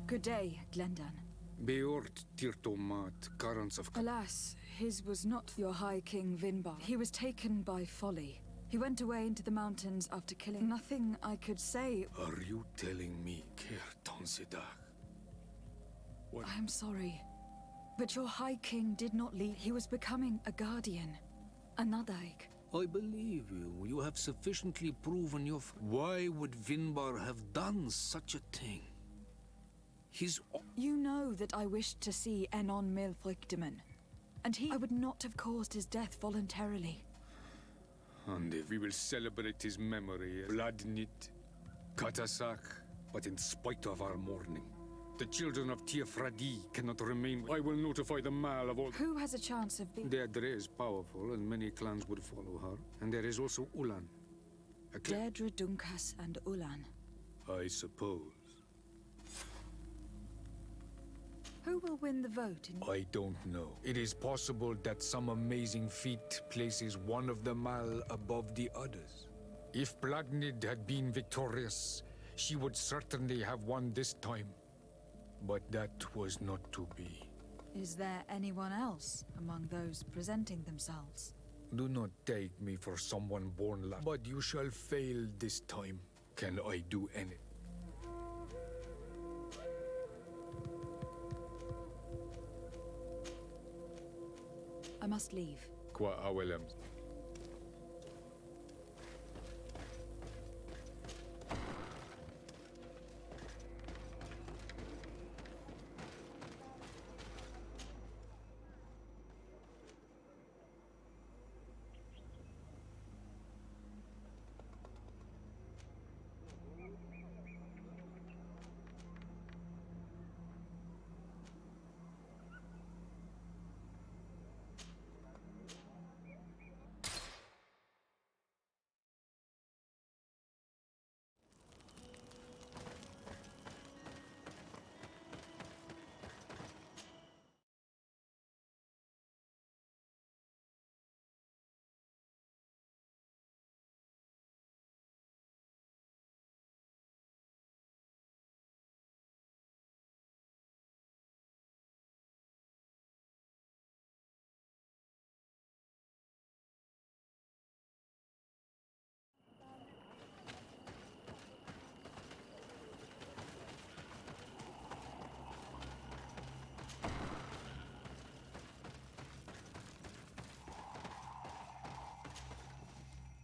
Good day, Glendan. Beort tirtomat, currents of... Alas, his was not your High King Vinbar. He was taken by folly. He went away into the mountains after killing nothing I could say. Are you telling me, Kertonsidag? I am sorry, but your High King did not leave. He was becoming a guardian. A Nadaig. I believe you. You have sufficiently proven your... Why would Vinbar have done such a thing? His... You know that I wished to see Enon Milfrichteman, and I would not have caused his death voluntarily. And if we will celebrate his memory, Vladnit, Katasak, but in spite of our mourning, the children of Tiefradi cannot remain. I will notify the Mal of all... Who has a chance of being... Deirdre is powerful, and many clans would follow her. And there is also Ulan. Deirdre, Dunkas, and Ulan. I suppose. Who will win the vote in... I don't know. It is possible that some amazing feat places one of the Mal above the others. If Blagnid had been victorious, she would certainly have won this time. But that was not to be. Is there anyone else among those presenting themselves? Do not take me for someone born last, but you shall fail this time. Can I do anything? I must leave. Qua awelem.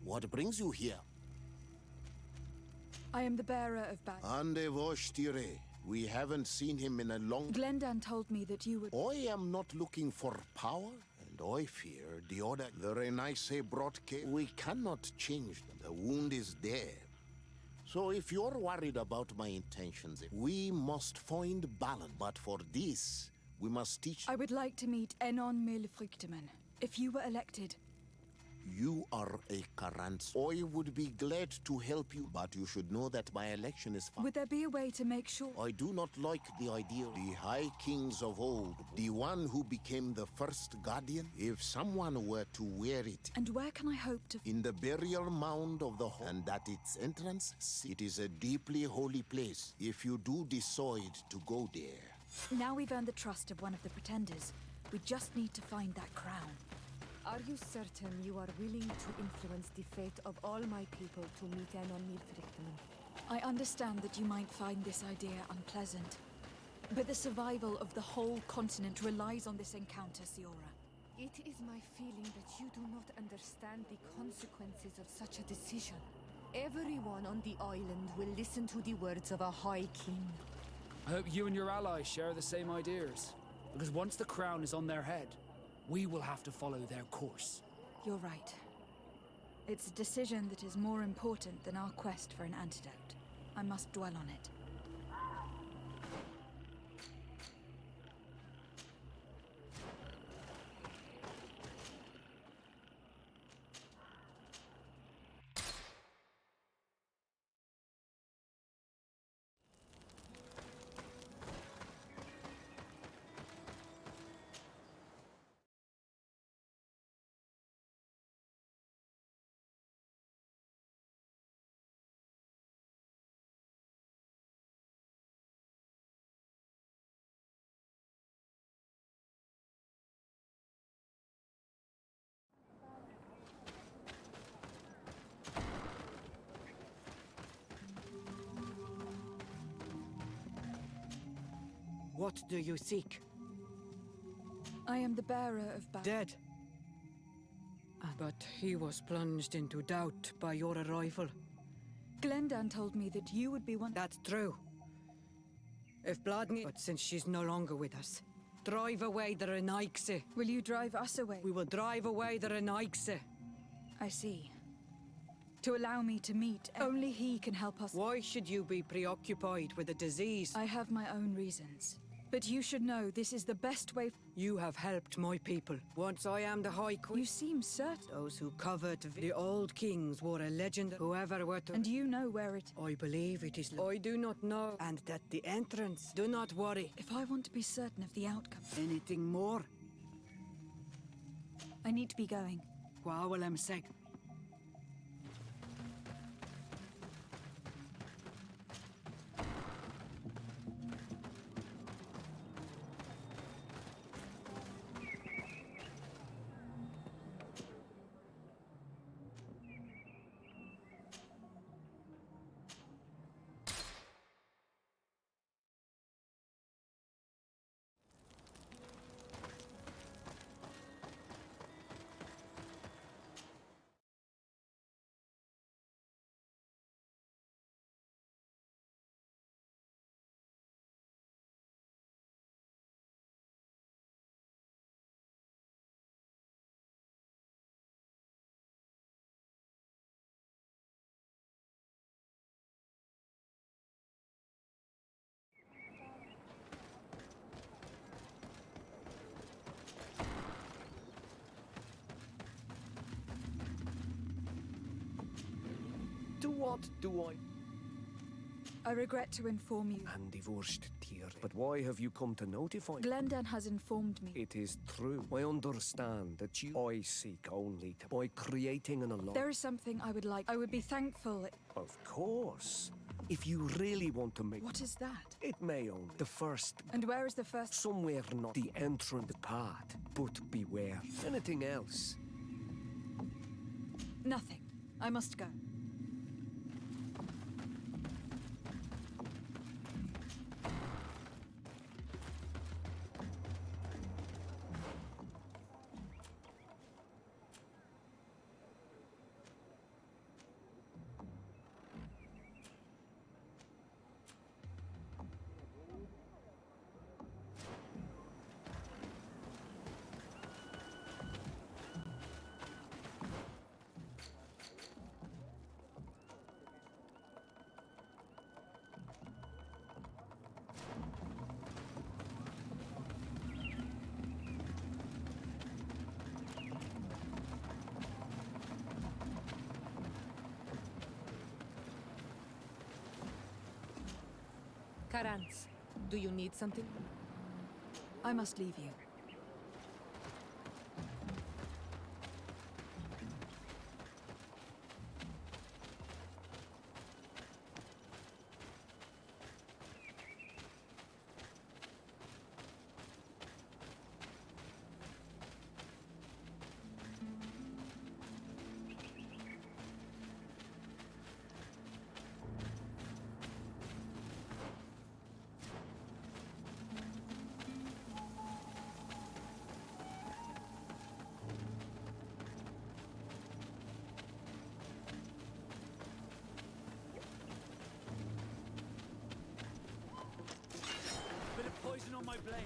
What brings you here? I am the bearer of Ande Vostire. We haven't seen him in a long... Glendan told me that you would... I am not looking for power, and I fear the order the Renaisse brought care. We cannot change them. The wound is there. So if you're worried about my intentions, we must find balance. But for this, we must teach... I would like to meet Enon Milfrichteman. If you were elected... You are a Karants. I would be glad to help you, but you should know that my election is fine. Would there be a way to make sure... I do not like the idea. The High Kings of old, the one who became the first guardian, if someone were to wear it... And where can I hope to... In the burial mound of the hall, and at its entrance, it is a deeply holy place, if you do decide to go there. Now we've earned the trust of one of the pretenders. We just need to find that crown. Are you certain you are willing to influence the fate of all my people to meet Enon Milfrichteman? I understand that you might find this idea unpleasant, but the survival of the whole continent relies on this encounter, Siora. It is my feeling that you do not understand the consequences of such a decision. Everyone on the island will listen to the words of a High King. I hope you and your allies share the same ideas, because once the crown is on their head, we will have to follow their course. You're right. It's a decision that is more important than our quest for an antidote. I must dwell on it. What do you seek? I am the bearer of Dead. But he was plunged into doubt by your arrival. Glendan told me that you would be one. That's true. If Bladni... But since she's no longer with us, drive away the Renaigse. Will you drive us away? We will drive away the Renaigse. I see. To allow me to meet, only he can help us. Why should you be preoccupied with a disease? I have my own reasons. But you should know this is the best way. You have helped my people. Once I am the High Queen. You seem certain. Those who covered the old kings were a legend. Whoever were to... And you know where it... I believe it is... I do not know. And that the entrance... Do not worry. If I want to be certain of the outcome... Anything more? I need to be going. Wa will am seg. To what do I regret to inform you. and divorced dear. But why have you come to notify me? Glendan has informed me. It is true. I understand that I seek only to... By creating an alliance... There is something I would like. I would be thankful. Of course. If you really want to make... What is that? It may only... The first... And where is the first? Somewhere not the entrance path. But beware. Anything else? Nothing. I must go. Karans, do you need something? I must leave you. Bit of poison on my blade.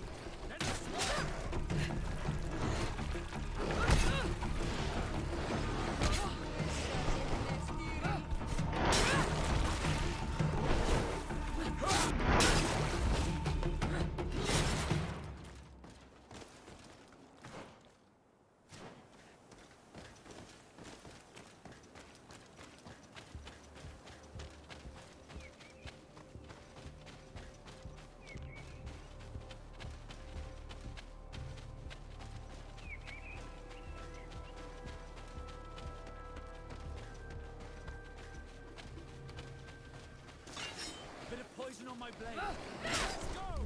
Bit of poison on my blade. Let's go!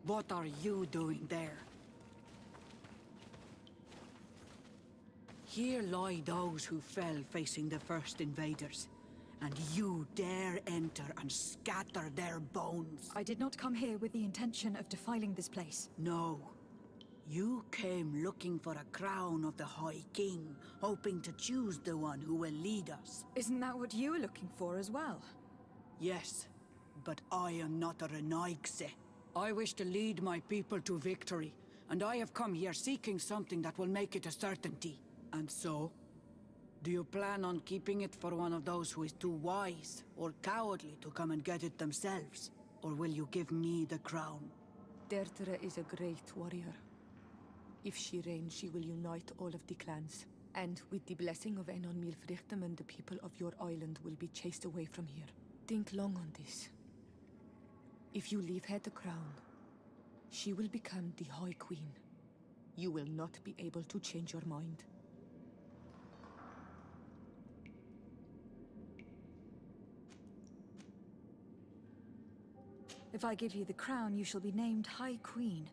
What are you doing there? Here lie those who fell facing the first invaders. And you dare enter and scatter their bones. I did not come here with the intention of defiling this place. No. You came looking for a crown of the High King, hoping to choose the one who will lead us. Isn't that what you were looking for as well? Yes, but I am not a Renaigse. I wish to lead my people to victory, and I have come here seeking something that will make it a certainty. And so, do you plan on keeping it for one of those who is too wise or cowardly to come and get it themselves? Or will you give me the crown? Dertera is a great warrior. If she reigns, she will unite all of the clans. And with the blessing of Enon Milfrichteman, the people of your island will be chased away from here. Think long on this. If you leave her the crown, she will become the High Queen. You will not be able to change your mind. If I give you the crown, you shall be named High Queen.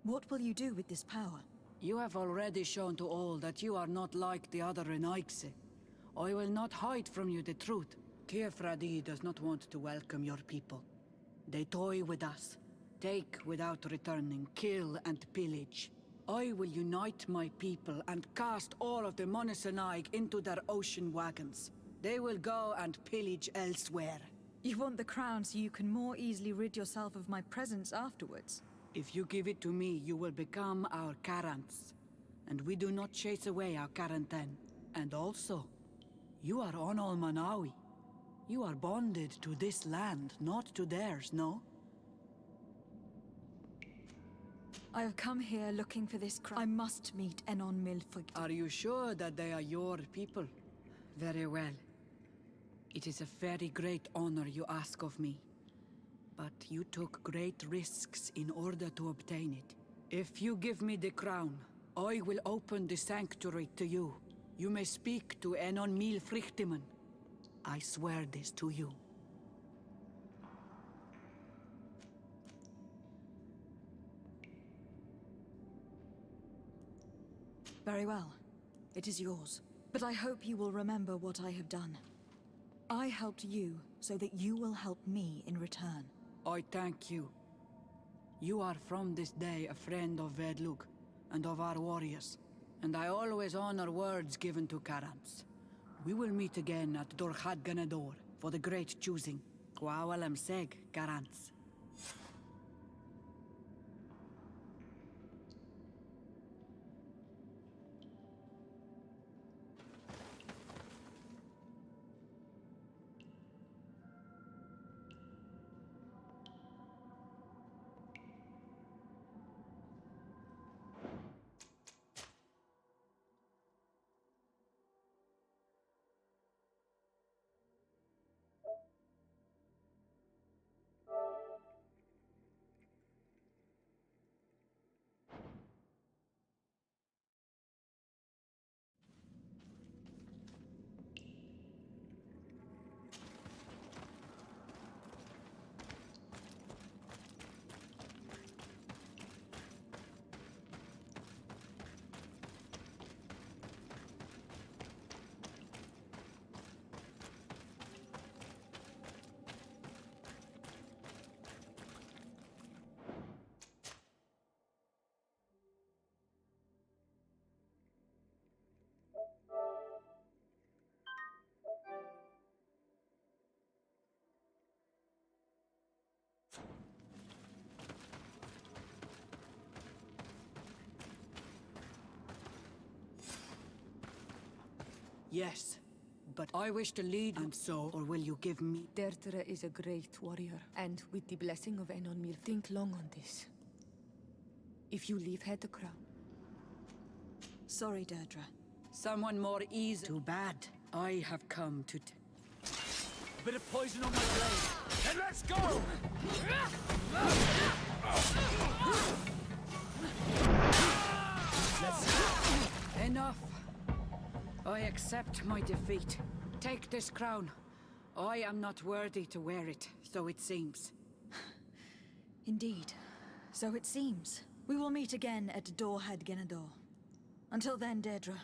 What will you do with this power? You have already shown to all that you are not like the other Renaigse. I will not hide from you the truth. Kefradi does not want to welcome your people. They toy with us, take without returning, kill and pillage. I will unite my people and cast all of the Monesenaig into their ocean wagons. They will go and pillage elsewhere. You want the crown so you can more easily rid yourself of my presence afterwards. If you give it to me, you will become our Karants. And we do not chase away our Karanten. And also, you are Onol Manawi. You are bonded to this land, not to theirs, no? I have come here looking for this crown. I must meet Enon Milfrig. Are you sure that they are your people? Very well. It is a very great honor you ask of me. But you took great risks in order to obtain it. If you give me the crown, I will open the sanctuary to you. You may speak to Enon Milfrichteman. I swear this to you. Very well. It is yours. But I hope you will remember what I have done. I helped you so that you will help me in return. I thank you. You are from this day a friend of Vedlug and of our warriors. And I always honor words given to Karants. We will meet again at Dorchad Ganador for the great choosing. Kwawalam Seg, Karants. Yes, but I wish to lead, and so, or will you give me? Dertera is a great warrior, and with the blessing of Enon Milf, think long on this. If you leave her the crown. Sorry, Deirdre. Someone more easy. Too bad. I have come to A bit of poison on my blade. And let's go! Enough. I accept my defeat. Take this crown. I am not worthy to wear it, so it seems. Indeed. So it seems. We will meet again at Dorhead Genador. Until then, Deirdre.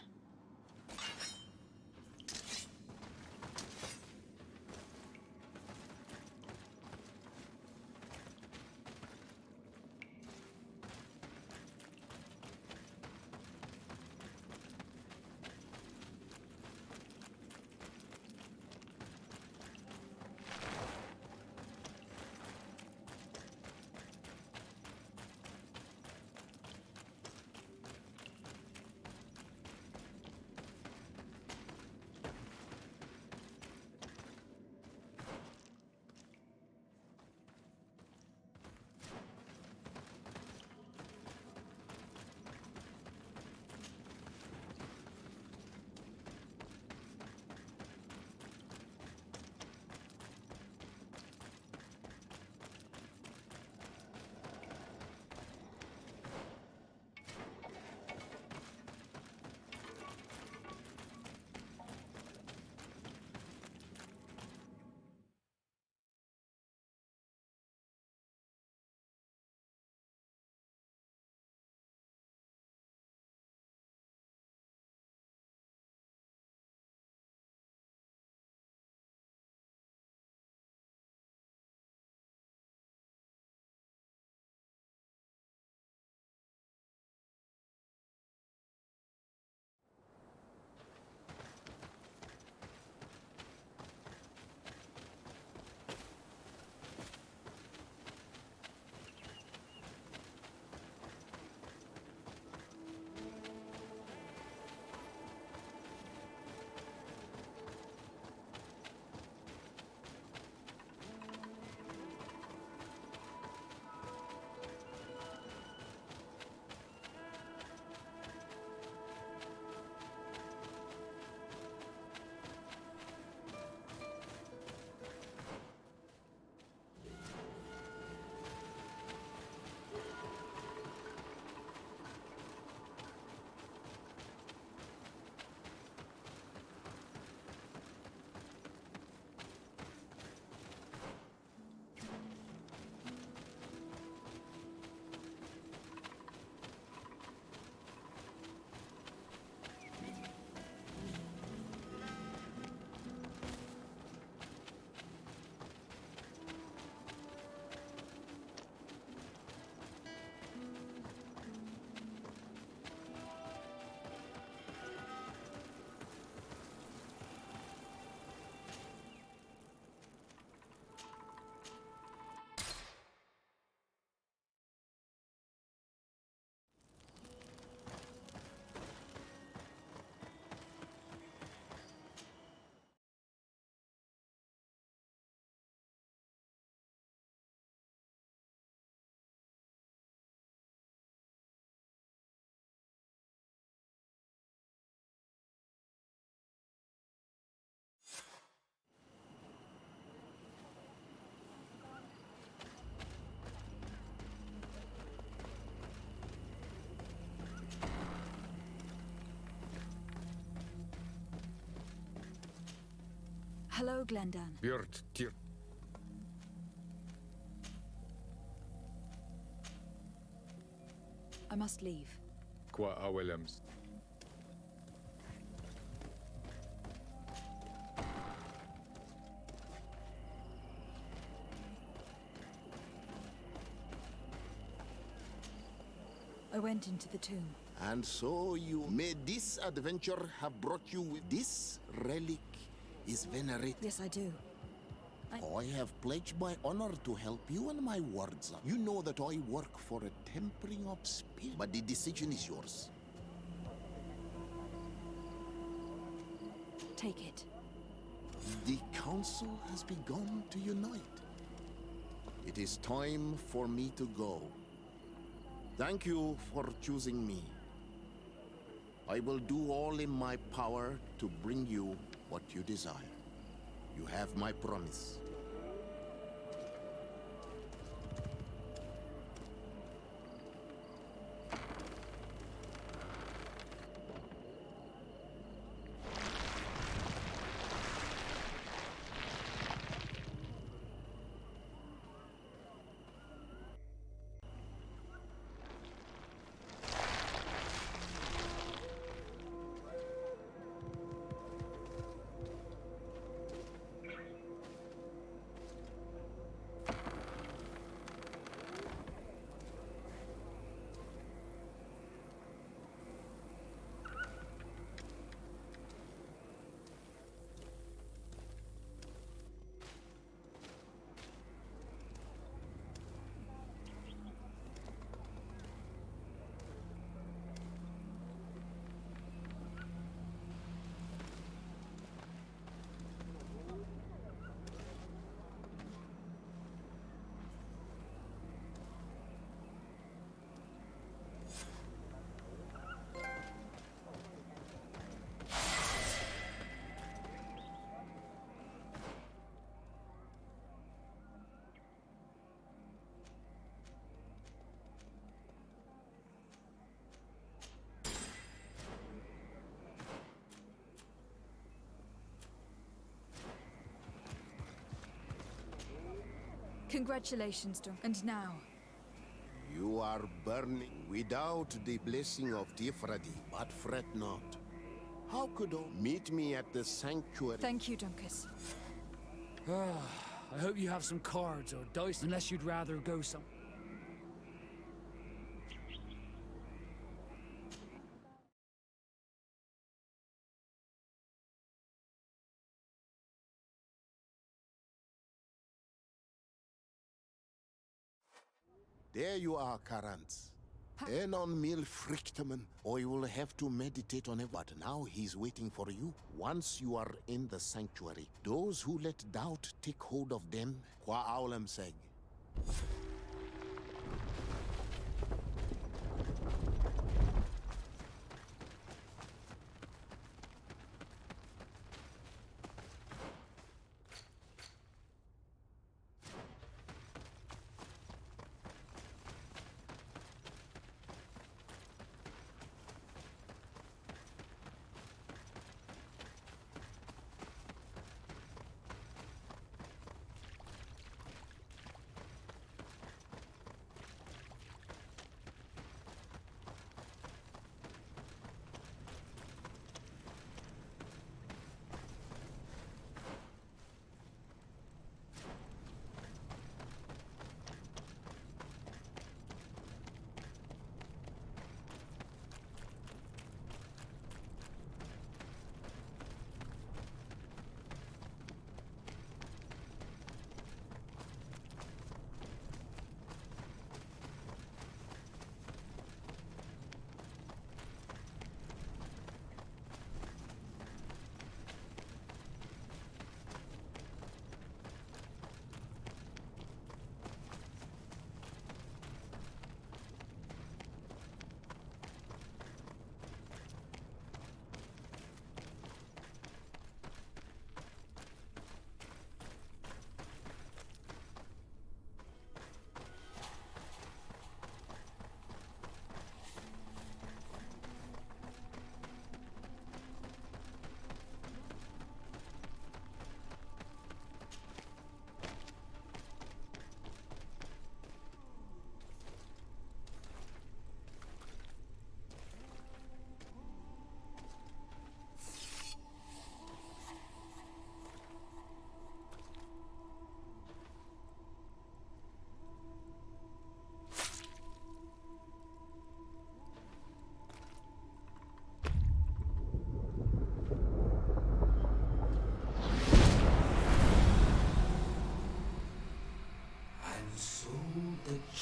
Hello, Glendan. Björt Tyr. I must leave. Qua Awelems. I went into the tomb. And so you may this adventure have brought you with this relic is venerated. Yes, I do. I have pledged my honor to help you and my wards. You know that I work for a tempering of spirit, but the decision is yours. Take it. The council has begun to unite. It is time for me to go. Thank you for choosing me. I will do all in my power to bring you what you desire. You have my promise. Congratulations, Dunk. And now, You are burning without the blessing of Tifradi, but fret not. How could I meet me at the sanctuary? thank you, Dunkus. I hope you have some cards or dice, unless you'd rather go some. There you are, Karantz. Enon Mil Frichteman, or you will have to meditate on it. But now he's waiting for you. Once you are in the sanctuary, those who let doubt take hold of them, Qua Aulam Seg.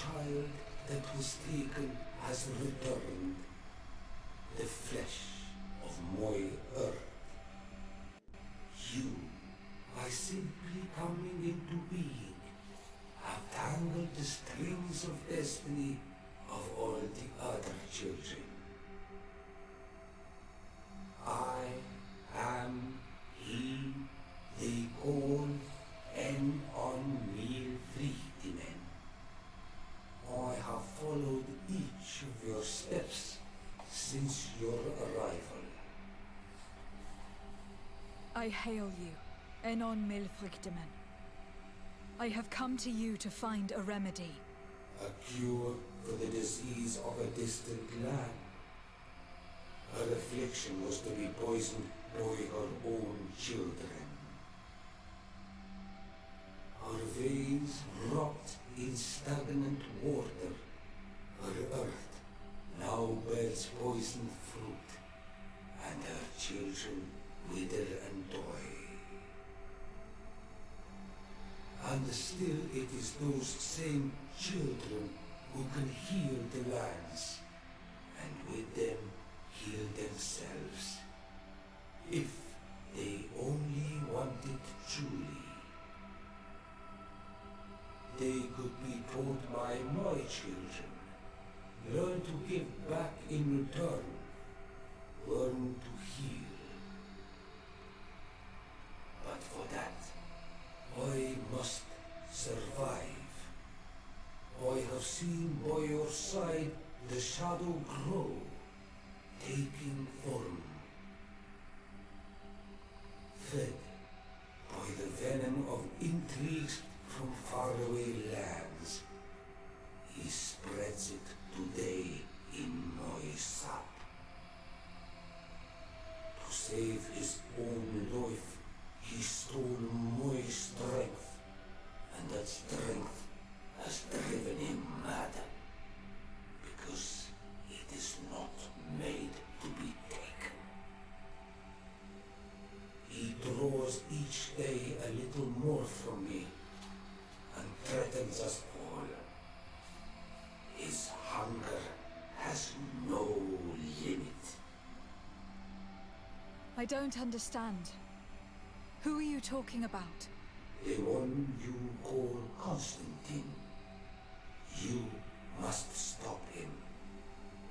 child that was taken has returned, the flesh of my earth. You, by simply coming into being, have tangled the strings of destiny of all the other children. I am he they call en on mil Frichtinen. I have followed each of your steps since your arrival. I hail you, Enon Milfrichteman. I have come to you to find a remedy. A cure for the disease of a distant land. Her affliction was to be poisoned by her own children. Her veins rot in stagnant water. Her earth now bears poisoned fruit, and her children wither and die. And still it is those same children who can heal the lands, and with them heal themselves, if they only want it truly. They could be taught by my children, learn to give back in return, learn to heal. But for that, I must survive. I have seen by your side the shadow grow, taking form. Fed by the venom of intrigues from faraway lands. He spreads it today in Moisap. To save his own life, he stole my strength, and that strength has driven him mad. Because it is not made to be taken. He draws each day a little more from me, and threatens us all. His hunger has no limit. I don't understand. Who are you talking about? The one you call Constantine. You must stop him.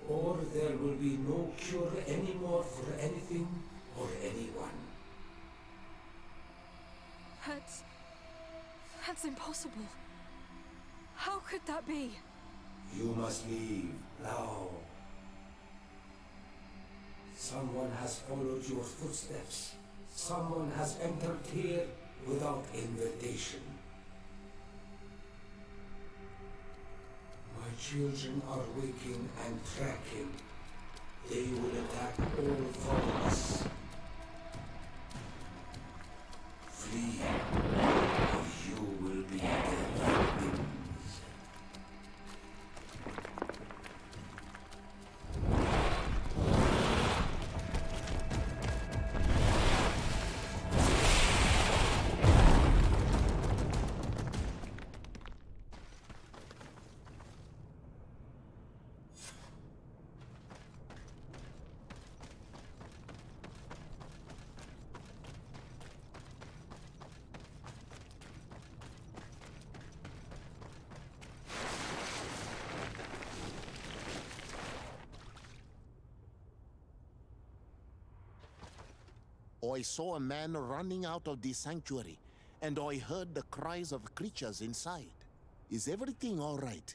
Or there will be no cure anymore for anything or anyone. That's impossible. How could that be? You must leave now. Someone has followed your footsteps. Someone has entered here without invitation. My children are waking and tracking. They will attack all for us. Flee, or you will be their victims. I saw a man running out of the sanctuary, and I heard the cries of creatures inside. Is everything all right?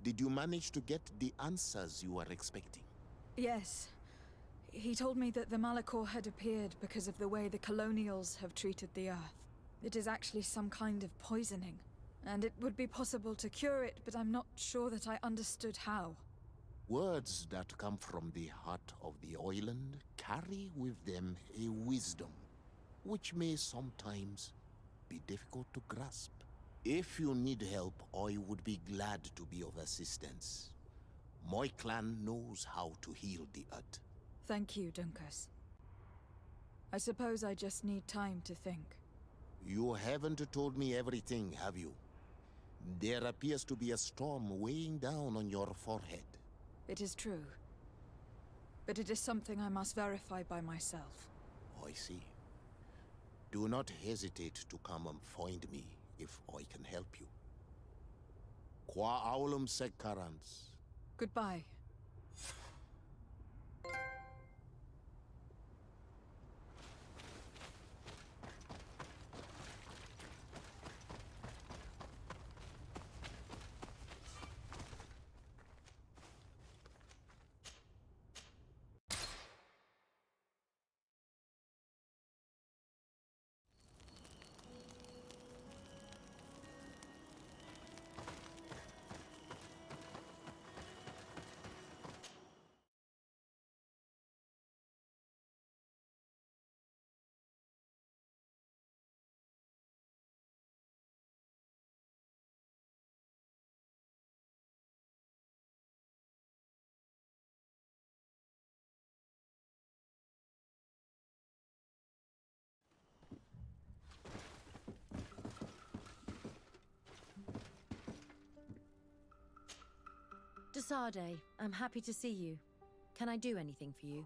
Did you manage to get the answers you were expecting? Yes. He told me that the Malachor had appeared because of the way the colonials have treated the Earth. It is actually some kind of poisoning, and it would be possible to cure it, but I'm not sure that I understood how. Words that come from the heart of the island carry with them a wisdom, which may sometimes be difficult to grasp. If you need help, I would be glad to be of assistance. My clan knows how to heal the Earth. Thank you, Dunkus. I suppose I just need time to think. You haven't told me everything, have you? There appears to be a storm weighing down on your forehead. It is true. But it is something I must verify by myself. I see. Do not hesitate to come and find me if I can help you. Qua aulum secarans. Goodbye. Desade, I'm happy to see you. Can I do anything for you?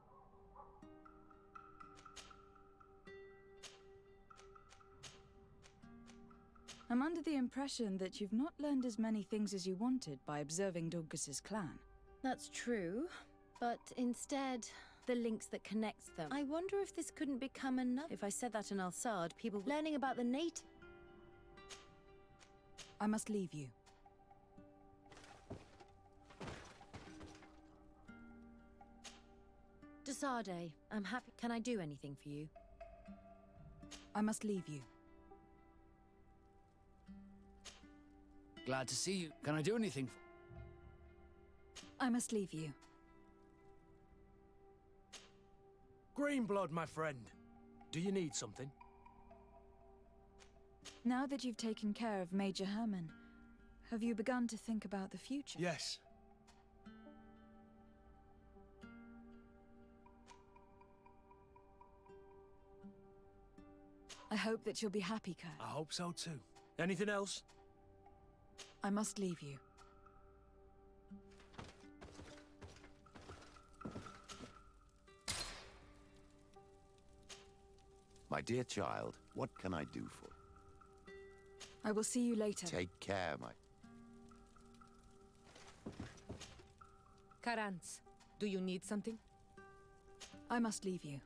I'm under the impression that you've not learned as many things as you wanted by observing Dunkus's clan. That's true, but instead, the links that connects them. I wonder if this couldn't become enough. If I said that in Al-Sad, people learning about the native. I must leave you. Desade, I'm happy. Can I do anything for you? I must leave you. Glad to see you. Can I do anything for... I must leave you. Greenblood, my friend. Do you need something? Now that you've taken care of Major Herman, have you begun to think about the future? Yes. I hope that you'll be happy, Kurt. I hope so too. Anything else? I must leave you. My dear child, what can I do for? I will see you later. Take care, my... Karantz, do you need something? I must leave you.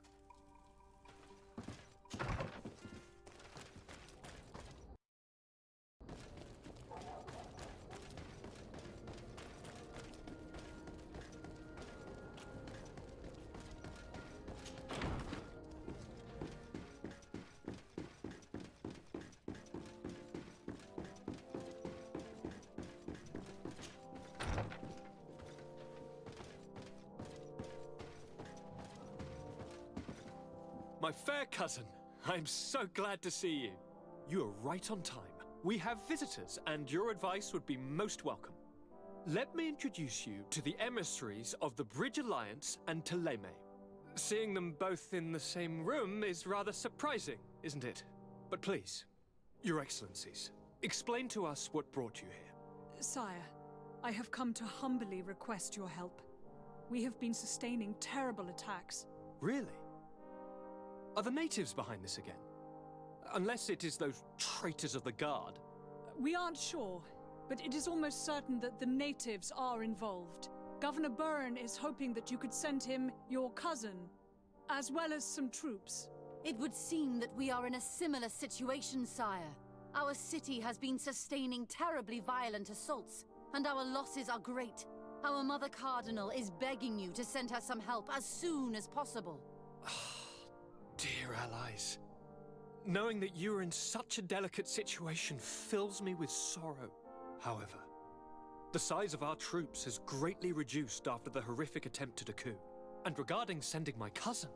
My fair cousin, I'm so glad to see you. You are right on time. We have visitors, and your advice would be most welcome. Let me introduce you to the emissaries of the Bridge Alliance and Teleme. Seeing them both in the same room is rather surprising, isn't it? But please, Your Excellencies, explain to us what brought you here. Sire, I have come to humbly request your help. We have been sustaining terrible attacks. Really? Are the natives behind this again? Unless it is those traitors of the Guard. We aren't sure, but it is almost certain that the natives are involved. Governor Byrne is hoping that you could send him your cousin, as well as some troops. It would seem that we are in a similar situation, sire. Our city has been sustaining terribly violent assaults, and our losses are great. Our Mother Cardinal is begging you to send her some help as soon as possible. Dear allies, knowing that you are in such a delicate situation fills me with sorrow. However, the size of our troops has greatly reduced after the horrific attempt at a coup. And regarding sending my cousin,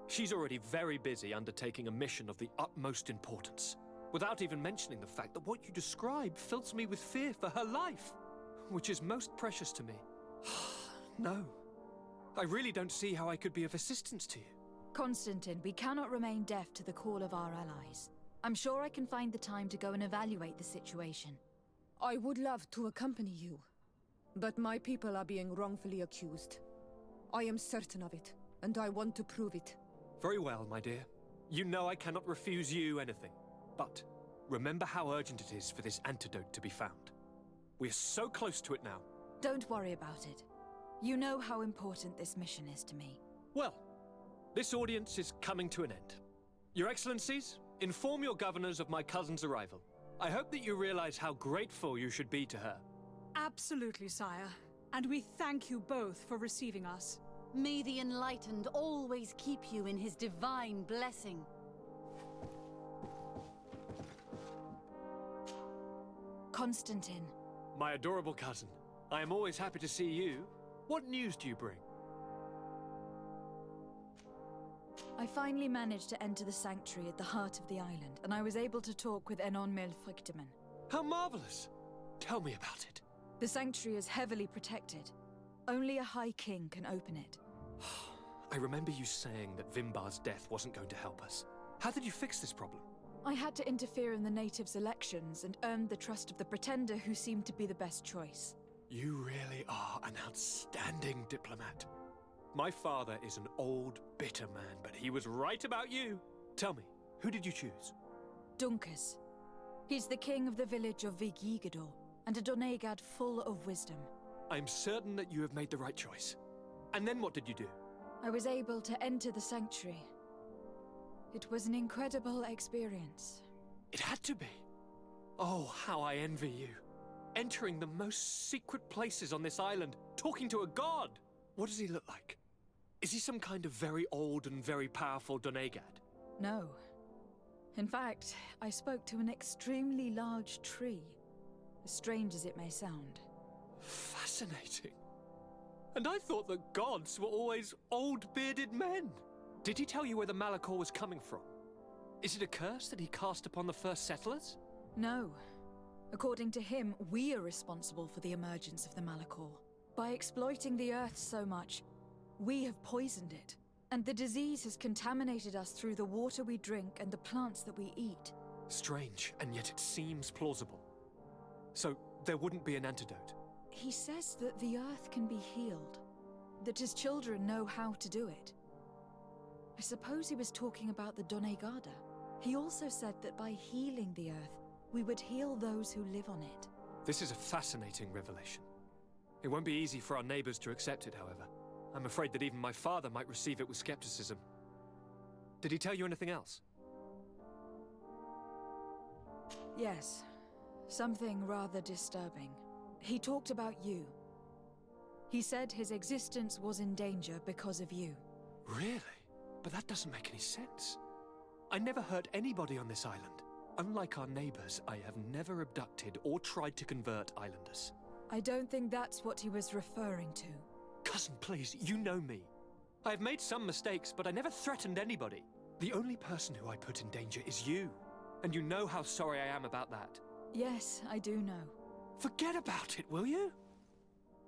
she's already very busy undertaking a mission of the utmost importance, without even mentioning the fact that what you describe fills me with fear for her life, which is most precious to me. No, I really don't see how I could be of assistance to you. Constantine, we cannot remain deaf to the call of our allies. I'm sure I can find the time to go and evaluate the situation. I would love to accompany you, but my people are being wrongfully accused. I am certain of it, and I want to prove it. Very well, my dear. You know I cannot refuse you anything. But remember how urgent it is for this antidote to be found. We're so close to it now. Don't worry about it. You know how important this mission is to me. Well, this audience is coming to an end. Your Excellencies, inform your governors of my cousin's arrival. I hope that you realize how grateful you should be to her. Absolutely, sire. And we thank you both for receiving us. May the Enlightened always keep you in his divine blessing. Constantine. My adorable cousin, I am always happy to see you. What news do you bring? I finally managed to enter the sanctuary at the heart of the island, and I was able to talk with Enon Milfrichtemann. How marvelous! Tell me about it. The sanctuary is heavily protected. Only a High King can open it. I remember you saying that Vimbar's death wasn't going to help us. How did you fix this problem? I had to interfere in the natives' elections and earned the trust of the Pretender, who seemed to be the best choice. You really are an outstanding diplomat. My father is an old, bitter man, but he was right about you. Tell me, who did you choose? Dunkus. He's the king of the village of Vigigador, and a Donegad full of wisdom. I'm certain that you have made the right choice. And then what did you do? I was able to enter the sanctuary. It was an incredible experience. It had to be. Oh, how I envy you. Entering the most secret places on this island, talking to a god. What does he look like? Is he some kind of very old and very powerful Donegad? No. In fact, I spoke to an extremely large tree. as strange as it may sound. Fascinating. And I thought that gods were always old bearded men. Did he tell you where the Malachor was coming from? Is it a curse that he cast upon the first settlers? No. According to him, we are responsible for the emergence of the Malachor. By exploiting the Earth so much, we have poisoned it. And the disease has contaminated us through the water we drink and the plants that we eat. Strange, and yet it seems plausible. So, there wouldn't be an antidote? He says that the Earth can be healed. That his children know how to do it. I suppose he was talking about the Donegada. He also said that by healing the Earth, we would heal those who live on it. This is a fascinating revelation. It won't be easy for our neighbors to accept it, however. I'm afraid that even my father might receive it with skepticism. Did he tell you anything else? Yes. Something rather disturbing. He talked about you. He said his existence was in danger because of you. Really? But that doesn't make any sense. I never hurt anybody on this island. Unlike our neighbors, I have never abducted or tried to convert islanders. I don't think that's what he was referring to. Cousin, please, you know me. I have made some mistakes, but I never threatened anybody. The only person who I put in danger is you. And you know how sorry I am about that. Yes, I do know. Forget about it, will you?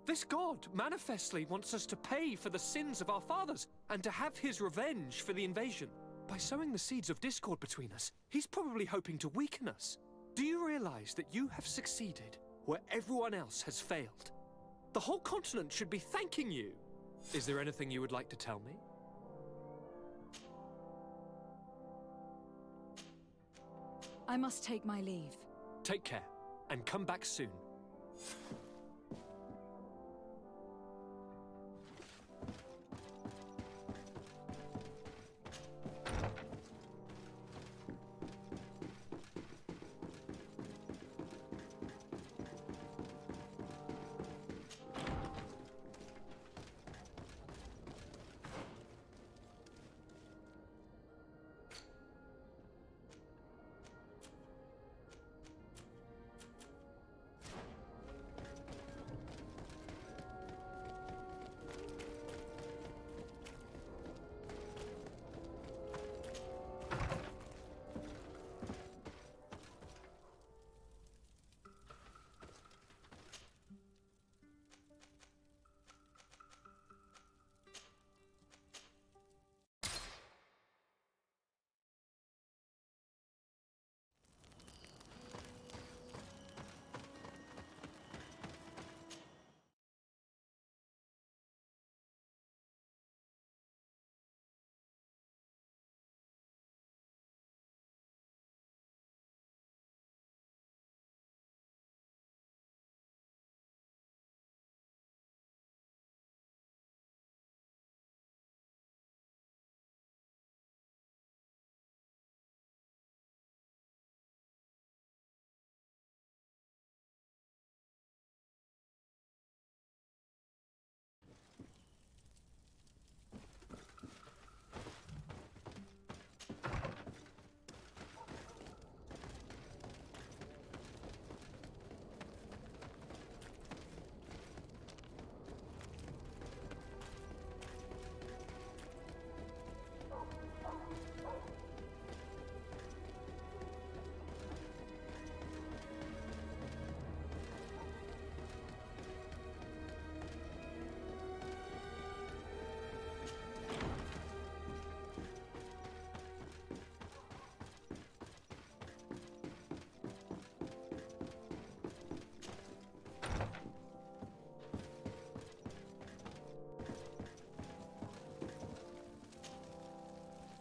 This god manifestly wants us to pay for the sins of our fathers and to have his revenge for the invasion. By sowing the seeds of discord between us, he's probably hoping to weaken us. Do you realize that you have succeeded where everyone else has failed? The whole continent should be thanking you. Is there anything you would like to tell me? I must take my leave. Take care, and come back soon.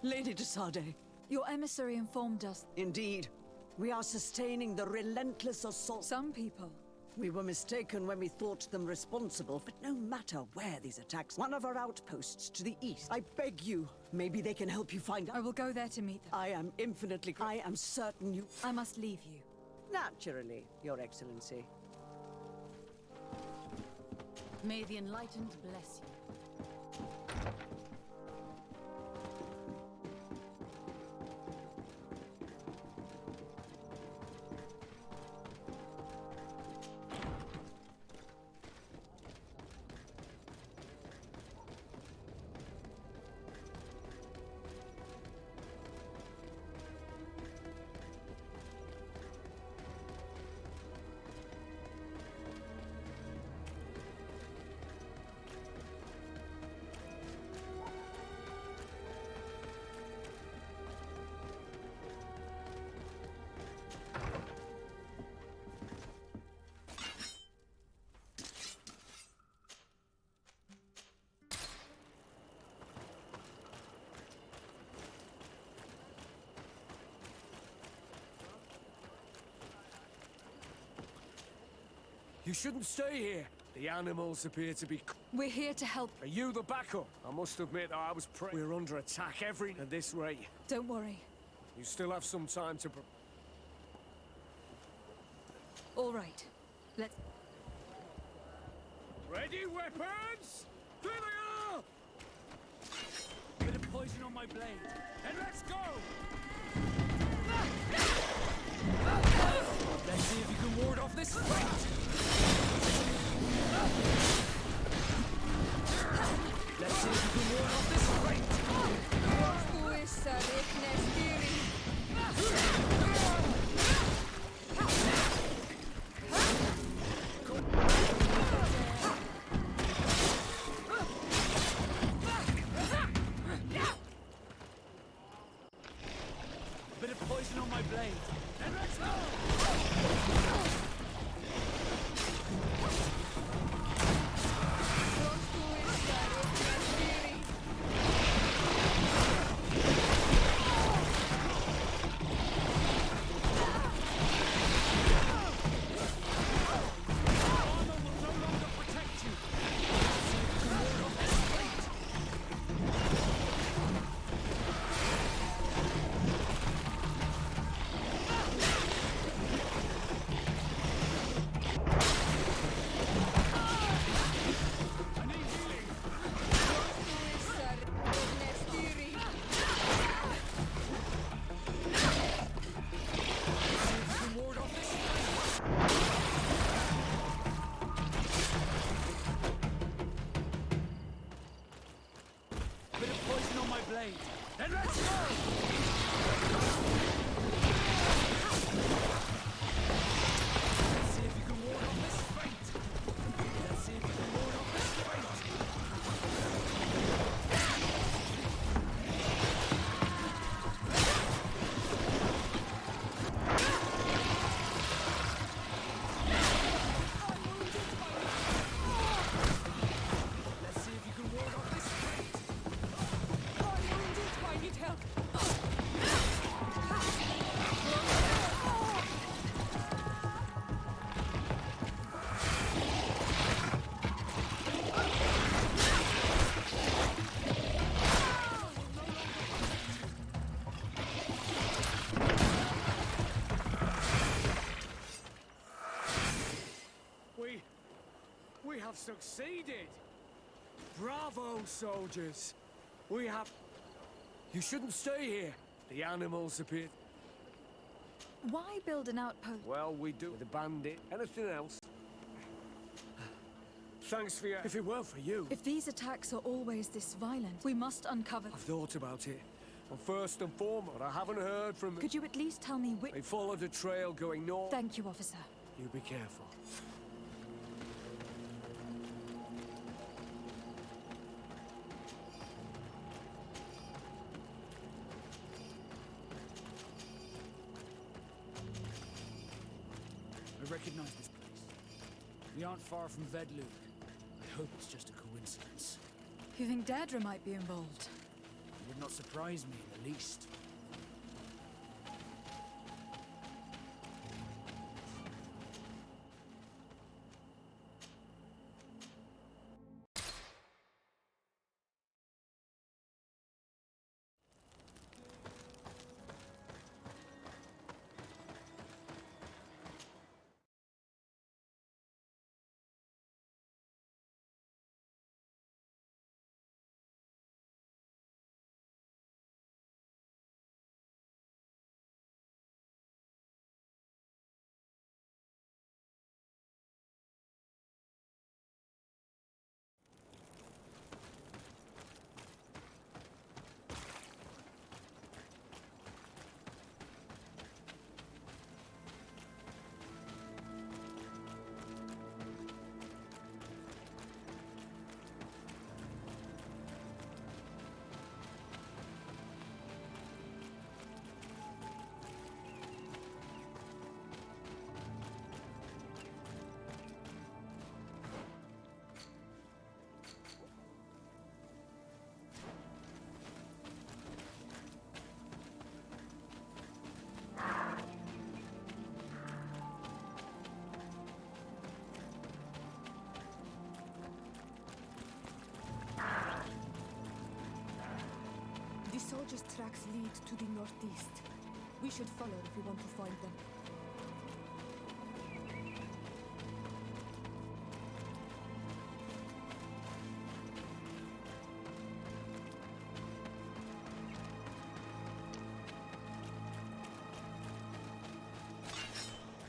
Lady de Sade. Your emissary informed us. Indeed. We are sustaining the relentless assault. Some people. We were mistaken when we thought them responsible, but no matter where these attacks, one of our outposts to the east. I beg you, maybe they can help you find out. I will go there to meet them. I am infinitely I am certain you... I must leave you. Naturally, Your Excellency. May the Enlightened bless you. You shouldn't stay here. The animals appear to be... We're here to help. Are you the backup? I must admit, I was We're under attack at this rate. Don't worry. You still have some time to... All right. Let's... Ready, weapons? Here they are! Bit of poison on my blade. And let's go! Let's see if you can ward off this fight. Let's see if you can ward off this fight. Bit of poison on my blade. And let's go! Bit of poison on my blade. And let's go! Let's see if you can ward off this fate. Let's see if you can ward off this fate. Let's see if you can ward off this fate. I need help. We have succeeded! Bravo, soldiers! We have... You shouldn't stay here. The animals appear... Why build an outpost? Well, we do with a bandit. Anything else? Thanks for your... If it weren't for you... If these attacks are always this violent, we must uncover... I've thought about it. And first and foremost, I haven't heard from... Could you at least tell me which... They followed a trail going north. Thank you, officer. You be careful. I recognize this place. We aren't far from Vedluk. I hope it's just a coincidence. You think Deirdre might be involved? It would not surprise me in the least. Asha's tracks lead to the northeast. We should follow if we want to find them.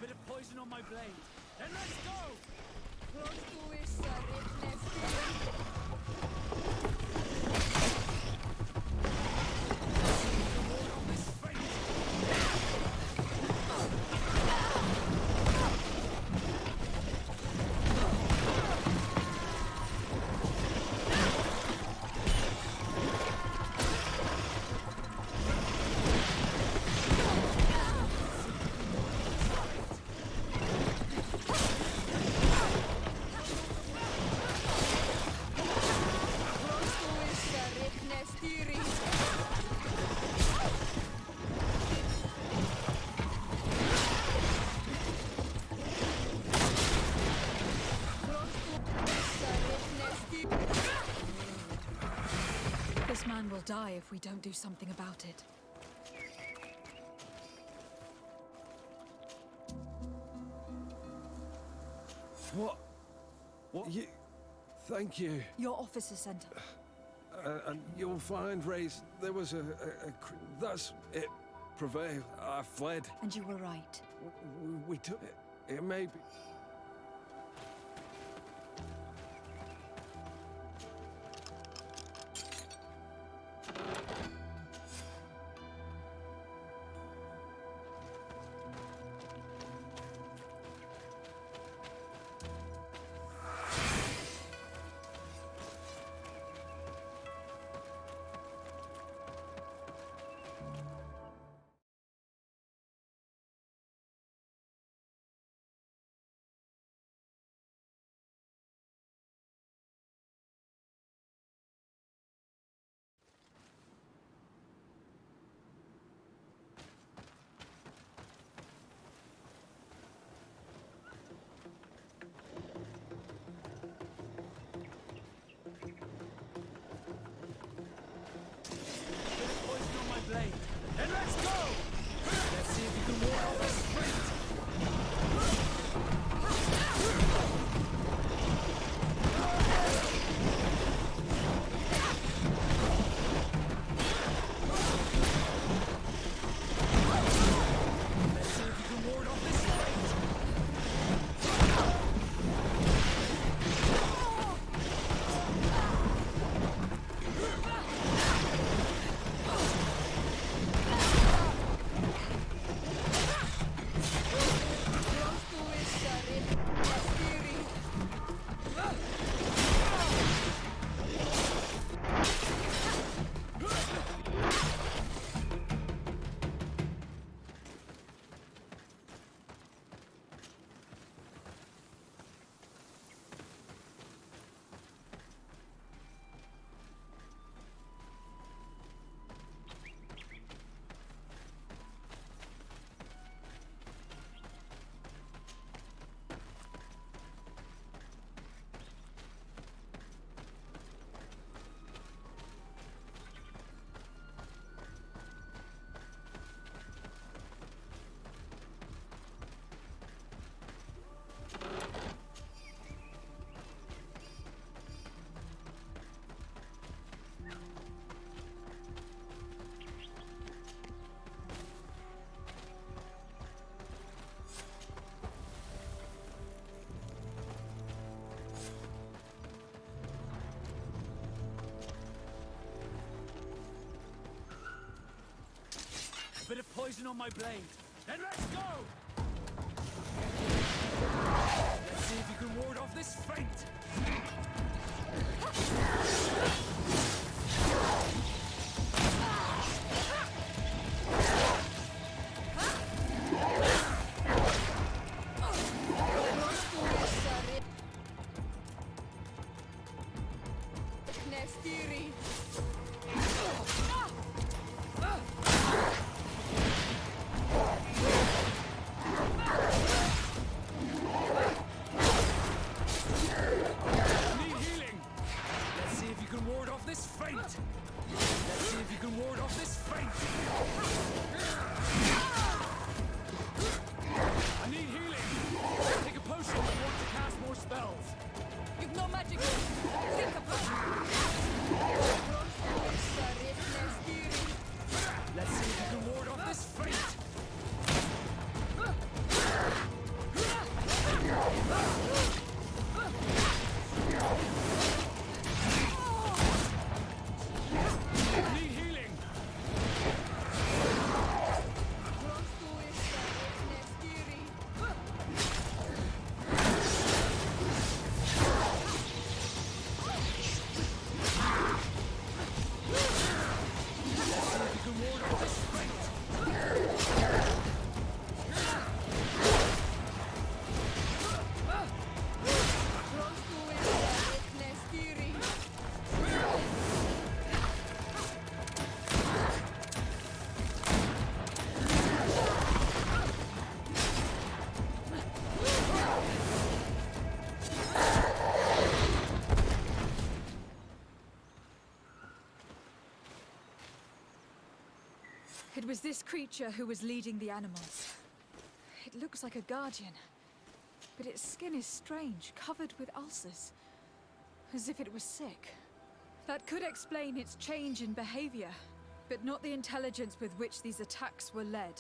Bit of poison on my blade. Then let's go! This man will die if we don't do something about it. What? What? You... Thank you. Your officer sent him. And you'll find, Race, there was that's it. Prevail. I fled. And you were right. We took it. It may be... Blade. Then let's go! Let's see if you can ward off this sprint! Let's see if you can ward off this sprint! Bit of poison on my blade. Then let's go! Let's see if you can ward off this feint! Need healing! Let's see if you can ward was this creature who was leading the animals. It looks like a guardian, but its skin is strange, covered with ulcers, as if it was sick. That could explain its change in behavior, but not the intelligence with which these attacks were led.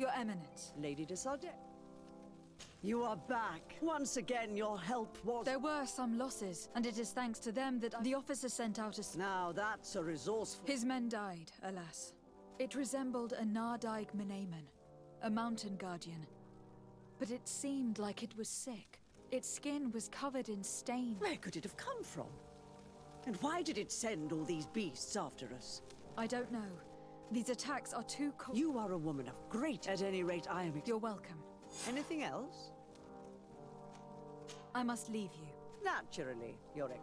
Your Eminence. Lady de Sardet. You are back. Once again, your help was... There were some losses, and it is thanks to them that the officer sent out a... Now that's a resourceful... His men died, alas. It resembled a Nardaig Menaemon, a mountain guardian. But it seemed like it was sick. Its skin was covered in stain. Where could it have come from? And why did it send all these beasts after us? I don't know. These attacks are too cold. You are a woman of great... At any rate, I am... You're welcome. Anything else? I must leave you. Naturally, Yorick.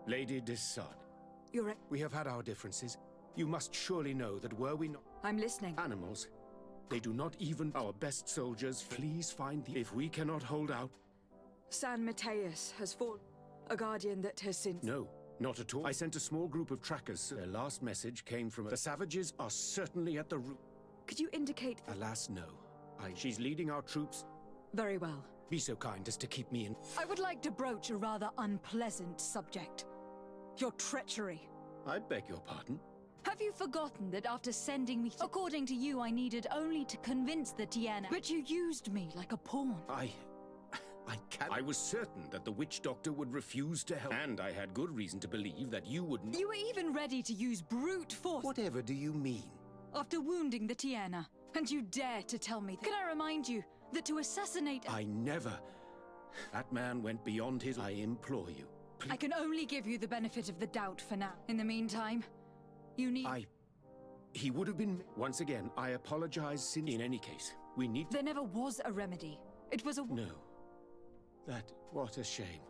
Lady Dissard. You're right. We have had our differences. You must surely know that were we not... I'm listening. Animals. They do not even... Our best soldiers, please find the... If we cannot hold out... San Mateus has fought a guardian that has since... No, not at all. I sent a small group of trackers. Their last message came from... The savages are certainly at the root... Could you indicate... Alas, no. She's leading our troops. Very well. Be so kind as to keep me in... I would like to broach a rather unpleasant subject. Your treachery. I beg your pardon? Have you forgotten that after sending me... According to you, I needed only to convince the Tiana... But you used me like a pawn. I can't... I was certain that the witch doctor would refuse to help. And I had good reason to believe that you would... You were even ready to use brute force... Whatever do you mean? After wounding the Tiana. And you dare to tell me that... Can I remind you that to assassinate... I never... That man went beyond his... I implore you. Please. I can only give you the benefit of the doubt for now. In the meantime, you need... He would have been... Once again, I apologize in any case. We need... There never was a remedy. It was a... No. What a shame.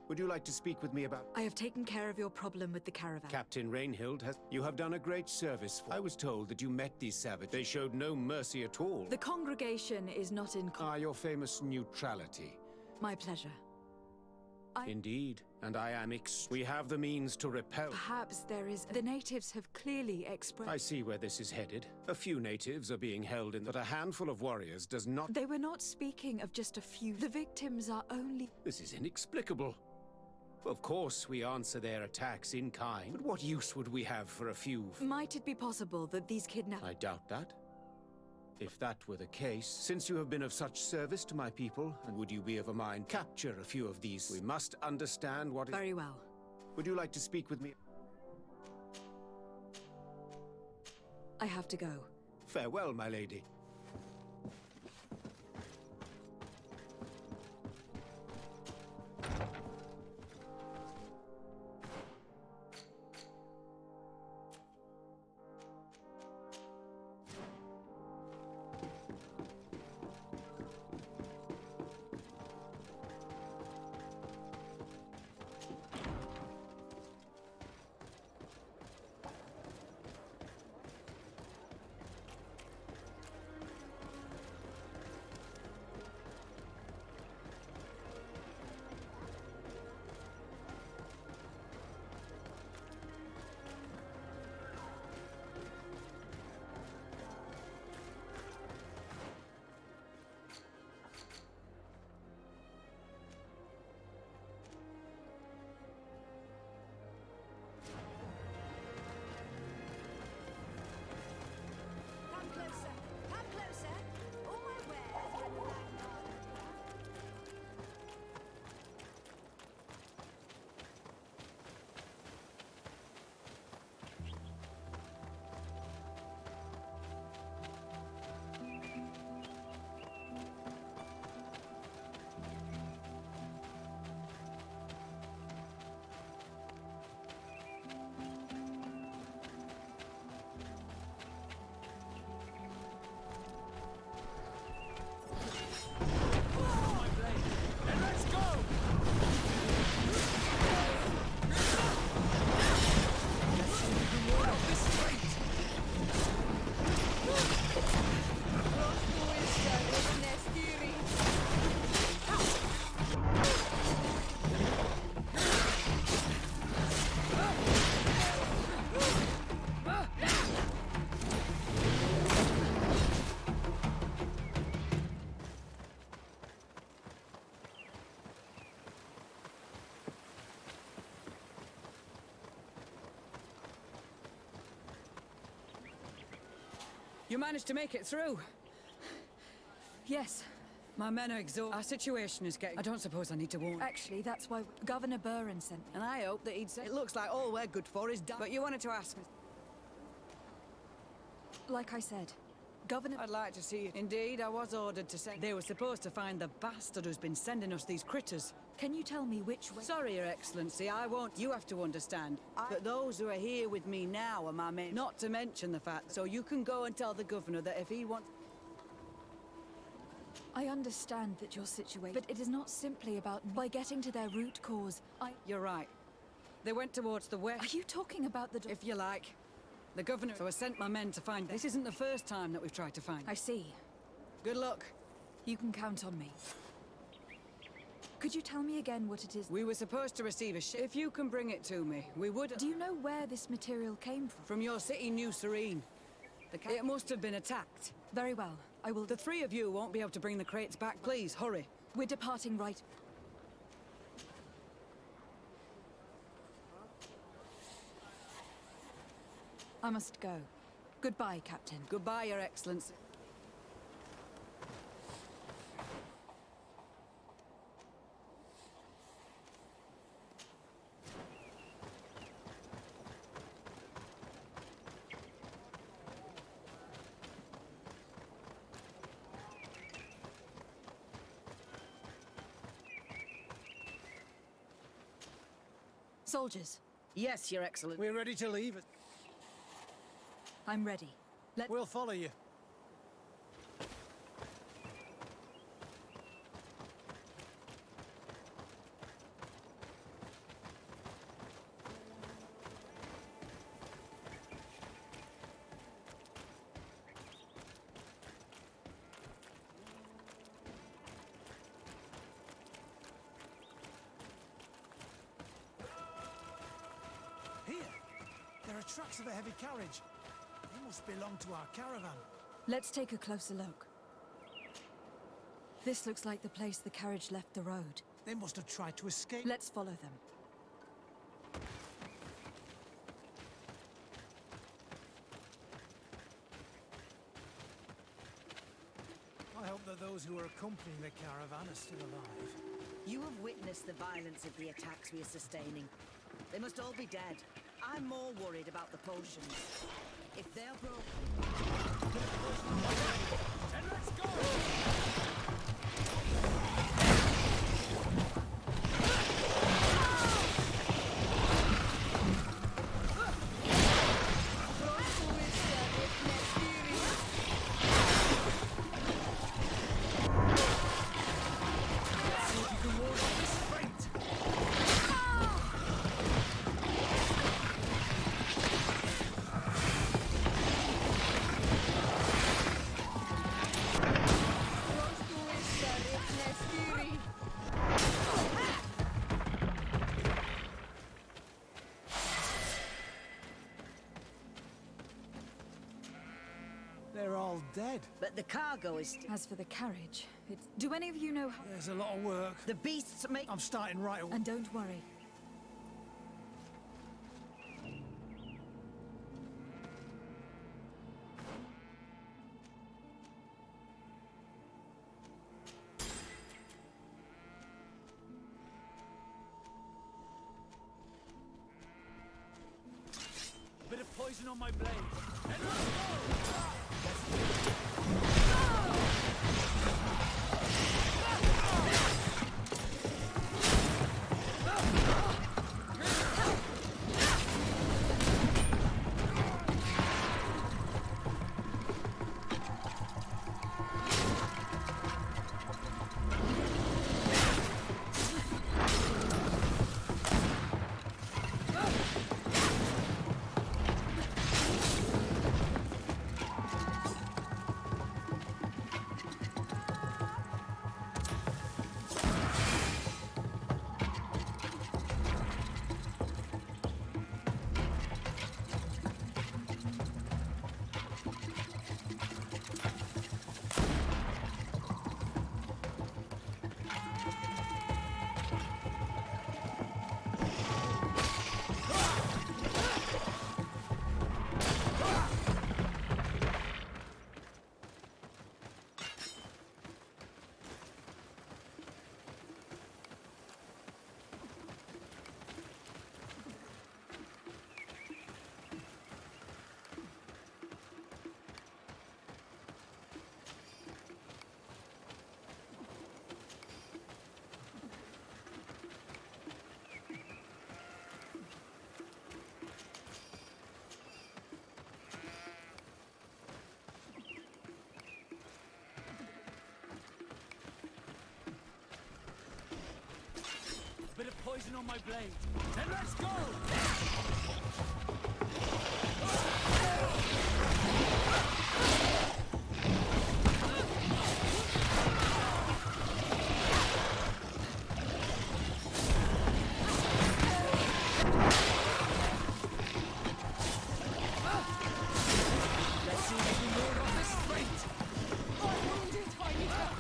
Would you like to speak with me about... I have taken care of your problem with the caravan. Captain Rainhild has... You have done a great service for... I was told that you met these savages. They showed no mercy at all. The congregation is not in... Your famous neutrality. My pleasure. Indeed, and I am We have the means to repel... Perhaps there is... The natives have clearly expressed... I see where this is headed. A few natives are being held in... But a handful of warriors does not... They were not speaking of just a few. The victims are only... This is inexplicable. Of course, we answer their attacks in kind, but what use would we have for a few? Might it be possible that these I doubt that. If that were the case, since you have been of such service to my people, and would you be of a mind capture a few of these? We must understand what is... Very well. Would you like to speak with me? I have to go. Farewell, my lady. You managed to make it through. Yes. My men are exhausted. Our situation is getting... I don't suppose I need to warn... Actually, that's why Governor Burren sent... And I hope that he'd say... It looks like all we're good for is... But you wanted to ask me... Like I said, Governor... I'd like to see you. Indeed, I was ordered to send... They were supposed to find the bastard who's been sending us these critters. Can you tell me which way... Sorry, Your Excellency, I won't. You have to understand. But those who are here with me now are my men. Not to mention the fact, so you can go and tell the governor that if he wants... I understand that your situation... But it is not simply about... By getting to their root cause, You're right. They went towards the west. Are you talking about the... If you like. The governor... So I sent my men to find... This isn't the first time that we've tried to find... I see. Good luck. You can count on me. Could you tell me again what it is? We were supposed to receive a ship. If you can bring it to me, we would... Do you know where this material came from? From your city, New Serene. It must have been attacked. Very well. I will... The three of you won't be able to bring the crates back. Please, hurry. We're departing right... I must go. Goodbye, Captain. Goodbye, Your Excellency. Soldiers. Yes, Your Excellency. We're ready to leave it. I'm ready. We'll follow you. Here, there are tracks of a heavy carriage. They must belong to our caravan. Let's take a closer look. This looks like the place the carriage left the road. They must have tried to escape. Let's follow them. hope that those who are accompanying the caravan are still alive. You have witnessed the violence of the attacks we are sustaining. They must all be dead. I'm more worried about the potions. If they're broken... Then let's go! They're all dead. But the cargo is... As for the carriage, do any of you know how... There's a lot of work. The beasts make... I'm starting right away. And don't worry. Bit of poison on my blade. Then let's go! Bit of poison on my blade. Then let's go! Let's see if we can ward off this fate. I'm wounded, Heinrich.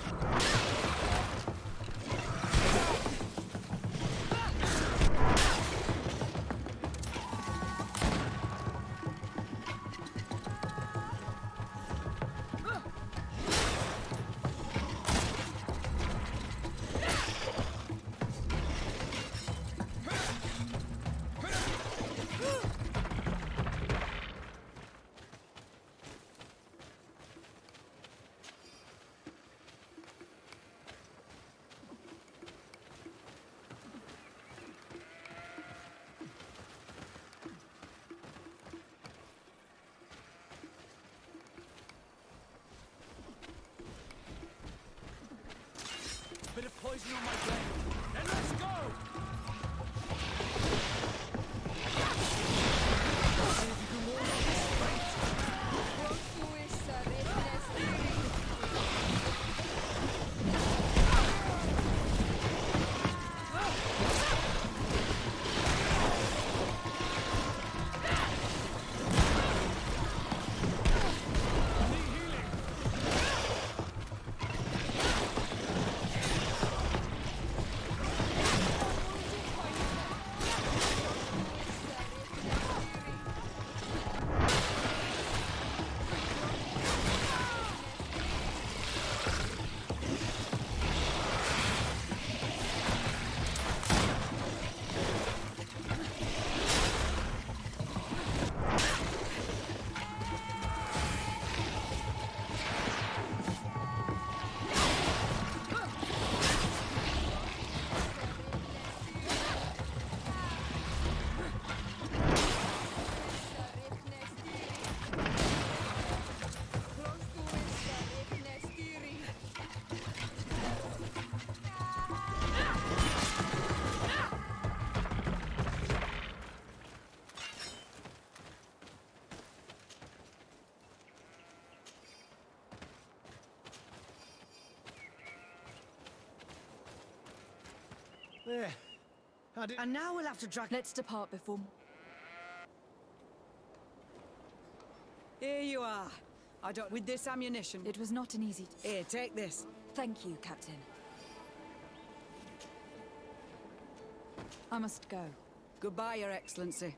Bit of poison on my blade. Then let's go! See if you can ward off this There. How did... And now we'll have to drag... Let's depart before... Here you are. I don't... With this ammunition... It was not an easy... Here, take this. Thank you, Captain. I must go. Goodbye, Your Excellency.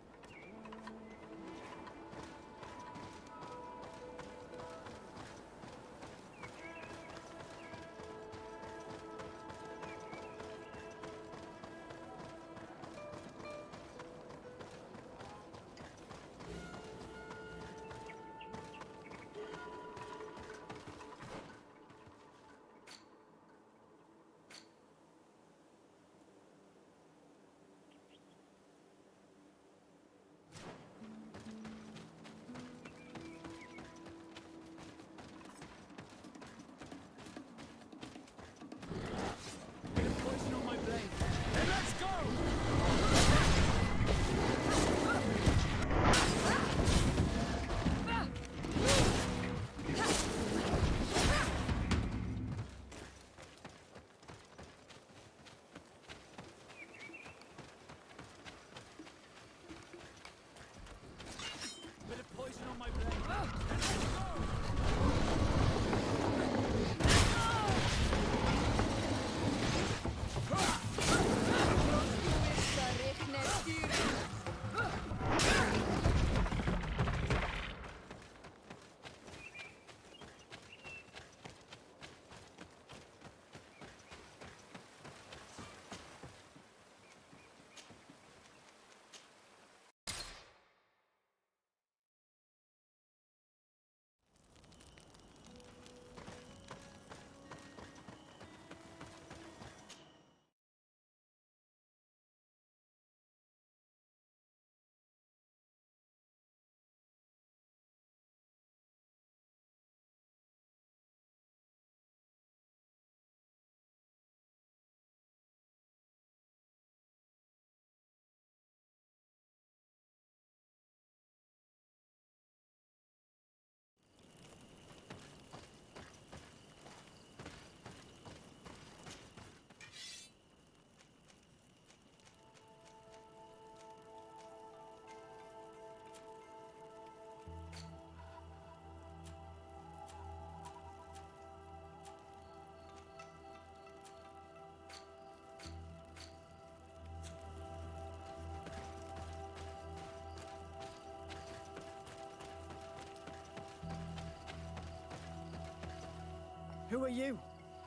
Who are you?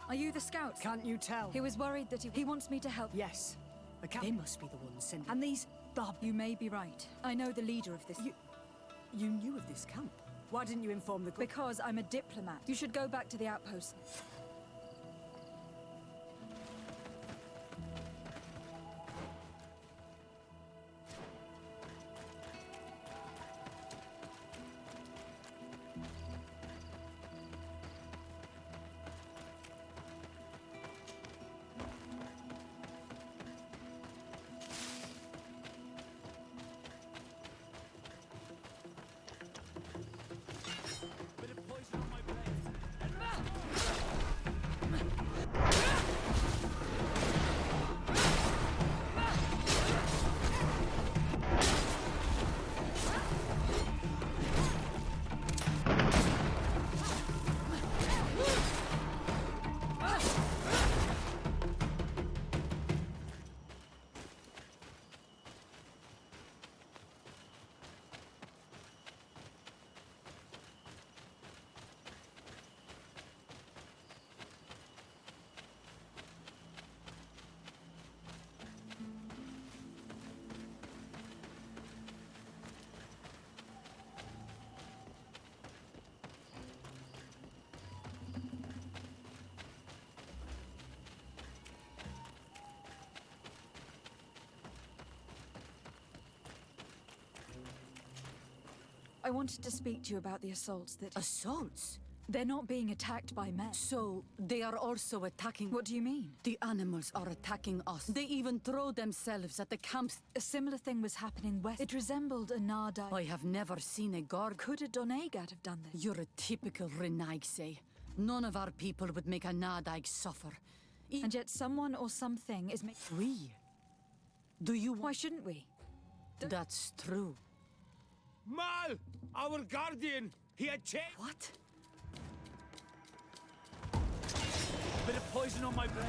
Are you the scouts? Can't you tell? He was worried that he wants me to help. Yes. They must be the ones sending... And these... Bob, you may be right. I know the leader of this... You knew of this camp? Why didn't you inform the... Because I'm a diplomat. You should go back to the outpost. I wanted to speak to you about the assaults that... Assaults? They're not being attacked by men. So, they are also attacking... What do you mean? The animals are attacking us. They even throw themselves at the camps. A similar thing was happening west. It resembled a Nardai. I have never seen a guard. Could a Doneigad have done this? You're a typical Renaigse. None of our people would make a Nadaig suffer. And yet someone or something is making... We? Do you... Why shouldn't we? That's true. Mal! Our guardian! He had changed! What? Bit of poison on my brain.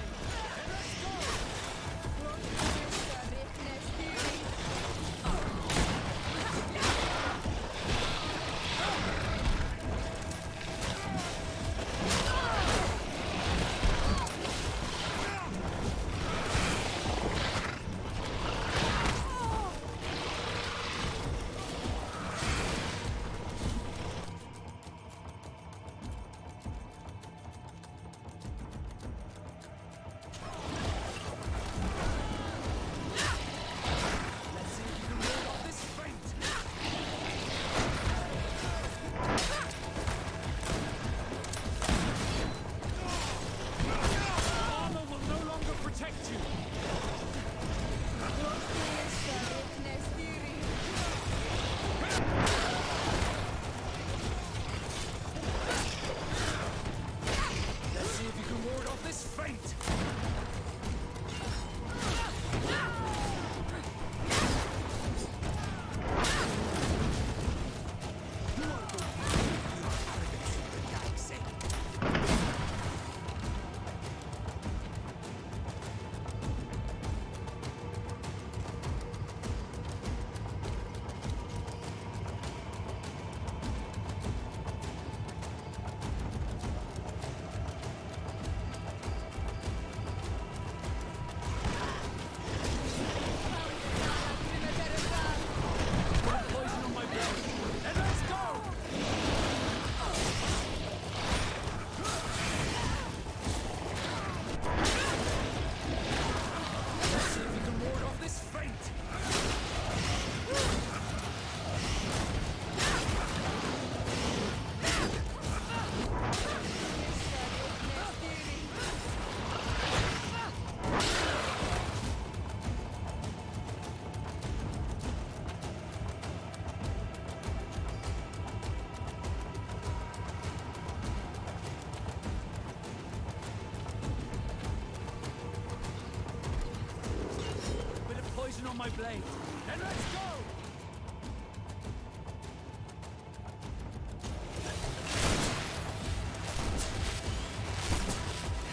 On my blade. Then let's go!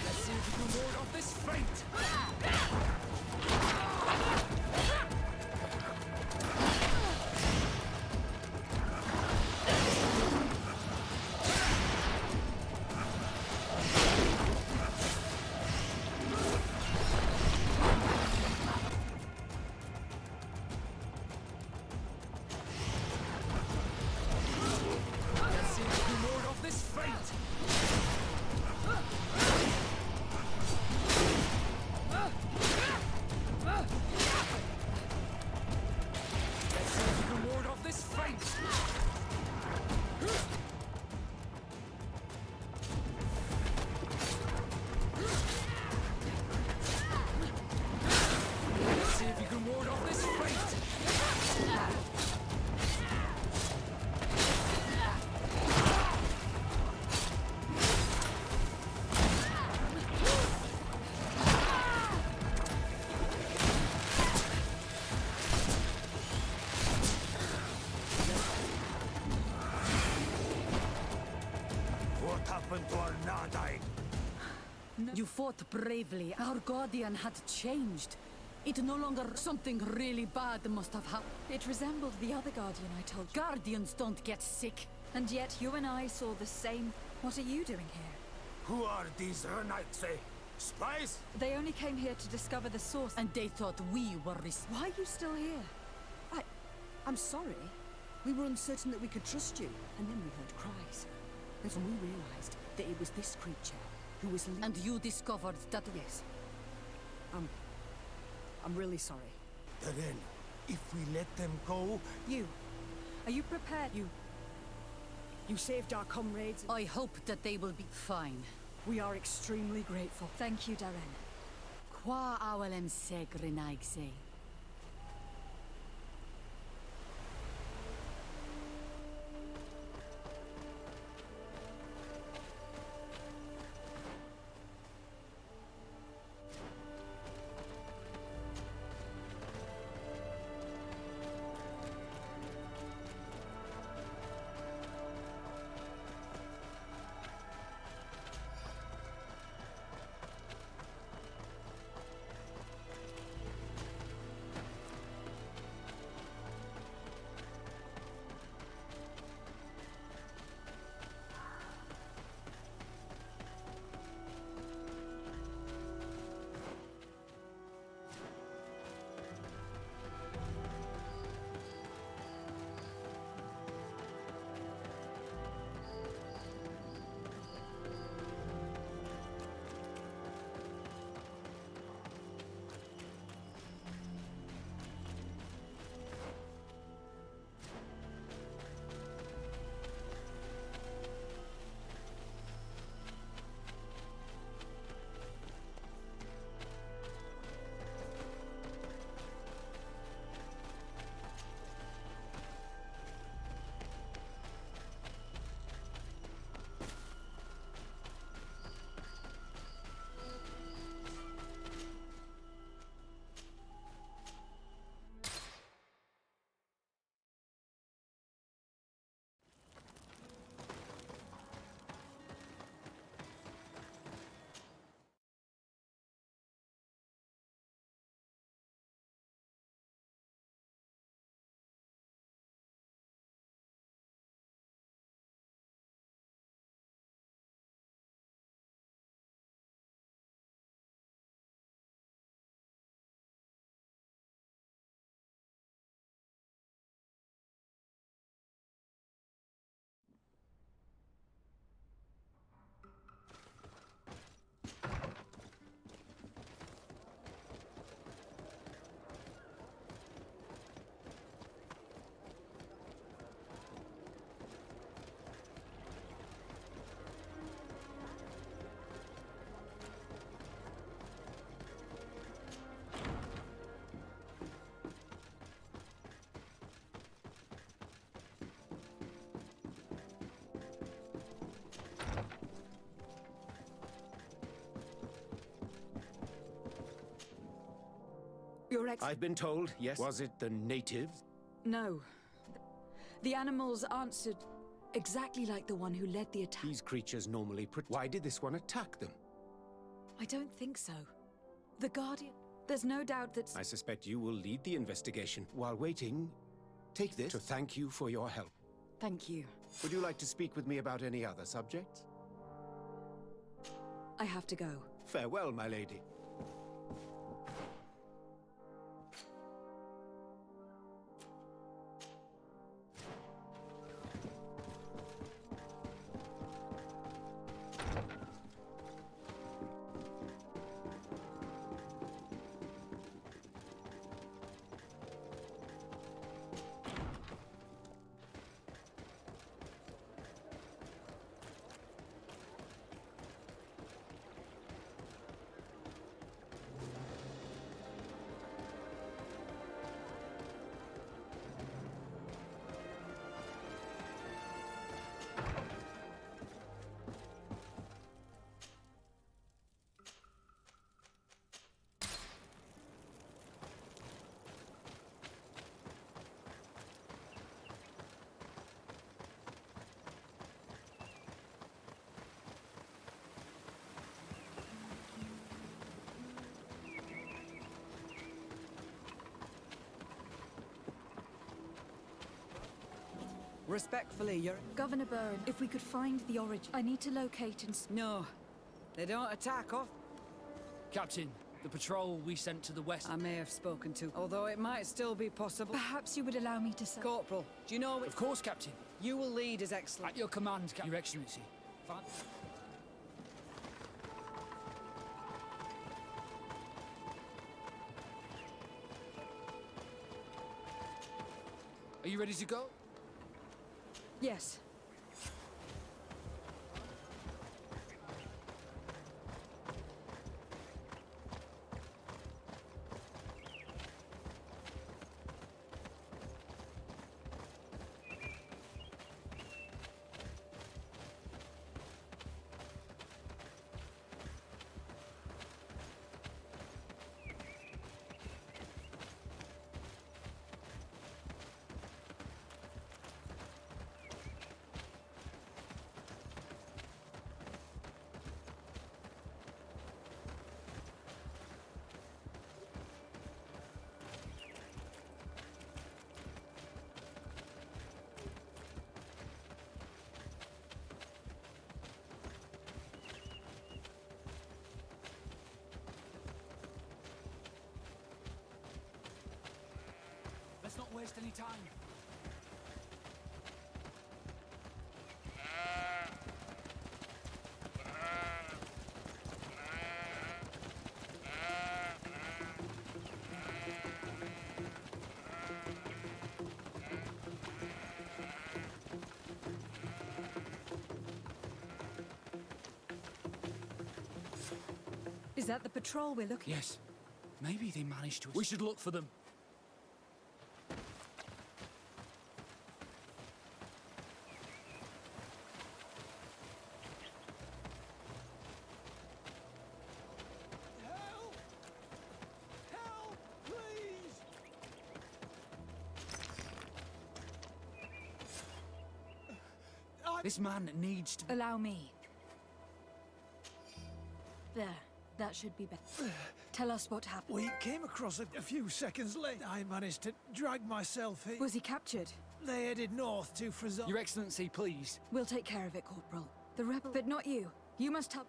Let's see if we can ward off this fate! You fought bravely. Our guardian had changed. It no longer... Something really bad must have happened. It resembled the other guardian I told you. Guardians don't get sick. And yet you and I saw the same... What are you doing here? Who are these Renaitse? Spies? They only came here to discover the source. And they thought we were... Why are you still here? I'm sorry. We were uncertain that we could trust you. And then we heard cries. And so we realized that it was this creature who was... And you discovered that... Yes. I'm really sorry. Then, if we let them go... Are you prepared? You saved our comrades. I hope that they will be fine. We are extremely grateful. Thank you, Darren. Qua awalem seg renaigse. Your ex- I've been told, yes. Was it the natives? No. The animals answered exactly like the one who led the attack. These creatures normally Why did this one attack them? I don't think so. The Guardian... There's no doubt that... I suspect you will lead the investigation. While waiting, take this to thank you for your help. Thank you. Would you like to speak with me about any other subjects? I have to go. Farewell, my lady. Respectfully, you're... Governor Byrne, if we could find the origin... I need to locate and... No. They don't attack off. Captain, the patrol we sent to the west... I may have spoken to, although it might still be possible. Perhaps you would allow me to say... Corporal, do you know... Of course, Captain. You will lead His Excellency. At your command, Your Excellency. Are you ready to go? Yes. Let's not waste any time. Is that the patrol we're looking... Yes. Maybe they managed to... We should look for them. This man needs to... Allow me. There. That should be better. Tell us what happened. We came across it a few seconds late. I managed to drag myself here. Was he captured? They headed north to Frazon. Your Excellency, please. We'll take care of it, Corporal. The rebel... But not you. You must help...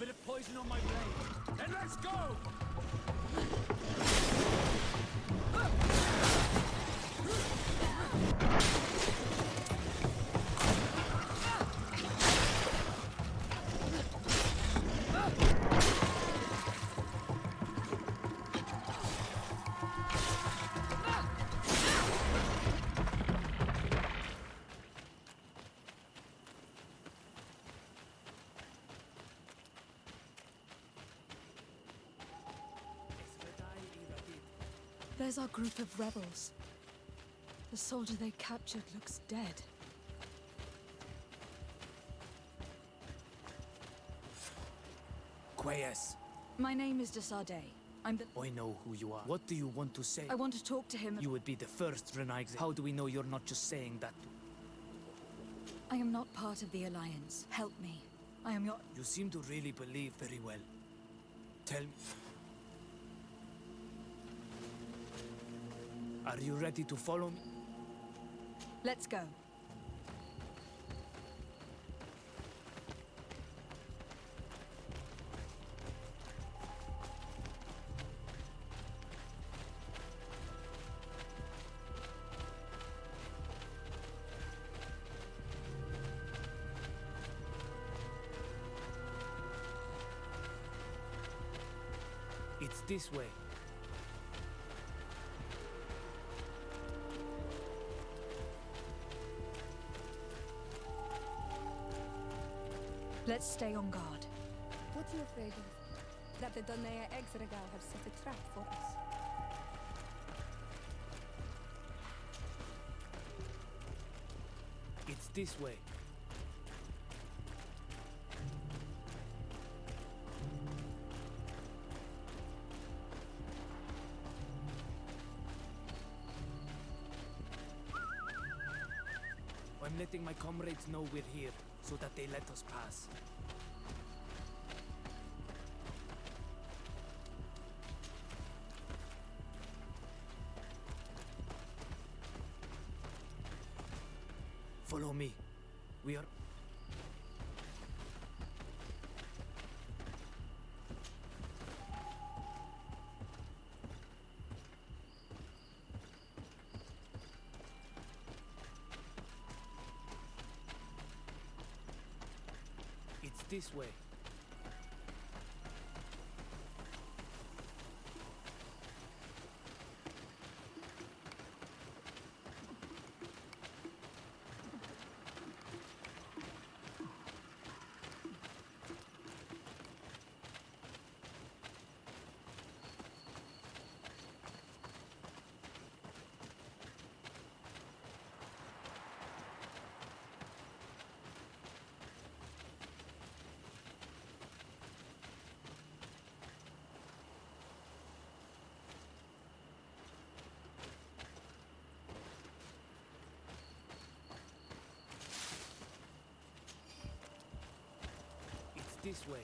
bit of poison on my blade. Then let's go! There's our group of rebels. The soldier they captured looks dead. Quayes. My name is Desade. I'm the... I know who you are. What do you want to say? I want to talk to him. You would be the first Renaigse. How do we know you're not just saying that? I am not part of the Alliance. Help me. I am your... You seem to really believe very well. Tell me. Are you ready to follow me? Let's go. It's this way. Let's stay on guard. What are you afraid of? That the Donea Exregal have set a trap for us? It's this way. I'm letting my comrades know we're here, so that they let us pass. Follow me. We are... It's this way. This way.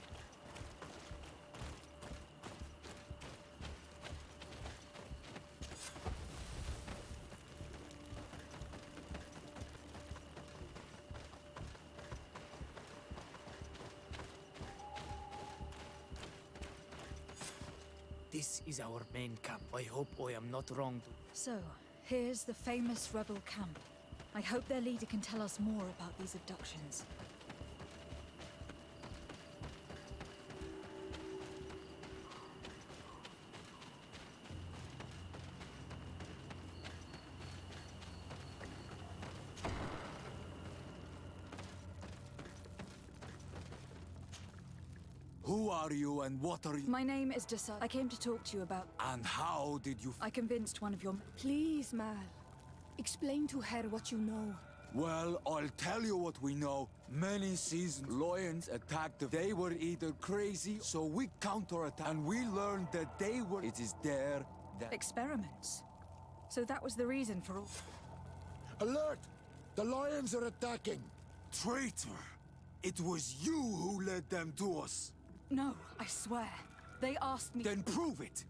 This is our main camp. I hope I am not wrong. So, here's the famous rebel camp. I hope their leader can tell us more about these abductions. Who are you and what are you? My name is Desade. I came to talk to you about... And how did you... I convinced one of your... Please, Mal. Explain to her what you know. Well, I'll tell you what we know. Many seasons, Lions attacked. They were either crazy, so we counterattacked. And we learned that they were... It is there that... Experiments? So that was the reason for all... Alert! The Lions are attacking! Traitor! It was you who led them to us! No, I swear. They asked me... Then prove it!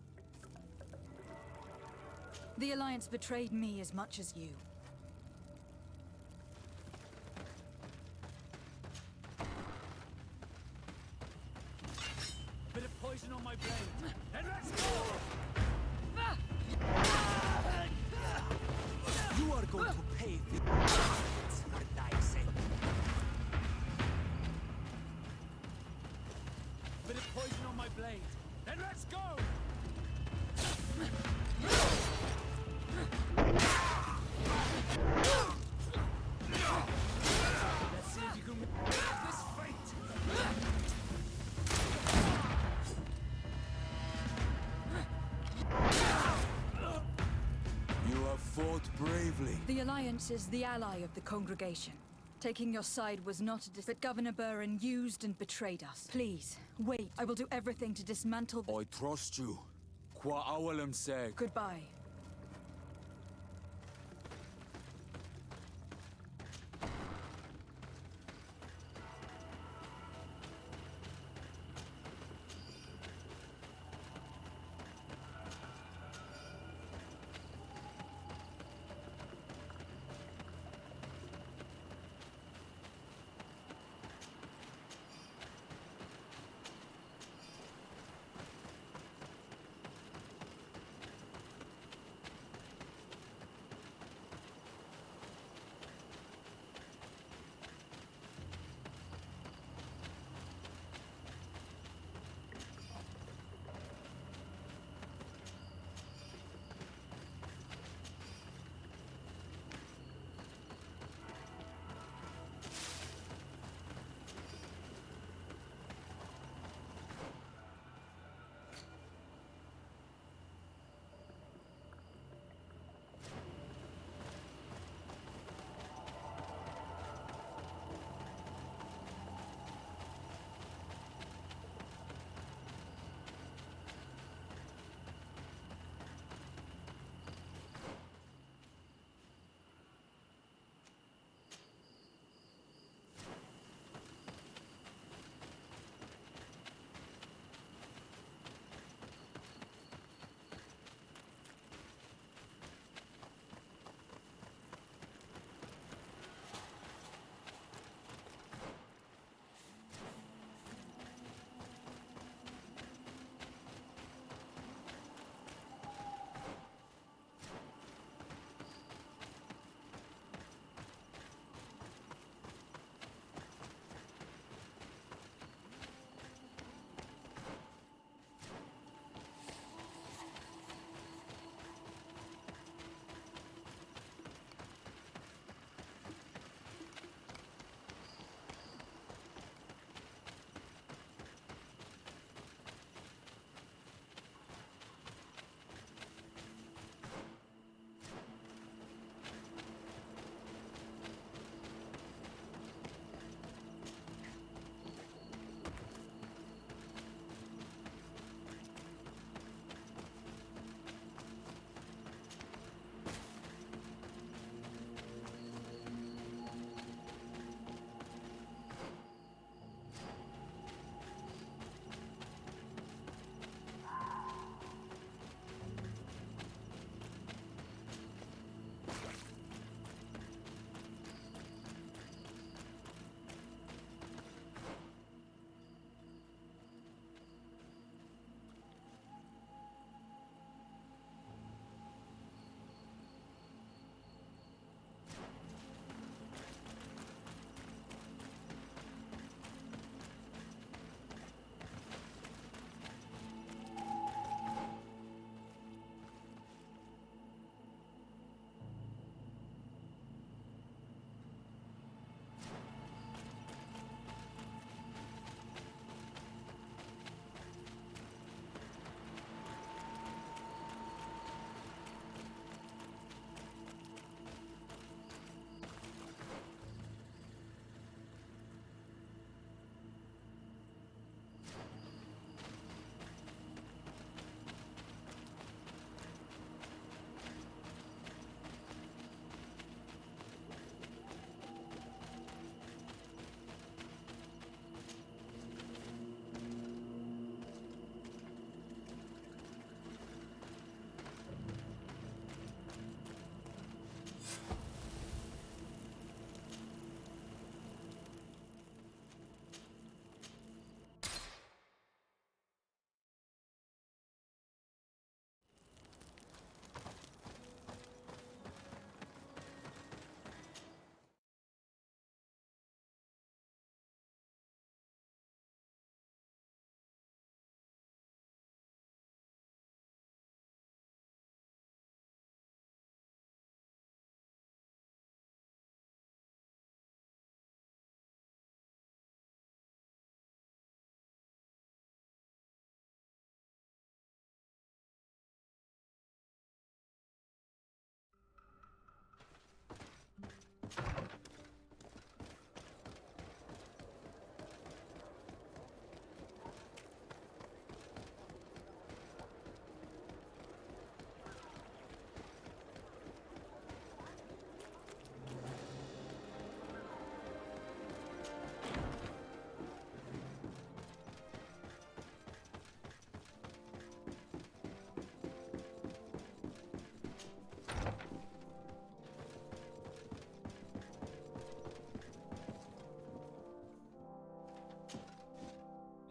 The Alliance betrayed me as much as you. poison on my blade. Then let's go! You are going to pay for bit of poison on my blade. Then let's go! Let's see if you can make this fight. You have fought bravely. The Alliance is the ally of the congregation. Taking your side was not but Governor Burren used and betrayed us. Please, wait. I will do everything to dismantle the— I trust you. Qua awalem seg. Goodbye.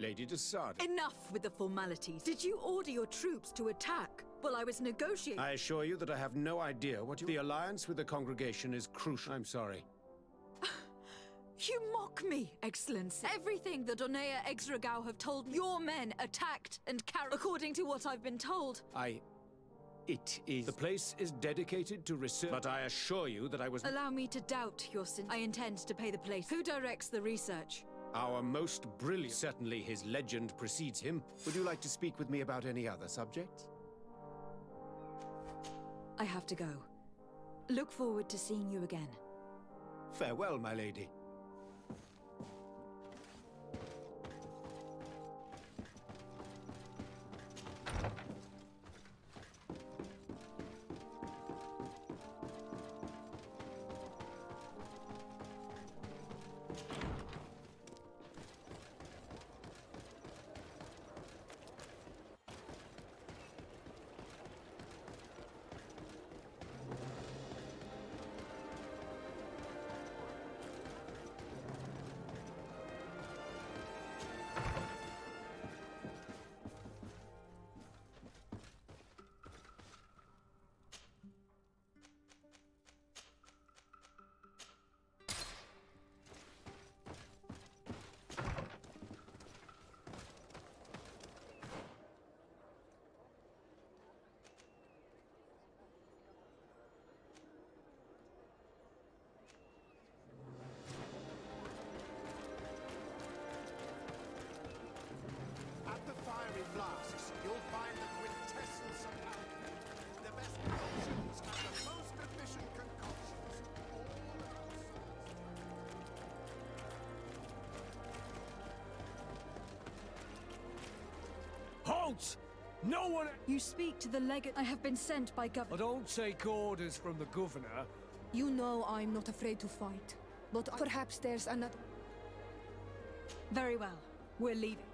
Lady Desada. Enough with the formalities. Did you order your troops to attack while I was negotiating? I assure you that I have no idea what you... The alliance with the congregation is crucial. I'm sorry. You mock me, Excellency. Everything the Donea Exregao have told me, your men attacked and carried. According to what I've been told. It is... The place is dedicated to research, but I assure you that I was... Allow me to doubt your sin. I intend to pay the place. Who directs the research? Our most brilliant... Certainly his legend precedes him. Would you like to speak with me about any other subjects? I have to go. Look forward to seeing you again. Farewell, my lady. Flasks, you'll find the quintessence of alchemy. The best potions and the most efficient concoctions. Halt! No one... You speak to the legate. I have been sent by Governor... I don't take orders from the governor. You know I'm not afraid to fight, but perhaps there's another... Very well. We're leaving.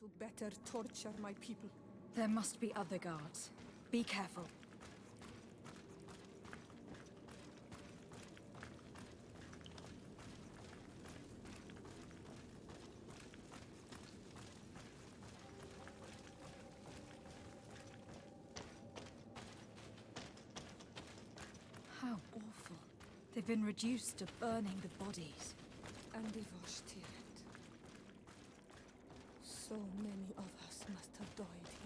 To better torture my people. There must be other guards. Be careful. They've been reduced to burning the bodies. And devoted. So many of us must have died here.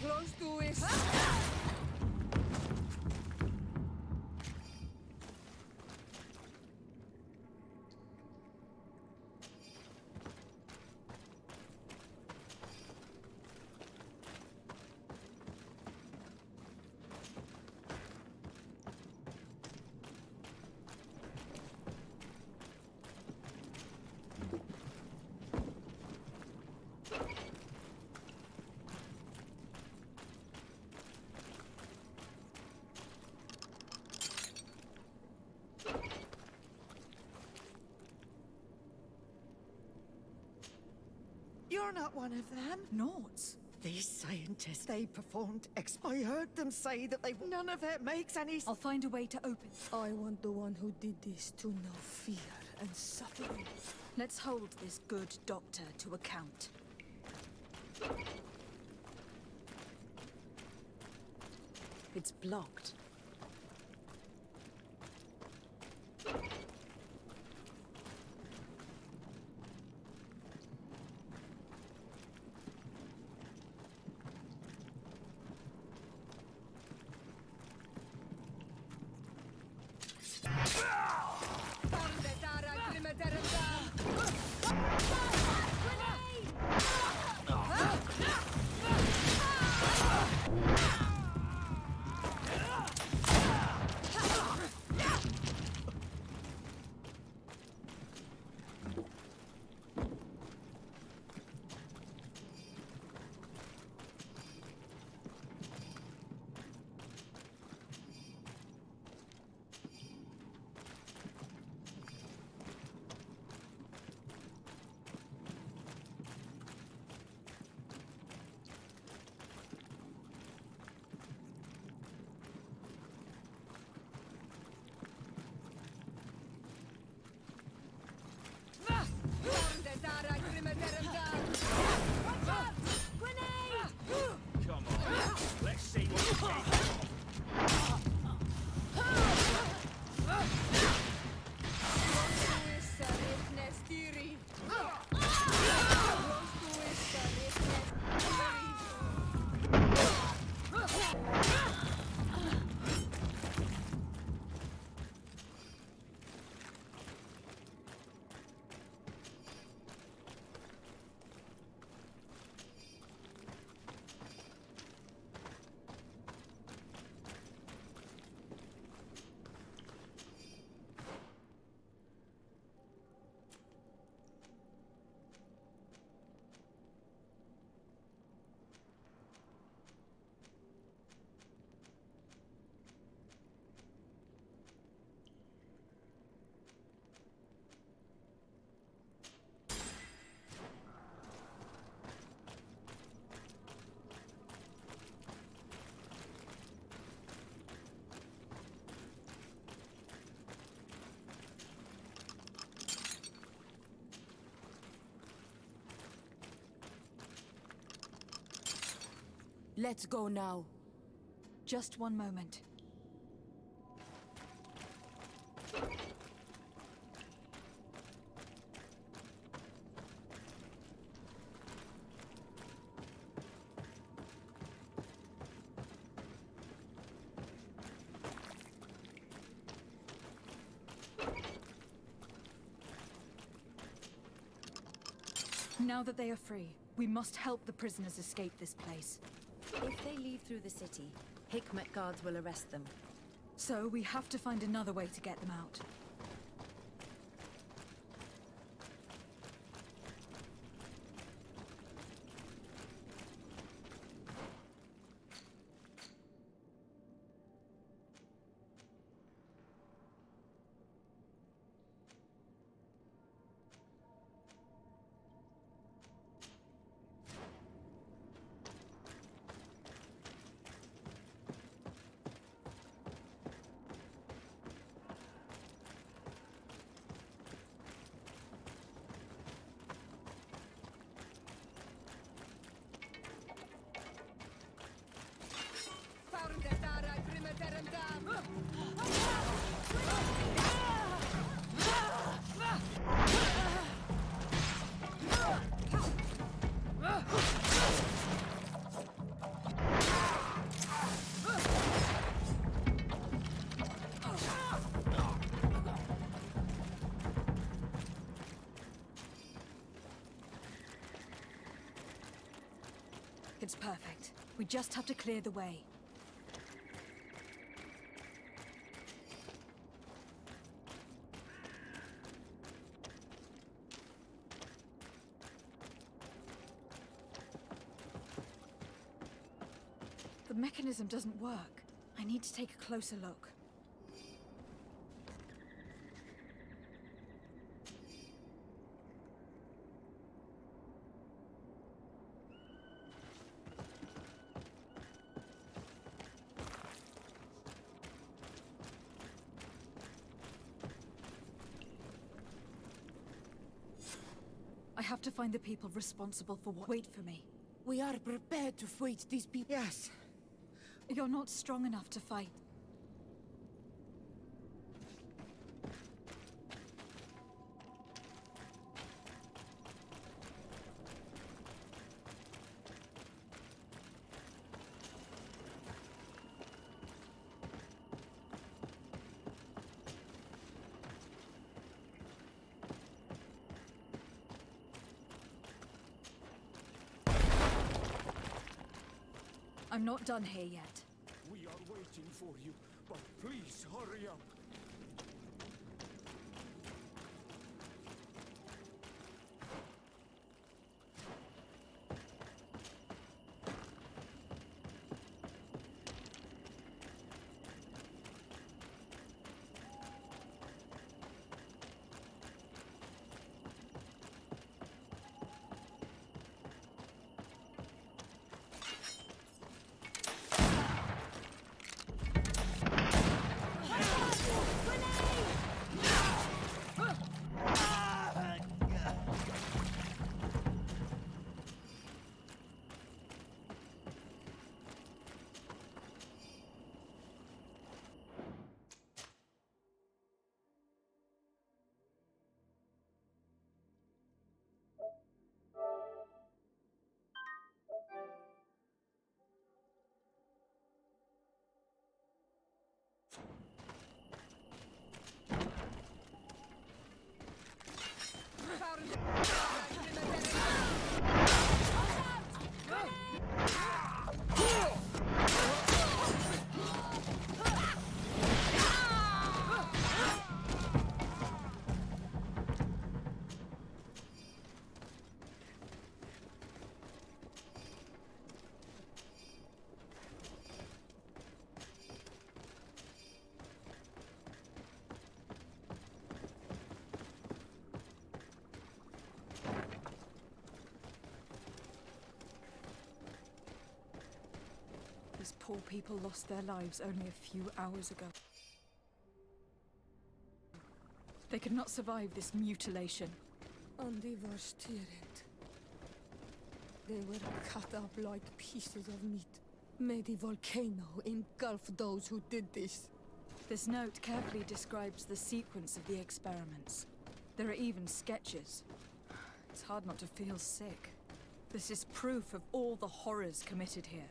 Close to it. You're not one of them. Naughts. These scientists, they performed I heard them say that they... None of it makes any... I'll find a way to open. I want the one who did this to know fear and suffering. Let's hold this good doctor to account. It's blocked. Come on, let's see what you can. Let's go now. Just one moment. Now that they are free, we must help the prisoners escape this place. If they leave through the city, Hikmet guards will arrest them. So we have to find another way to get them out. It's perfect. We just have to clear the way. The mechanism doesn't work. I need to take a closer look. I have to find the people responsible for what. Wait for me. We are prepared to fight these people. Yes. You're not strong enough to fight. I'm not done here yet. We are waiting for you, but please hurry up. These poor people lost their lives only a few hours ago. They could not survive this mutilation. And they were steered. They were cut up like pieces of meat. May the volcano engulf those who did this. This note carefully describes the sequence of the experiments. There are even sketches. It's hard not to feel sick. This is proof of all the horrors committed here.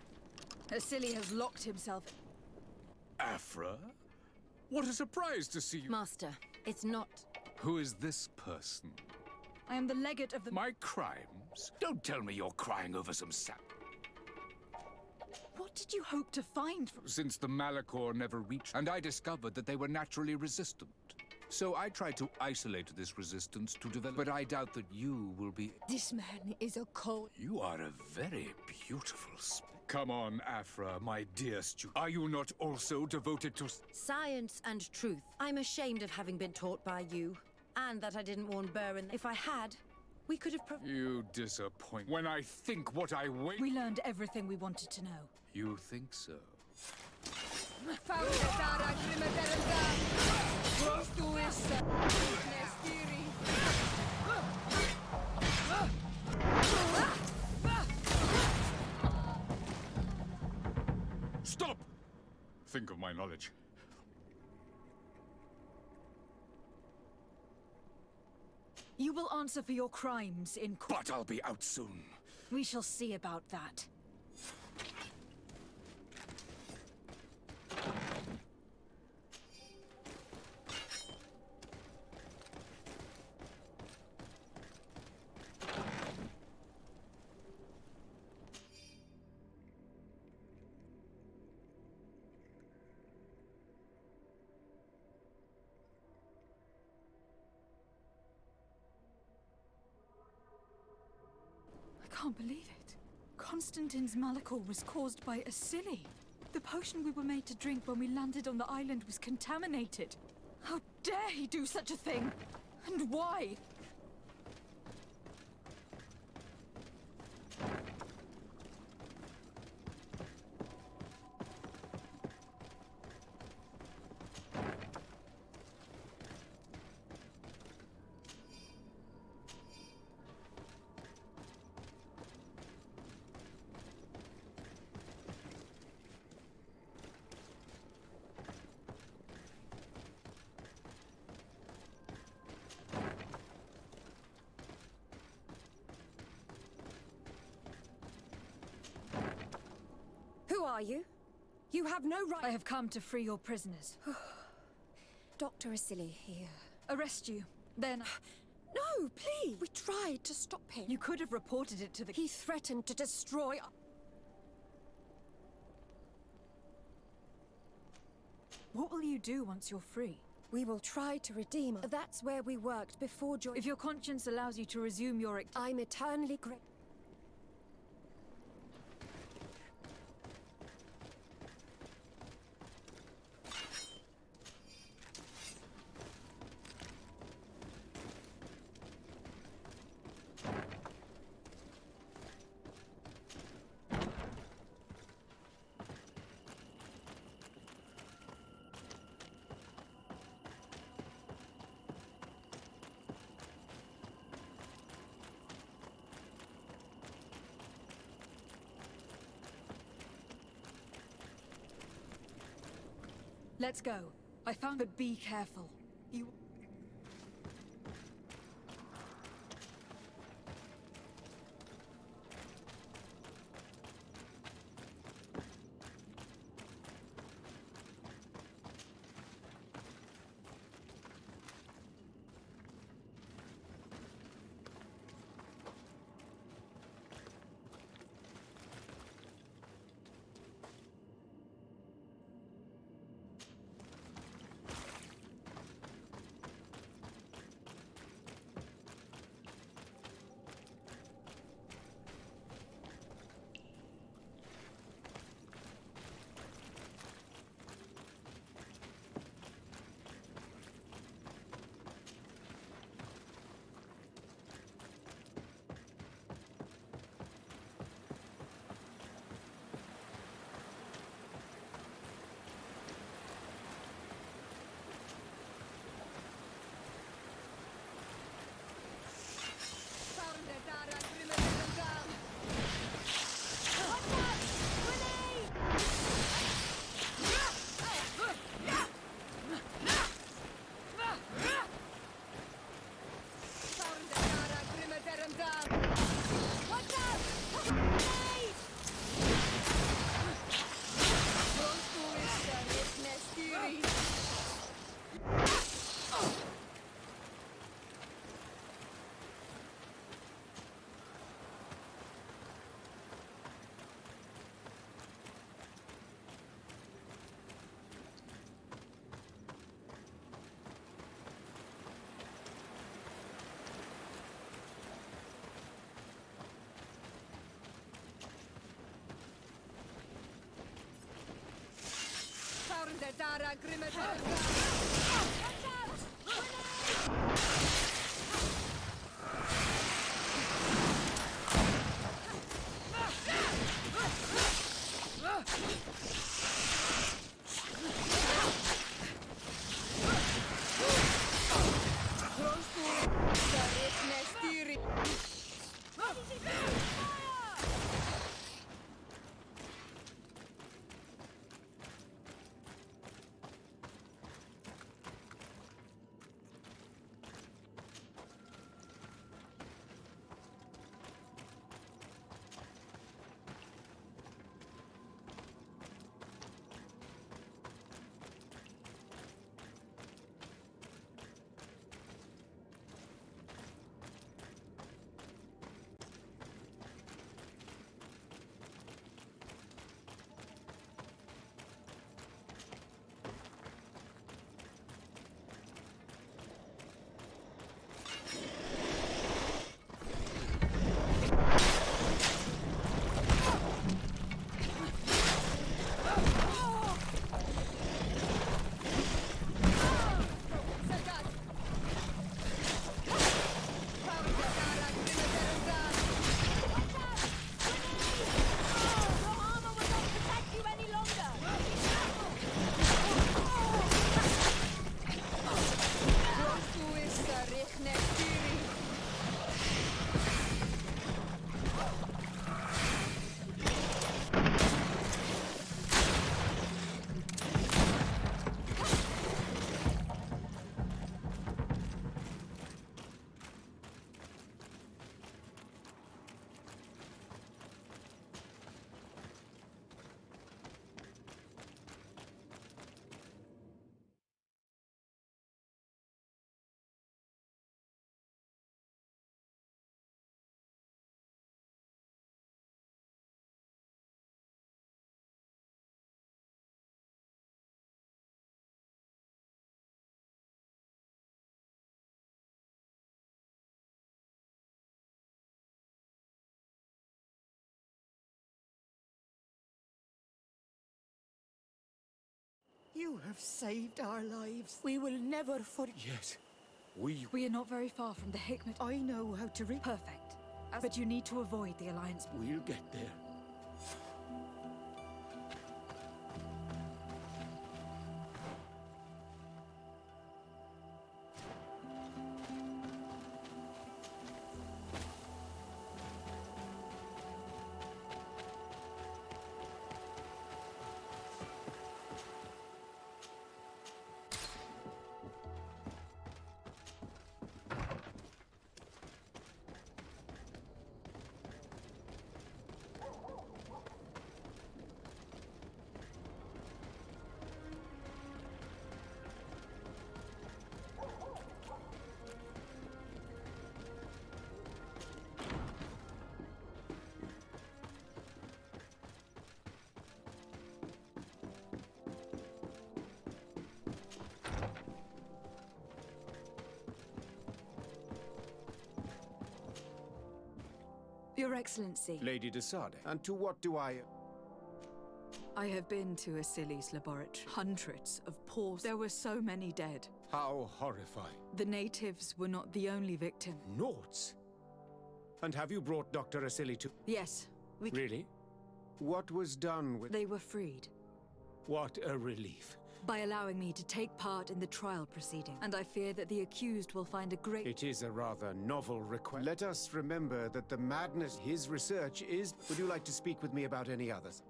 Asili has locked himself... Afra? What a surprise to see you. Master, it's not... Who is this person? I am the legate of the... My crimes? Don't tell me you're crying over some sap. What did you hope to find from... Since the Malachor never reached, and I discovered that they were naturally resistant. So I tried to isolate this resistance to develop, but I doubt that you will be... This man is a cold... You are a very beautiful Come on, Afra, my dear student. Are you not also devoted to... Science and truth. I'm ashamed of having been taught by you, and that I didn't warn Burren. If I had, we could have... You disappoint. When I think what I wait... We learned everything we wanted to know. You think so? Stop! Think of my knowledge. You will answer for your crimes in court. But I'll be out soon. We shall see about that. I can't believe it. Constantine's Malachor was caused by Asili. The potion we were made to drink when we landed on the island was contaminated. How dare he do such a thing? And why? Who are you? You have no right— I have come to free your prisoners. Dr. Asili here. Arrest you, then... No, please! We tried to stop him. You could have reported it to the... He threatened to destroy... What will you do once you're free? We will try to redeem her. That's where we worked before If your conscience allows you to resume your... I'm eternally grateful. Let's go. I found... But be careful. You... Getara Grimeter! Watch out! You have saved our lives. We will never forget. Yes, We are not very far from the Hikmet. I know how to read. Perfect. But you need to avoid the Alliance. We'll get there. Your Excellency. Lady de Sade, and to what do I... I have been to Asili's laboratory. Hundreds of poor... There were so many dead. How horrifying. The natives were not the only victim. Noughts? And have you brought Dr. Asili to... Yes, we... Really? What was done with... They were freed. What a relief. By allowing me to take part in the trial proceeding. And I fear that the accused will find a great... It is a rather novel request. Let us remember that the madness his research is... Would you like to speak with me about any others?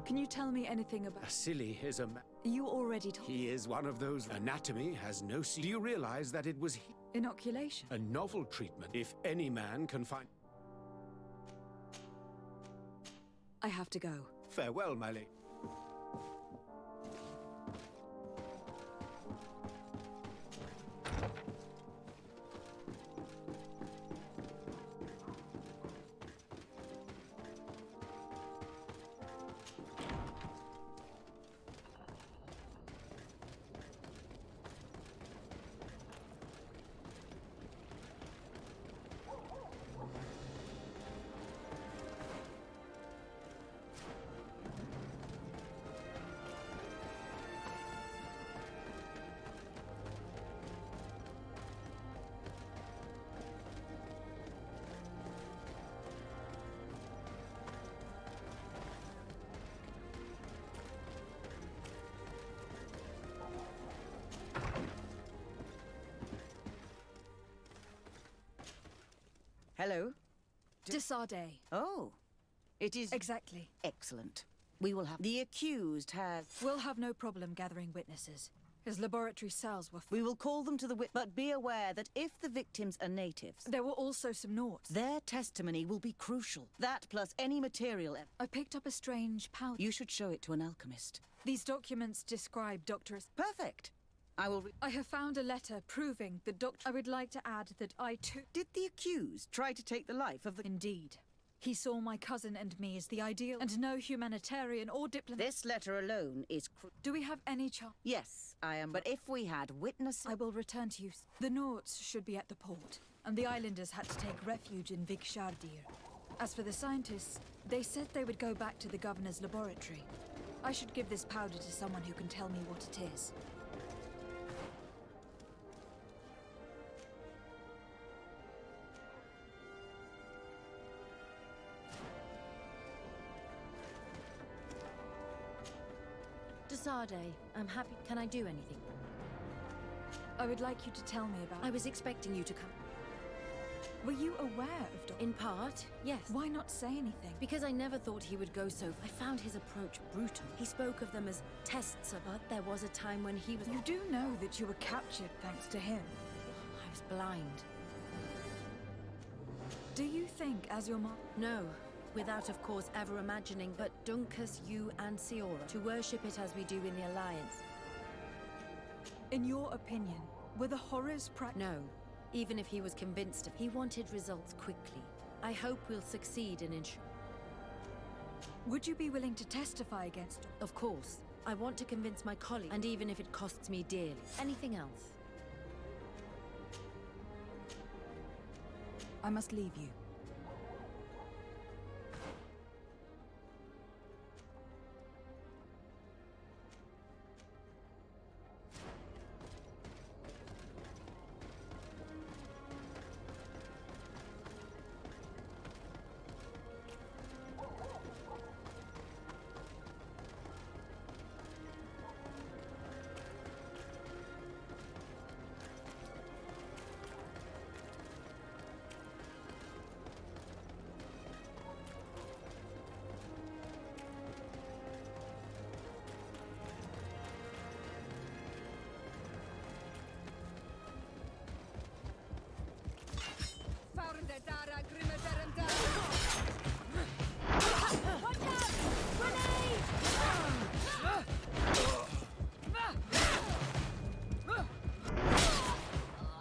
Can you tell me anything about... Asili is a... You already told... He is one of those... Anatomy has no... Do you realize that it was... Inoculation? A novel treatment. If any man can find... I have to go. Farewell, my lady. Hello? Desade. Oh. It is... Exactly. Excellent. We will have... The accused has... We'll have no problem gathering witnesses. His laboratory cells were... We will call them to the but be aware that if the victims are natives... There were also some Nauts. Their testimony will be crucial. That plus any material... I picked up a strange powder. You should show it to an alchemist. These documents describe Dr. Perfect. I have found a letter proving the doctor... I would like to add that I too... Did the accused try to take the life of the... Indeed. He saw my cousin and me as the ideal, and no humanitarian or diplomat... This letter alone is... Do we have any chance? Yes, I am, but if we had witnesses... I will return to you. The Nauts should be at the port, and the islanders had to take refuge in Vikshardir. As for the scientists, they said they would go back to the governor's laboratory. I should give this powder to someone who can tell me what it is. Desade, I'm happy. Can I do anything? I would like you to tell me about... I was expecting you to come. Were you aware of Dr. In part, yes. Why not say anything? Because I never thought he would go so... I found his approach brutal. He spoke of them as tests, but there was a time when he was... You do know that you were captured thanks to him. I was blind. Do you think, as your mom... No. Without, of course, ever imagining, but Dunkus, you and Siora, to worship it as we do in the Alliance. In your opinion, were the horrors No. Even if he was convinced of... He wanted results quickly. I hope we'll succeed in ensuring... Would you be willing to testify against... Of course. I want to convince my colleague, and even if it costs me dearly. Anything else? I must leave you.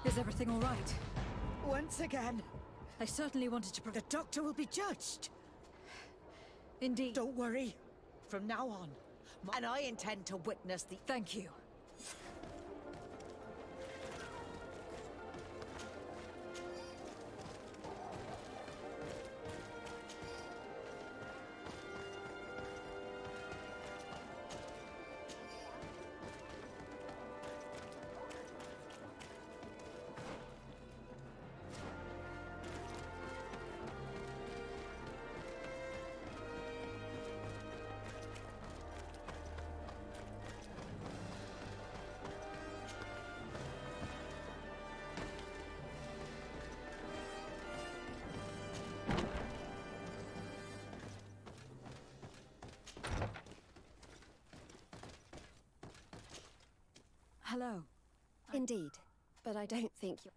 Is everything all right? Once again. I certainly wanted to... The doctor will be judged. Indeed. Don't worry. From now on. And I intend to witness the... Thank you. Hello. Indeed, but I don't think you...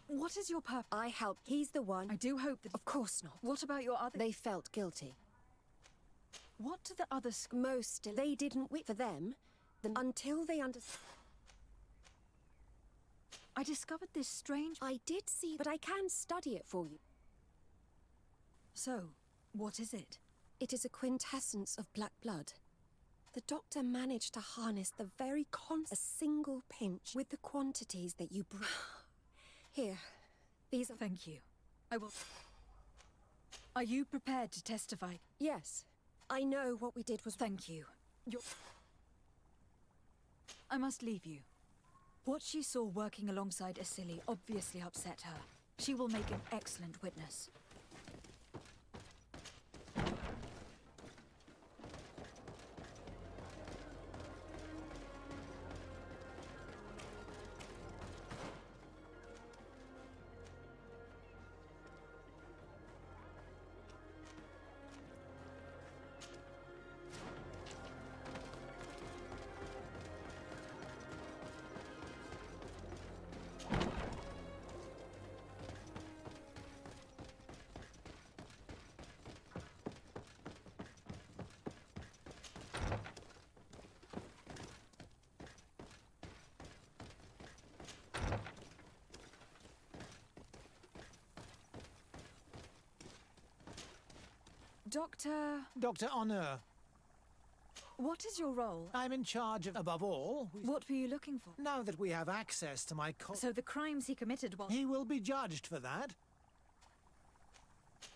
What is your purpose? I helped. He's the one. I do hope that... Of course not. What about your other... They felt guilty. What do the others... Most... They didn't wait for them. Until they understood... I discovered this strange... I did see... But I can study it for you. So, what is it? It is a quintessence of black blood. The doctor managed to harness the very a single pinch with the quantities that you brought. Here, these are... Thank you. I will... Are you prepared to testify? Yes. I know what we did was... Thank you. I must leave you. What she saw working alongside Asili obviously upset her. She will make an excellent witness. Doctor... Dr. Honor. What is your role? I'm in charge of, above all... What were you looking for? Now that we have access to my So the crimes he committed while... He will be judged for that.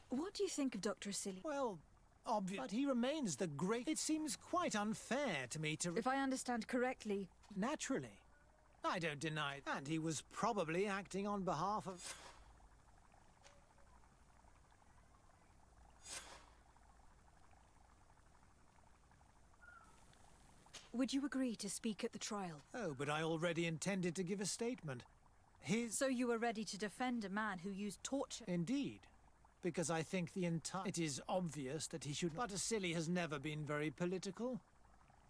What do you think of Dr. Asili? Well, obvious. But he remains the great... It seems quite unfair to me to... If I understand correctly... Naturally. I don't deny it. And he was probably acting on behalf of... Would you agree to speak at the trial? Oh, but I already intended to give a statement. So you were ready to defend a man who used torture? Indeed. Because I think the entire... It is obvious that he should... But Asili has never been very political.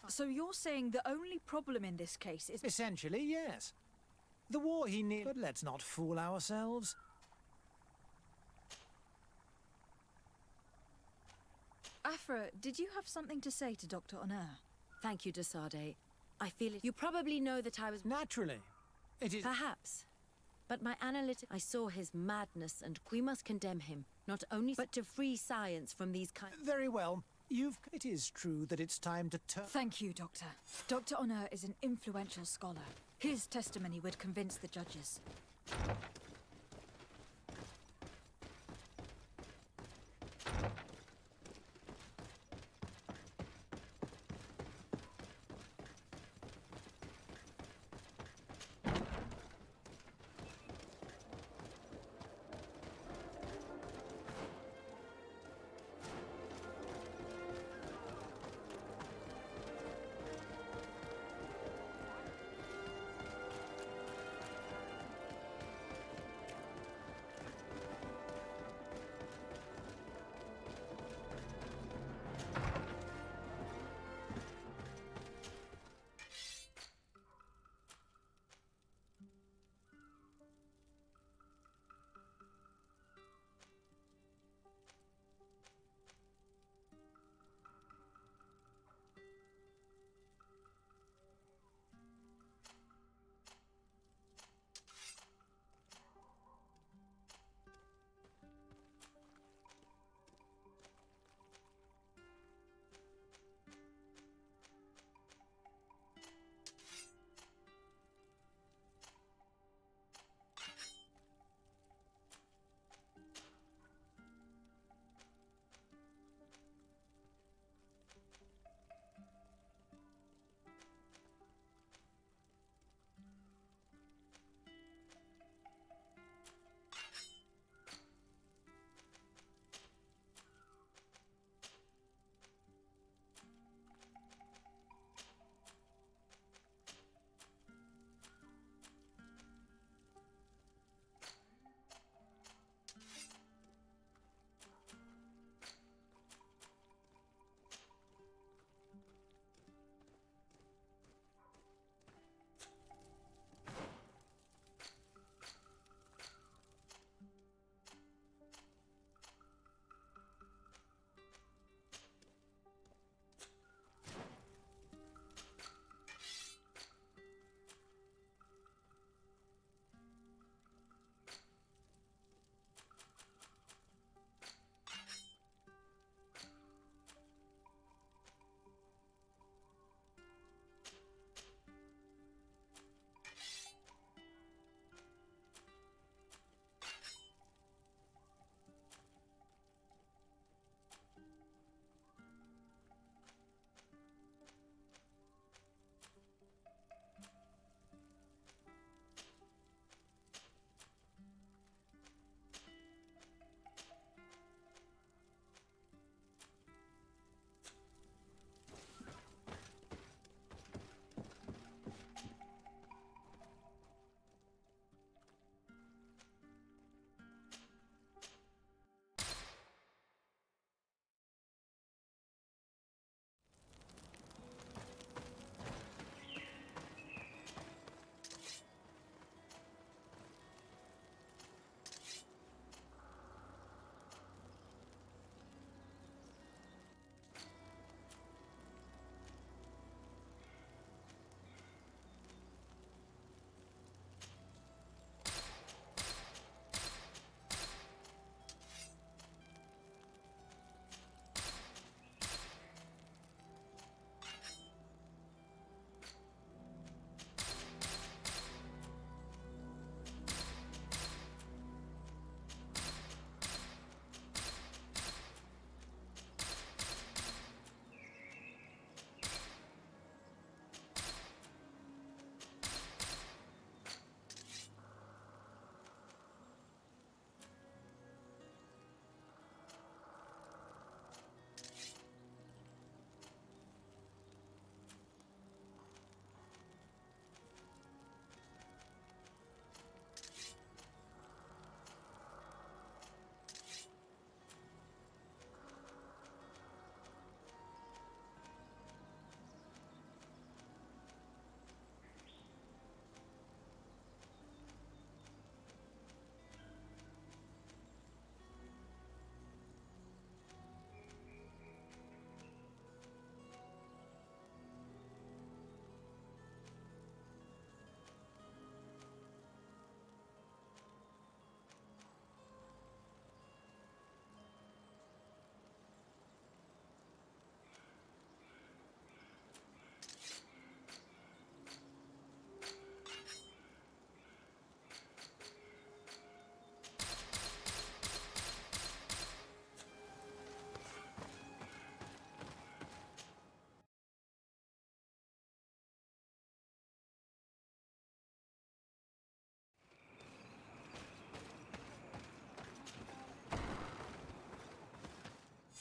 So you're saying the only problem in this case is... Essentially, yes. The war he needed... But let's not fool ourselves. Afra, did you have something to say to Dr. Honor? Thank you, Desade. I feel it. You probably know that I was... Naturally. It is... Perhaps. But my analytic... I saw his madness, and we must condemn him. Not only... but to free science from these kind... Very well. It is true that it's time to turn... Thank you, Doctor. Dr. Honor is an influential scholar. His testimony would convince the judges.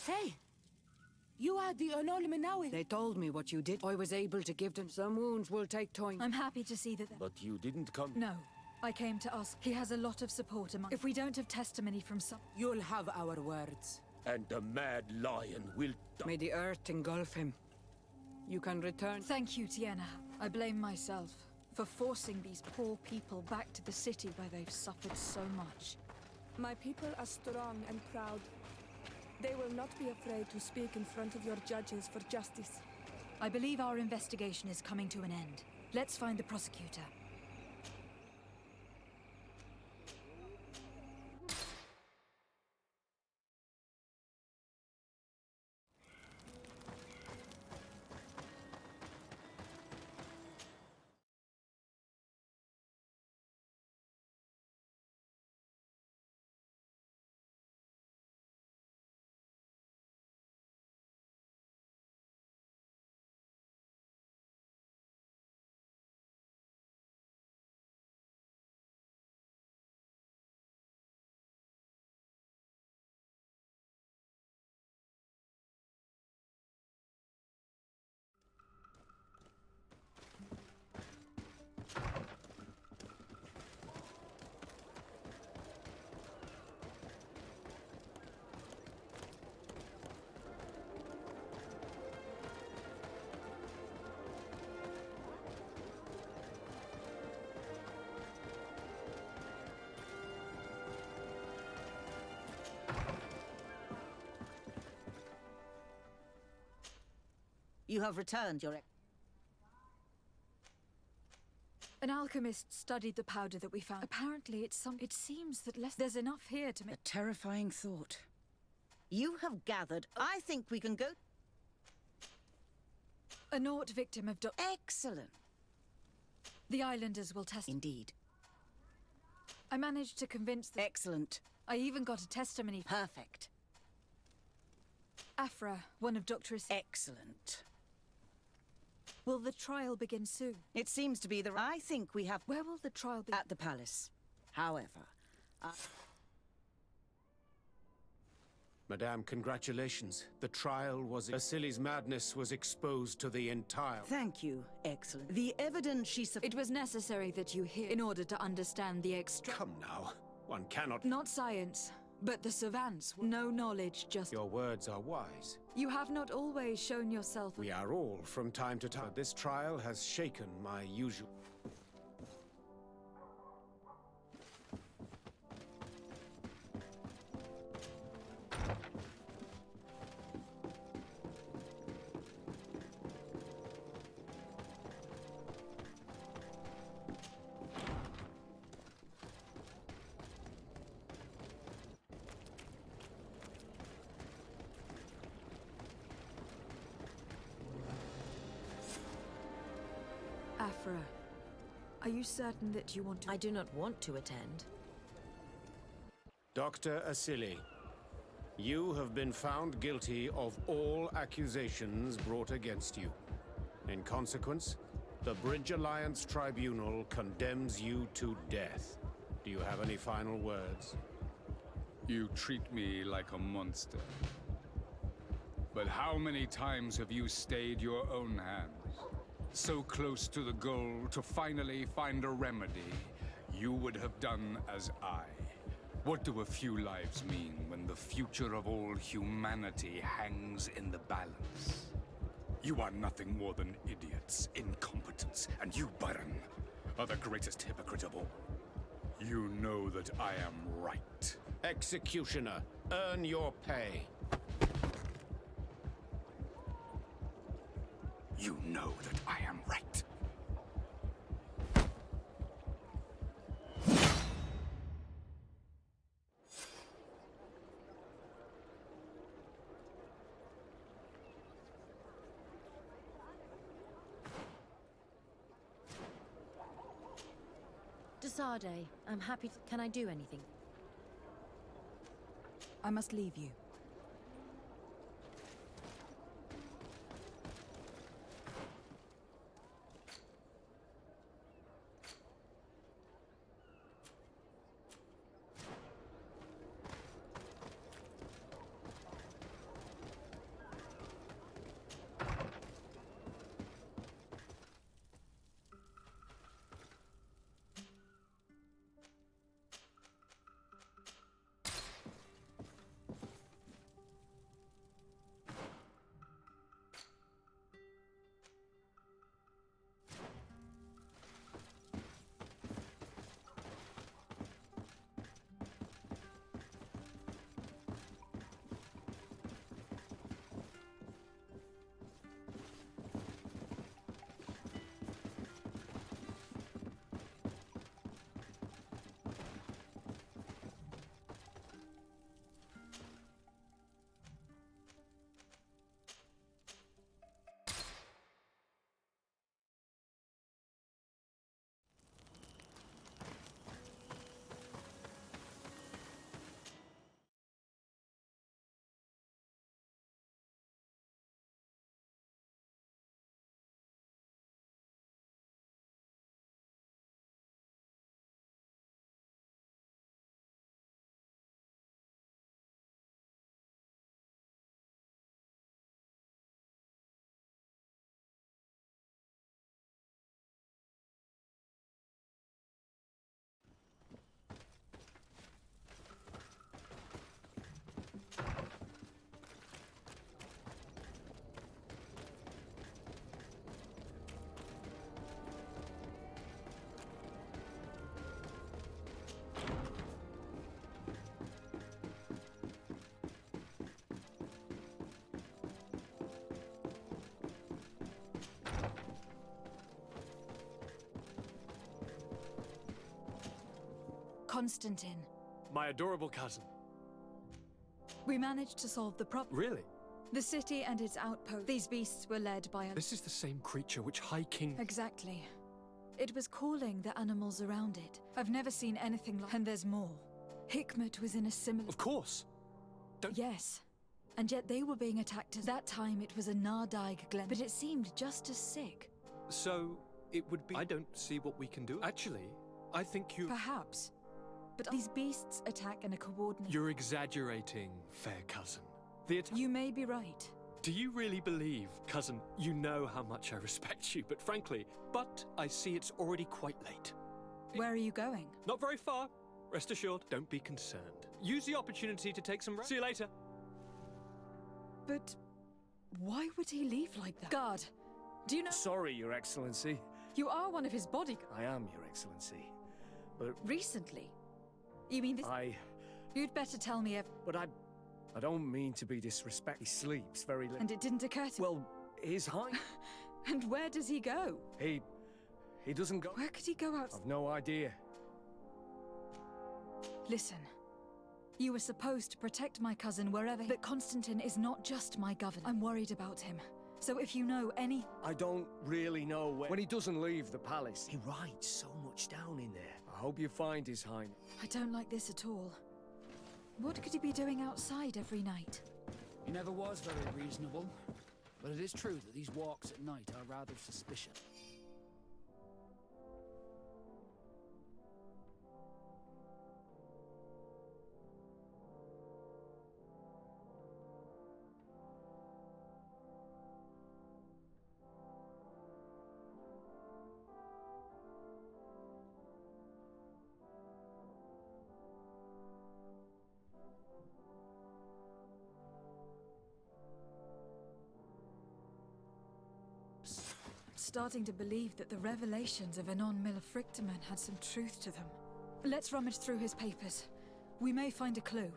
Hey! You are the Anonymous. They told me what you did. I was able to give them some wounds will take time. I'm happy to see that. But you didn't come... No. I came to ask. He has a lot of support among. If we don't have testimony from some. You'll have our words. And the mad lion will die. May the earth engulf him. You can return. Thank you, Tiena. I blame myself for forcing these poor people back to the city where they've suffered so much. My people are strong and proud. They will not be afraid to speak in front of your judges for justice. I believe our investigation is coming to an end. Let's find the prosecutor. You have returned your... An alchemist studied the powder that we found. Apparently it's some... It seems that there's enough here to make... A terrifying thought. You have gathered... I think we can go... A Nort victim of Excellent. The islanders will test... Indeed. I managed to convince them... Excellent. I even got a testimony... Perfect. Afra, one of Dr. Excellent. Will the trial begin soon? It seems to be the... I think we have... Where will the trial be? At the palace. However... Madame, congratulations. The trial was... Vasili's madness was exposed to the entire... Thank you. Excellent. The evidence she... It was necessary that you hear in order to understand the extra... Come now. One cannot... Not science, but the savants. No knowledge, just... Your words are wise. You have not always shown yourself... We are all, from time to time. This trial has shaken my usual... Afra, are you certain that you want to... I do not want to attend. Dr. Asili, you have been found guilty of all accusations brought against you. In consequence, the Bridge Alliance Tribunal condemns you to death. Do you have any final words? You treat me like a monster. But how many times have you stayed your own hand? So close to the goal to finally find a remedy, you would have done as I. What do a few lives mean when the future of all humanity hangs in the balance? You are nothing more than idiots, incompetents, and you, Baron, are the greatest hypocrite of all. You know that I am right. Executioner, earn your pay. You know that I am right. Desade, I'm happy to... Can I do anything? I must leave you. Constantine. My adorable cousin. We managed to solve the problem. Really? The city and its outposts. These beasts were led by a... This is the same creature which High King... Exactly. It was calling the animals around it. I've never seen anything like... And there's more. Hikmet was in a similar... Of course. Yes. And yet they were being attacked as... That time it was a Nardaig Glen. But it seemed just as sick. So, it would be... I don't see what we can do. Actually, I think you... Perhaps. But these beasts attack in a coordinated... You're exaggerating, fair cousin. You may be right. Do you really believe, cousin, you know how much I respect you, but frankly, I see it's already quite late. Where are you going? Not very far. Rest assured, don't be concerned. Use the opportunity to take some rest. See you later. But why would he leave like that? Guard, do you know... Sorry, Your Excellency. You are one of his bodyguards. I am, Your Excellency. But... Recently? You mean this... You'd better tell me if... But I don't mean to be disrespectful. He sleeps very little. And it didn't occur to... Well, his height... And where does he go? He doesn't go... Where could he go out? I've no idea. Listen. You were supposed to protect my cousin wherever... But Constantine is not just my governor. I'm worried about him. So if you know any... I don't really know where... When he doesn't leave the palace, he writes so much down in there. I hope you find his Highness. I don't like this at all. What could he be doing outside every night? He never was very reasonable. But it is true that these walks at night are rather suspicious. Starting to believe that the revelations of Enon Millefrictamen had some truth to them. Let's rummage through his papers. We may find a clue.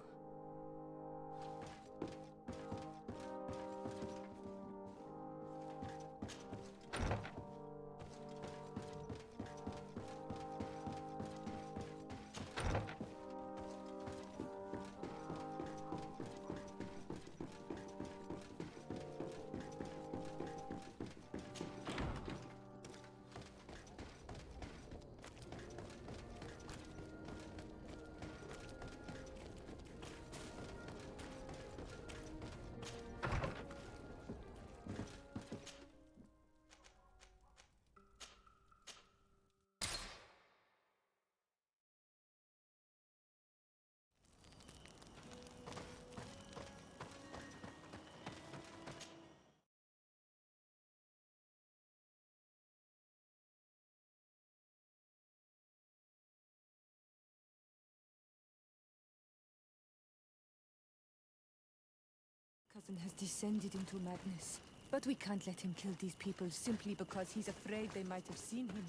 Cousin has descended into madness. But we can't let him kill these people simply because he's afraid they might have seen him.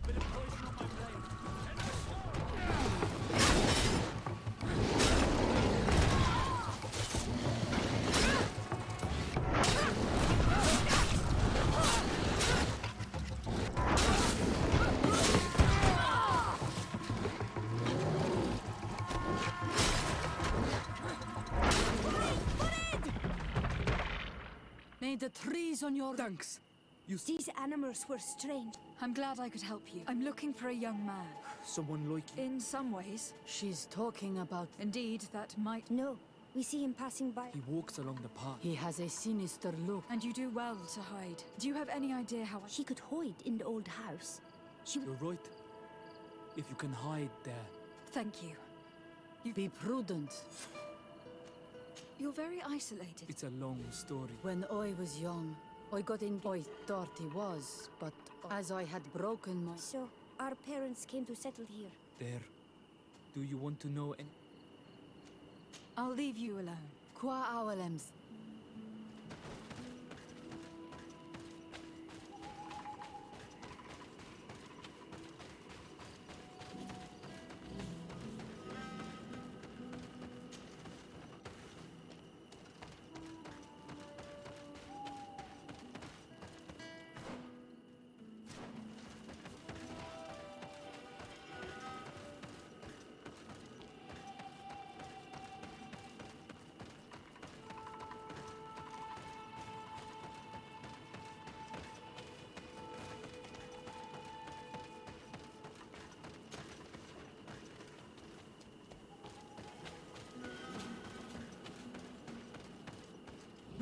Bit of poison on my blade. May the trees on your... Thanks. These animals were strange. I'm glad I could help you. I'm looking for a young man. Someone like you? In some ways. She's talking about... Indeed, that might... No, we see him passing by. He walks along the path. He has a sinister look. And you do well to hide. Do you have any idea how... She could hide in the old house. You're right. If you can hide there. Thank you. Be prudent. You're very isolated. It's a long story. When I was young, I got in... I thought he was, but as I had broken my... So, our parents came to settle here. There. Do you want to know any... I'll leave you alone. Qua awalems.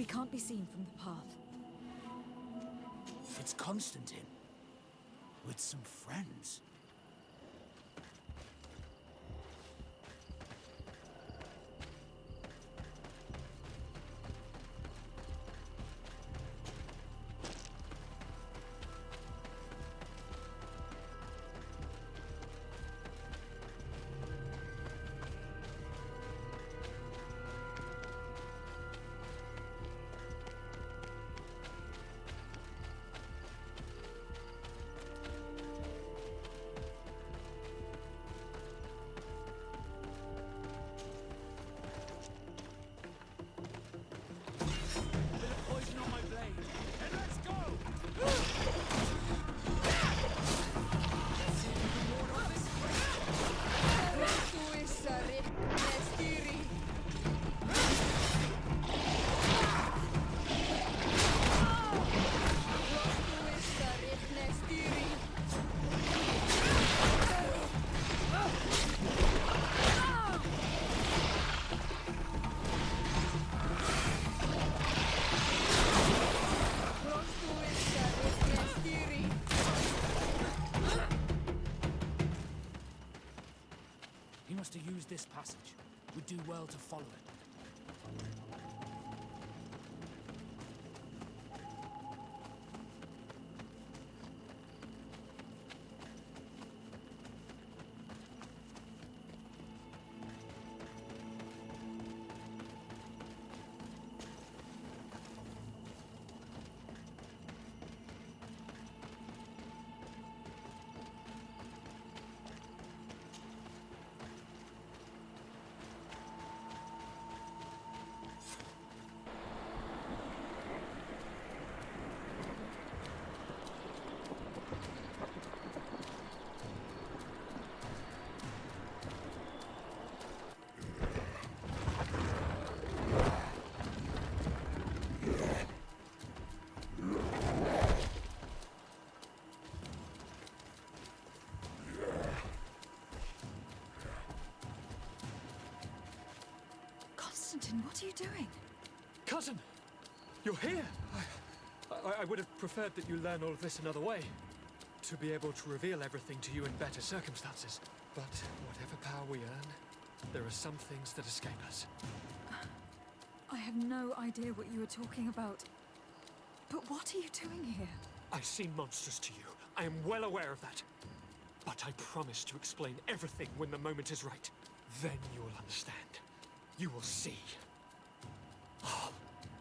can't be seen from the path. It's Constantine. With some friends. He must have used this passage. We'd do well to follow it. Constantine, what are you doing? Cousin! You're here! I would have preferred that you learn all of this another way. To be able to reveal everything to you in better circumstances. But whatever power we earn, there are some things that escape us. I have no idea what you were talking about. But what are you doing here? I seem monstrous to you. I am well aware of that. But I promise to explain everything when the moment is right. Then you will understand. You will see. Oh,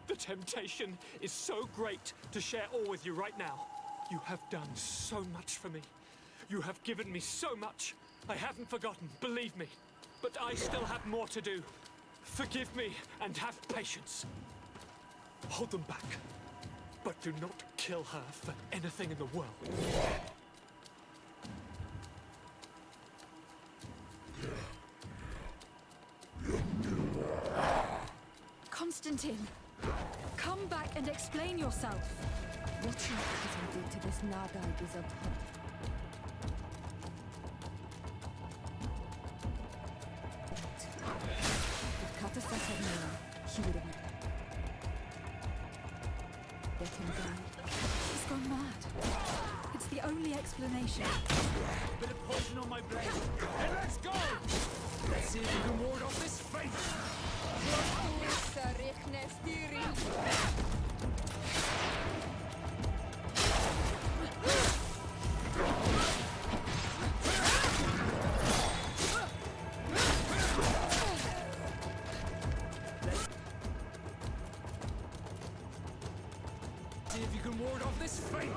the temptation is so great to share all with you right now. You have done so much for me. You have given me so much. I haven't forgotten, believe me. But I still have more to do. Forgive me and have patience. Hold them back. But do not kill her for anything in the world. Constantine, come back and explain yourself. What your cousin did to this Nadai is abhorrent. If Katasas had known, he would have... Let him die. He's gone mad. It's the only explanation. Bit of poison on my blade. And let's go! Let's see if we can ward off this fate. See if you can ward off this fate.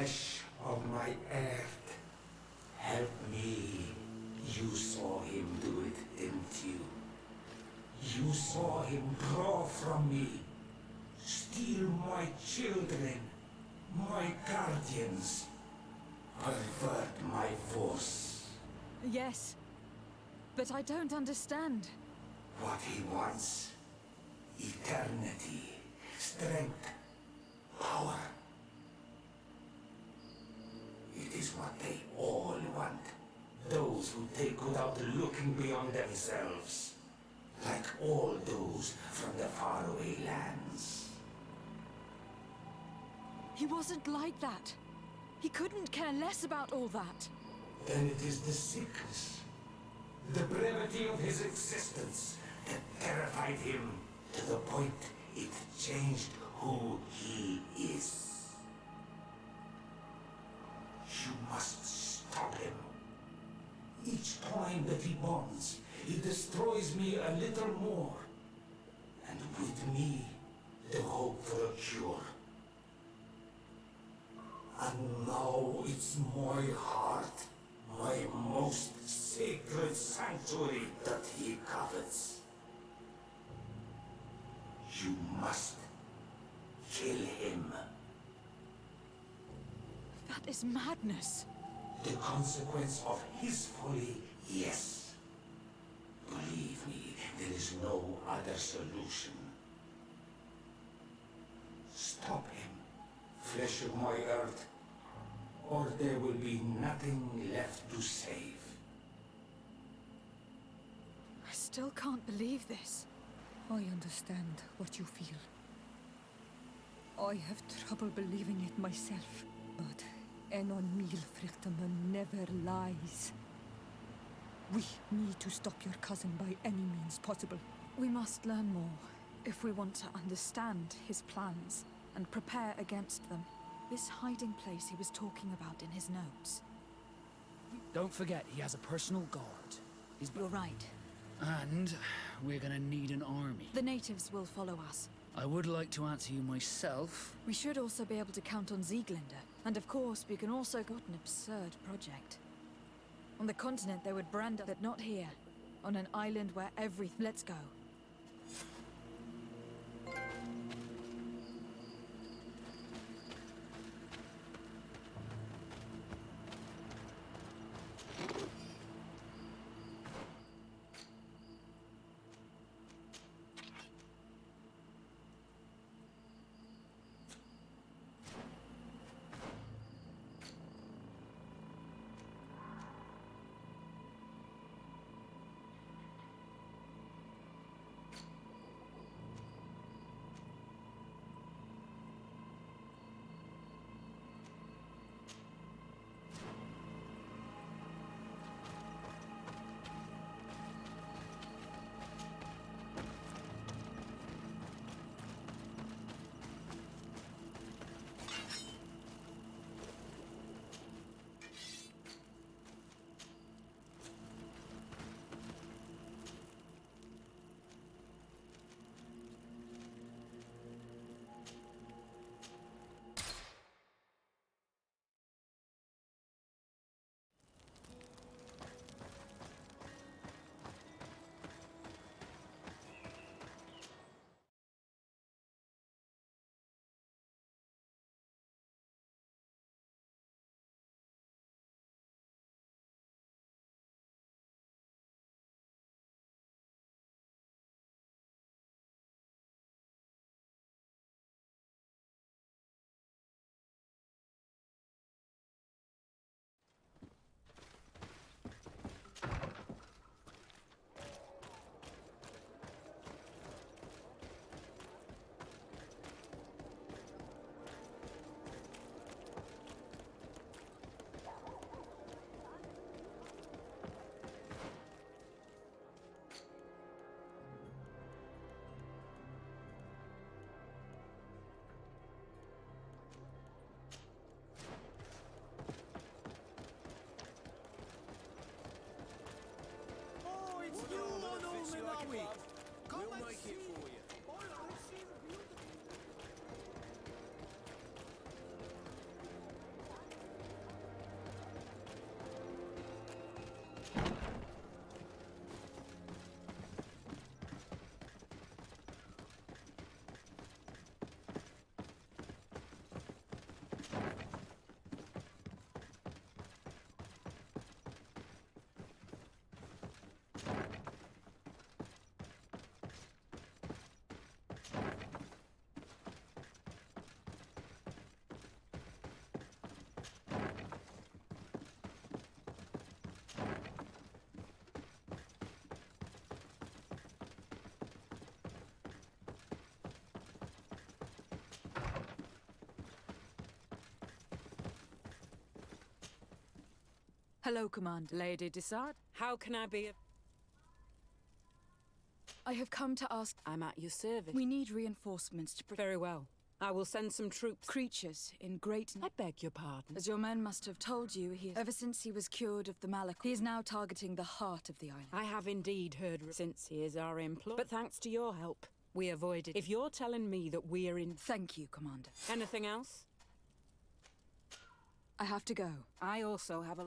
flesh of my earth. Help me. You saw him do it, didn't you? You saw him draw from me, steal my children, my guardians, pervert my force. Yes, but I don't understand. What he wants: eternity, strength, power. It is what they all want. Those who take without looking beyond themselves. Like all those from the faraway lands. He wasn't like that. He couldn't care less about all that. Then it is the sickness, the brevity of his existence that terrified him to the point it changed who he is. You must stop him. Each time that he bonds, he destroys me a little more. And with me, the hope for a cure. And now it's my heart, my most sacred sanctuary that he covets. You must kill him. That is madness. The consequence of his folly, yes. Believe me, there is no other solution. Stop him, flesh of my earth, or there will be nothing left to save. I still can't believe this. I understand what you feel. I have trouble believing it myself, but Enon Milfrichteman never lies. We need to stop your cousin by any means possible. We must learn more if we want to understand his plans and prepare against them. This hiding place he was talking about in his notes. Don't forget, he has a personal guard. You're right. And we're gonna need an army. The natives will follow us. I would like to answer you myself. We should also be able to count on Sieglinde. And of course, we can also got an absurd project. On the continent, they would brand us, but not here. On an island where everything... Let's go. Hello, Commander. Lady Desart, how can I be of... I have come to ask... I'm at your service. We need reinforcements to... Very well. I will send some troops. Creatures in great... I beg your pardon. As your men must have told you, ever since he was cured of the Malak, he is now targeting the heart of the island. I have indeed heard since he is our employee. But thanks to your help, we avoided. If you're telling me that we're in... Thank you, Commander. Anything else? I have to go. I also have a...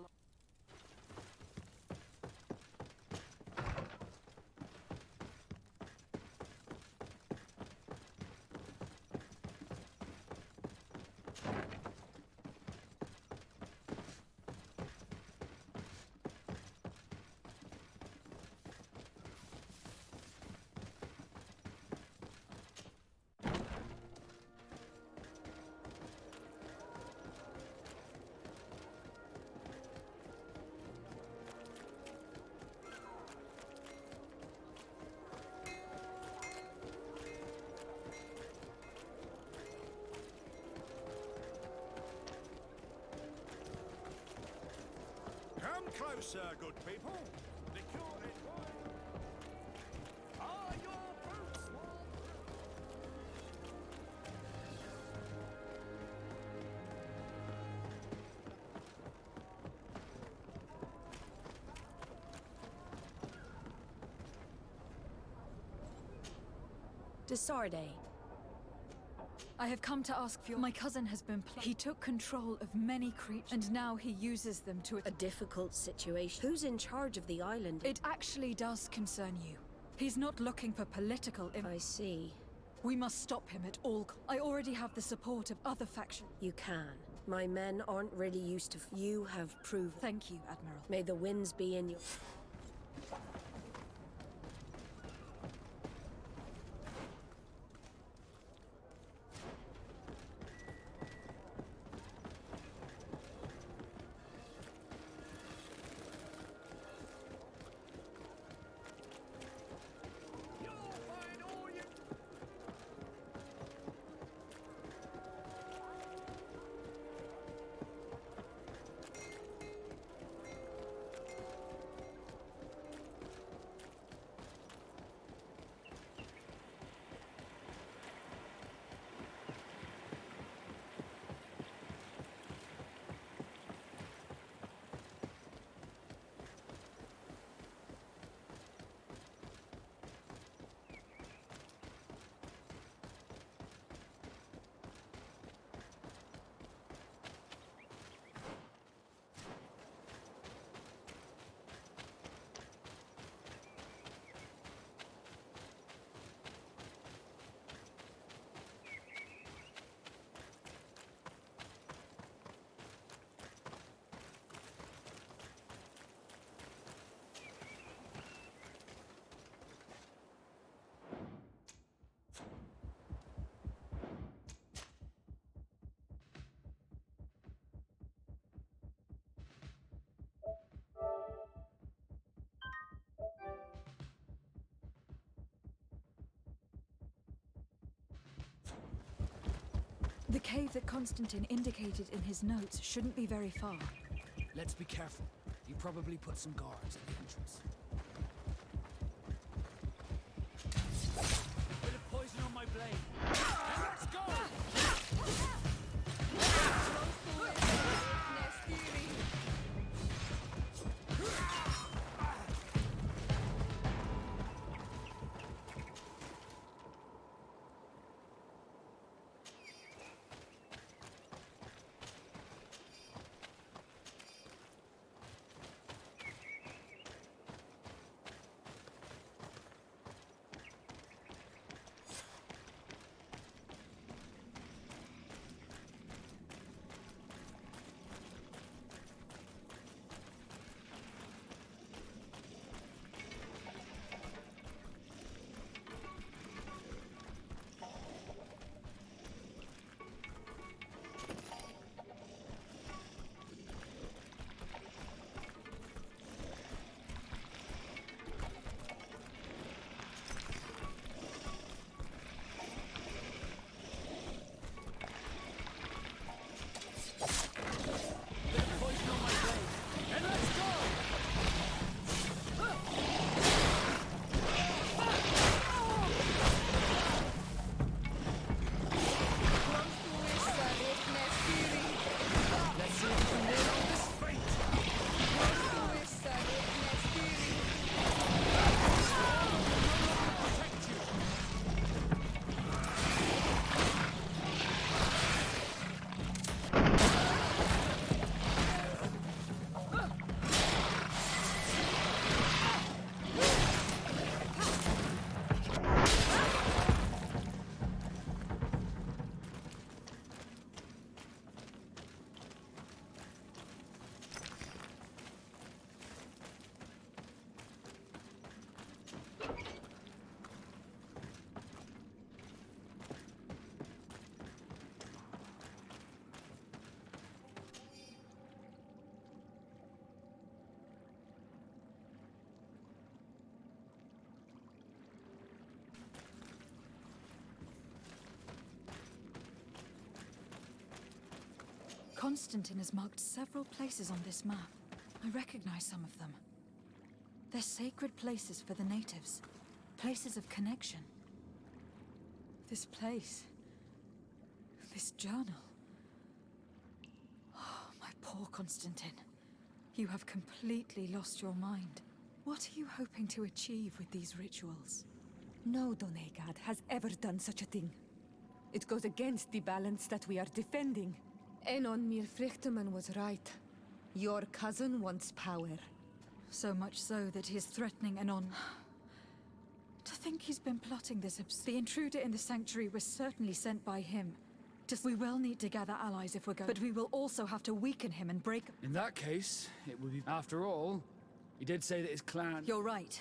Come closer, good people. The cure is wide. Are your boots warm? Desarde. I have come to ask for your... My cousin has been... He took control of many creatures, and now he uses them to... A difficult situation. Who's in charge of the island? It actually does concern you. He's not looking for political... I see. We must stop him at all... I already have the support of other factions. You can. My men aren't really used to... You have proven... Thank you, Admiral. May the winds be in your... The cave that Constantine indicated in his notes shouldn't be very far. Let's be careful. You probably put some guards at the entrance. Bit of poison on my blade. Let's go! Constantine has marked several places on this map. I recognize some of them. They're sacred places for the natives. Places of connection. This place. This journal. Oh, my poor Constantine. You have completely lost your mind. What are you hoping to achieve with these rituals? No Donegad has ever done such a thing. It goes against the balance that we are defending. Enon Mirfrichteman was right. Your cousin wants power. So much so that he is threatening Enon. To think he's been plotting this The intruder in the sanctuary was certainly sent by him. We will need to gather allies if we're going, but we will also have to weaken him and break... In that case, it would be... After all, he did say that his clan... You're right.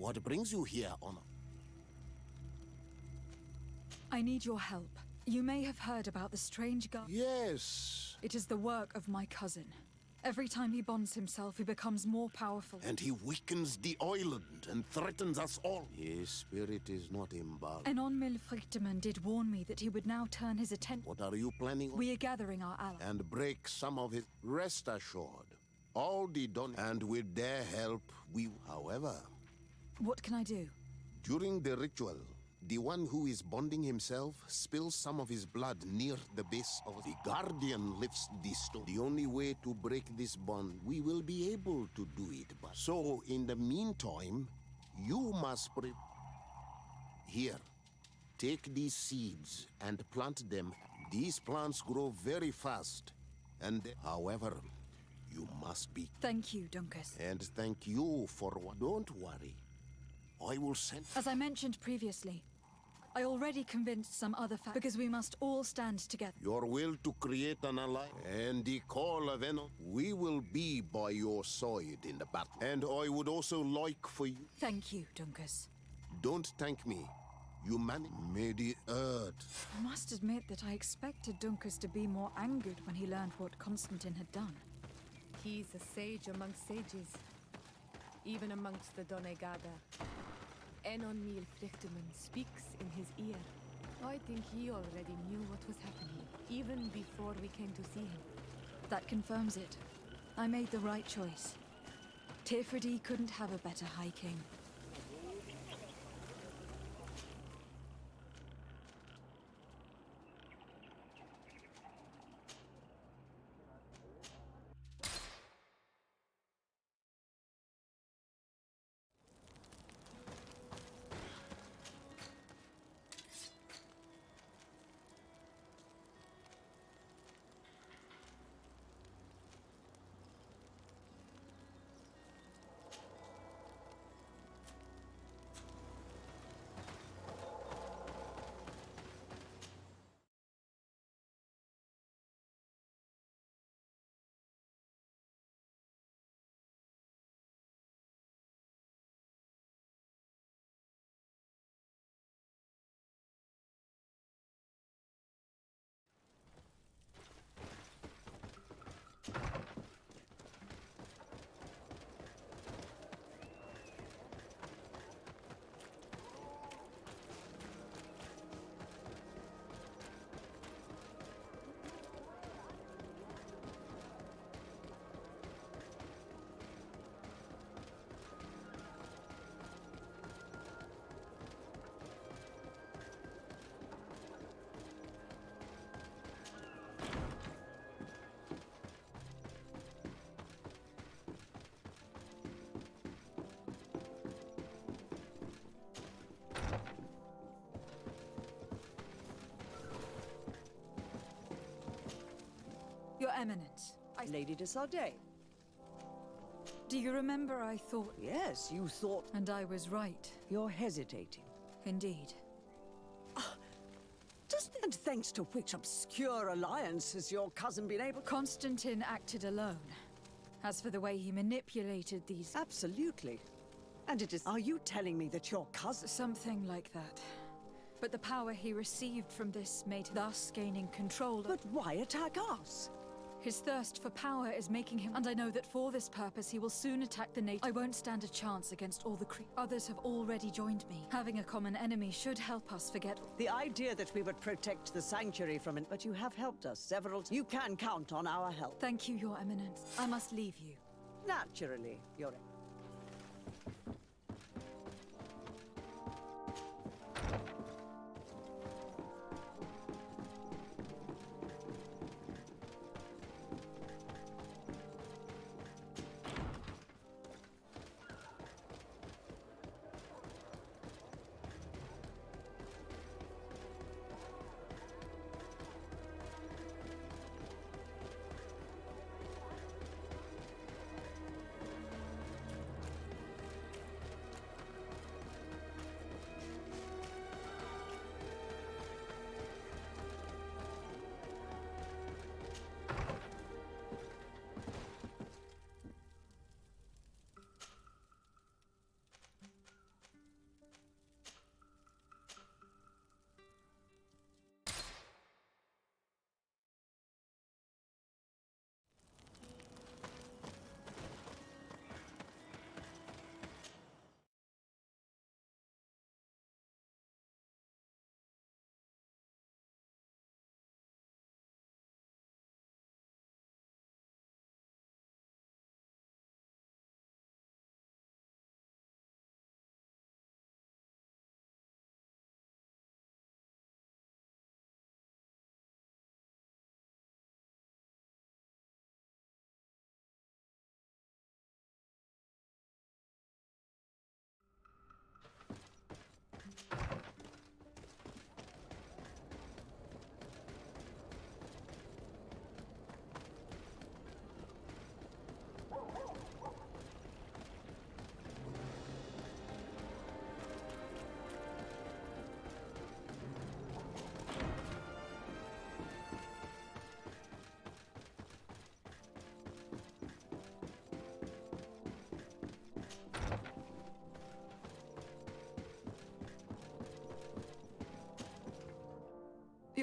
What brings you here, Honor? I need your help. You may have heard about the strange guy. Yes. It is the work of my cousin. Every time he bonds himself, he becomes more powerful. And he weakens the island and threatens us all. His spirit is not embargoed. Enon Milfrichteman did warn me that he would now turn his attention. What are you planning on? We are gathering our allies. And break some of his... Rest assured. All the done... And with their help, we... However... What can I do? During the ritual, the one who is bonding himself spills some of his blood near the base of the Guardian lifts the stone. The only way to break this bond, we will be able to do it. But so, in the meantime, you must Here, take these seeds and plant them. These plants grow very fast. And, however, You must be. Thank you, Dunkus. And thank you for what. Don't worry. I will send. As I mentioned previously, I already convinced some other because we must all stand together. Your will to create an alliance and the call of Enon. We will be by your side in the battle. And I would also like for you. Thank you, Dunkus. Don't thank me. You may the earth. I must admit that I expected Dunkus to be more angered when he learned what Constantine had done. He's a sage amongst sages, even amongst the Donegada. Enon Frichterman speaks in his ear. I think he already knew what was happening, even before we came to see him. That confirms it. I made the right choice. Tifredi couldn't have a better High King. Your Eminence. Lady de Sardet. Do you remember I thought... Yes, you thought... And I was right. You're hesitating. Indeed. And thanks to which obscure alliance has your cousin been able... Constantine acted alone. As for the way he manipulated these... Absolutely. And it is... Are you telling me that your cousin... Something like that. But the power he received from this made thus gaining control of... But why attack us? His thirst for power is making him... And I know that for this purpose he will soon attack the native. I won't stand a chance against all the Others have already joined me. Having a common enemy should help us forget... The idea that we would protect the sanctuary from it... But you have helped us several times. You can count on our help. Thank you, Your Eminence. I must leave you. Naturally, Your...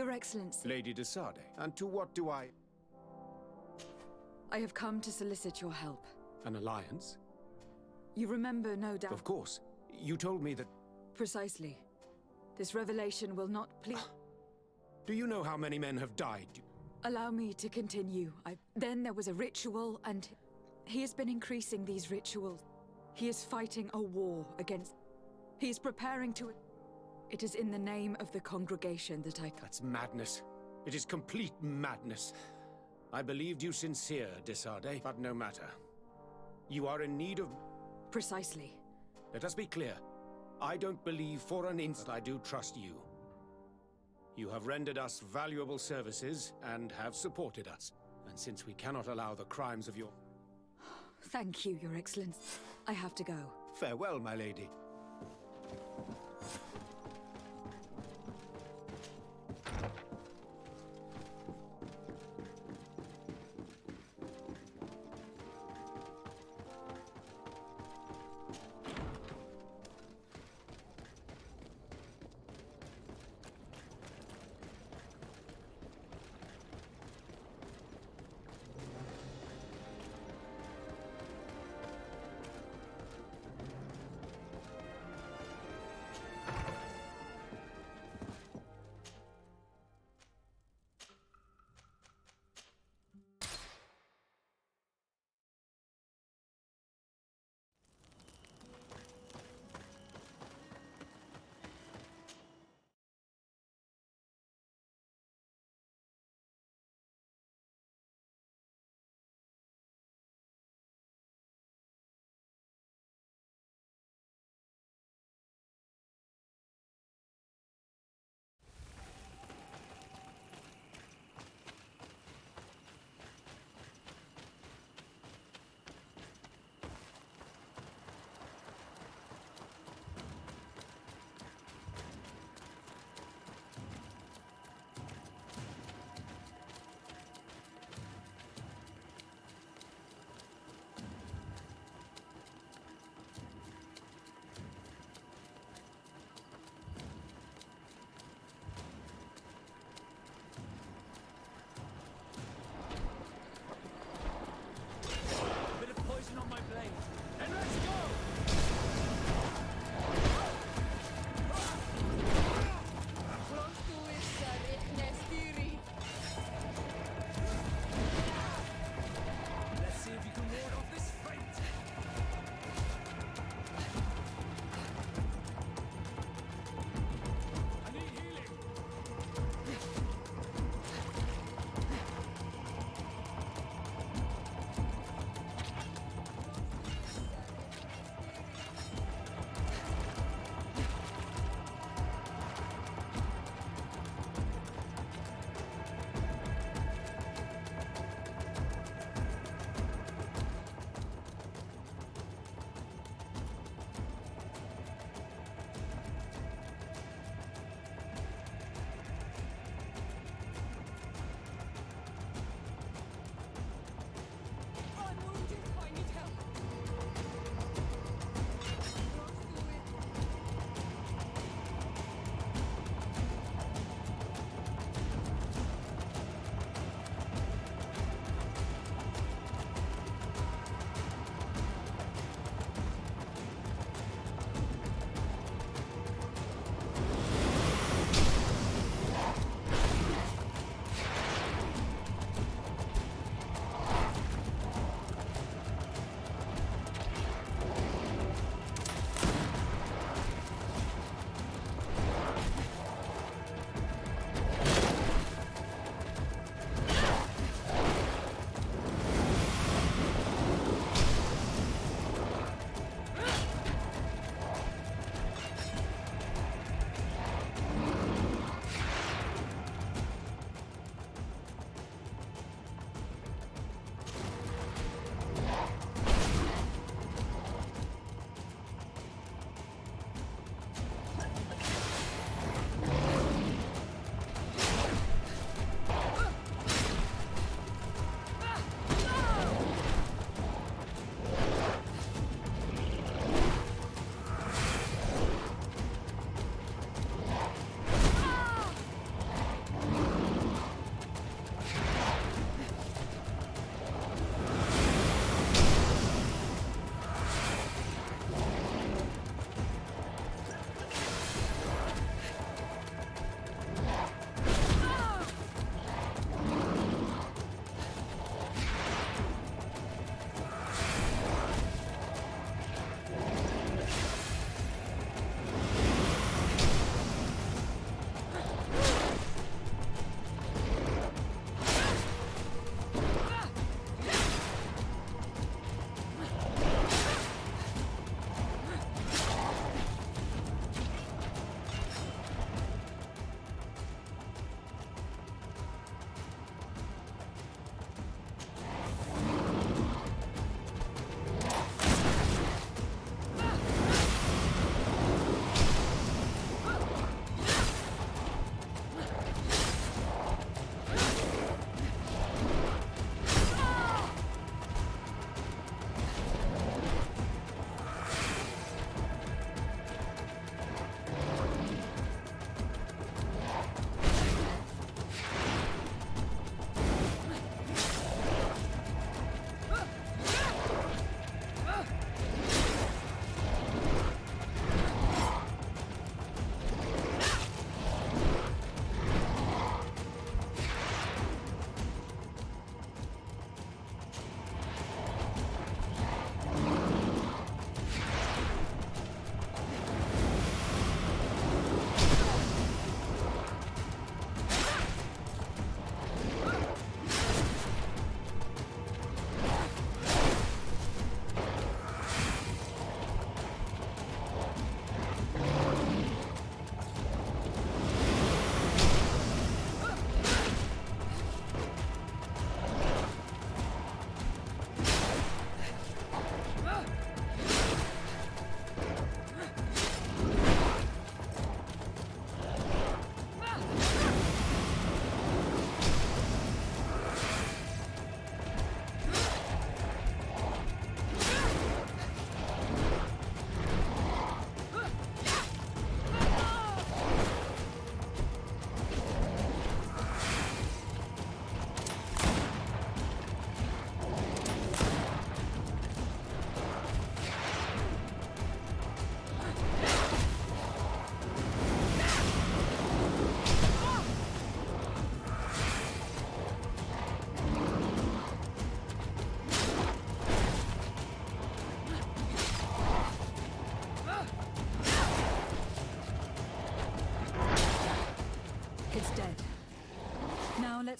Your Excellency. Lady de Sade, and to what do I... I have come to solicit your help. An alliance? You remember, no doubt. Of course. You told me that... Precisely. This revelation will not please... Do you know how many men have died? Allow me to continue. Then there was a ritual, and he has been increasing these rituals. He is fighting a war against... He is preparing to... It is in the name of the congregation that I... That's madness. It is complete madness. I believed you sincere, de Sade, but no matter. You are in need of... Precisely. Let us be clear. I don't believe for an instant I do trust you. You have rendered us valuable services and have supported us. And since we cannot allow the crimes of your... Thank you, Your Excellency. I have to go. Farewell, my lady.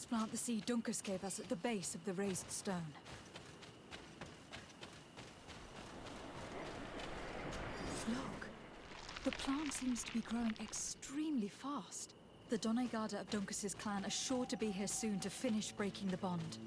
Let's plant the seed Dunkus gave us at the base of the raised stone. Look, the plant seems to be growing extremely fast. The Doneigada of Dunkus's clan are sure to be here soon to finish breaking the bond.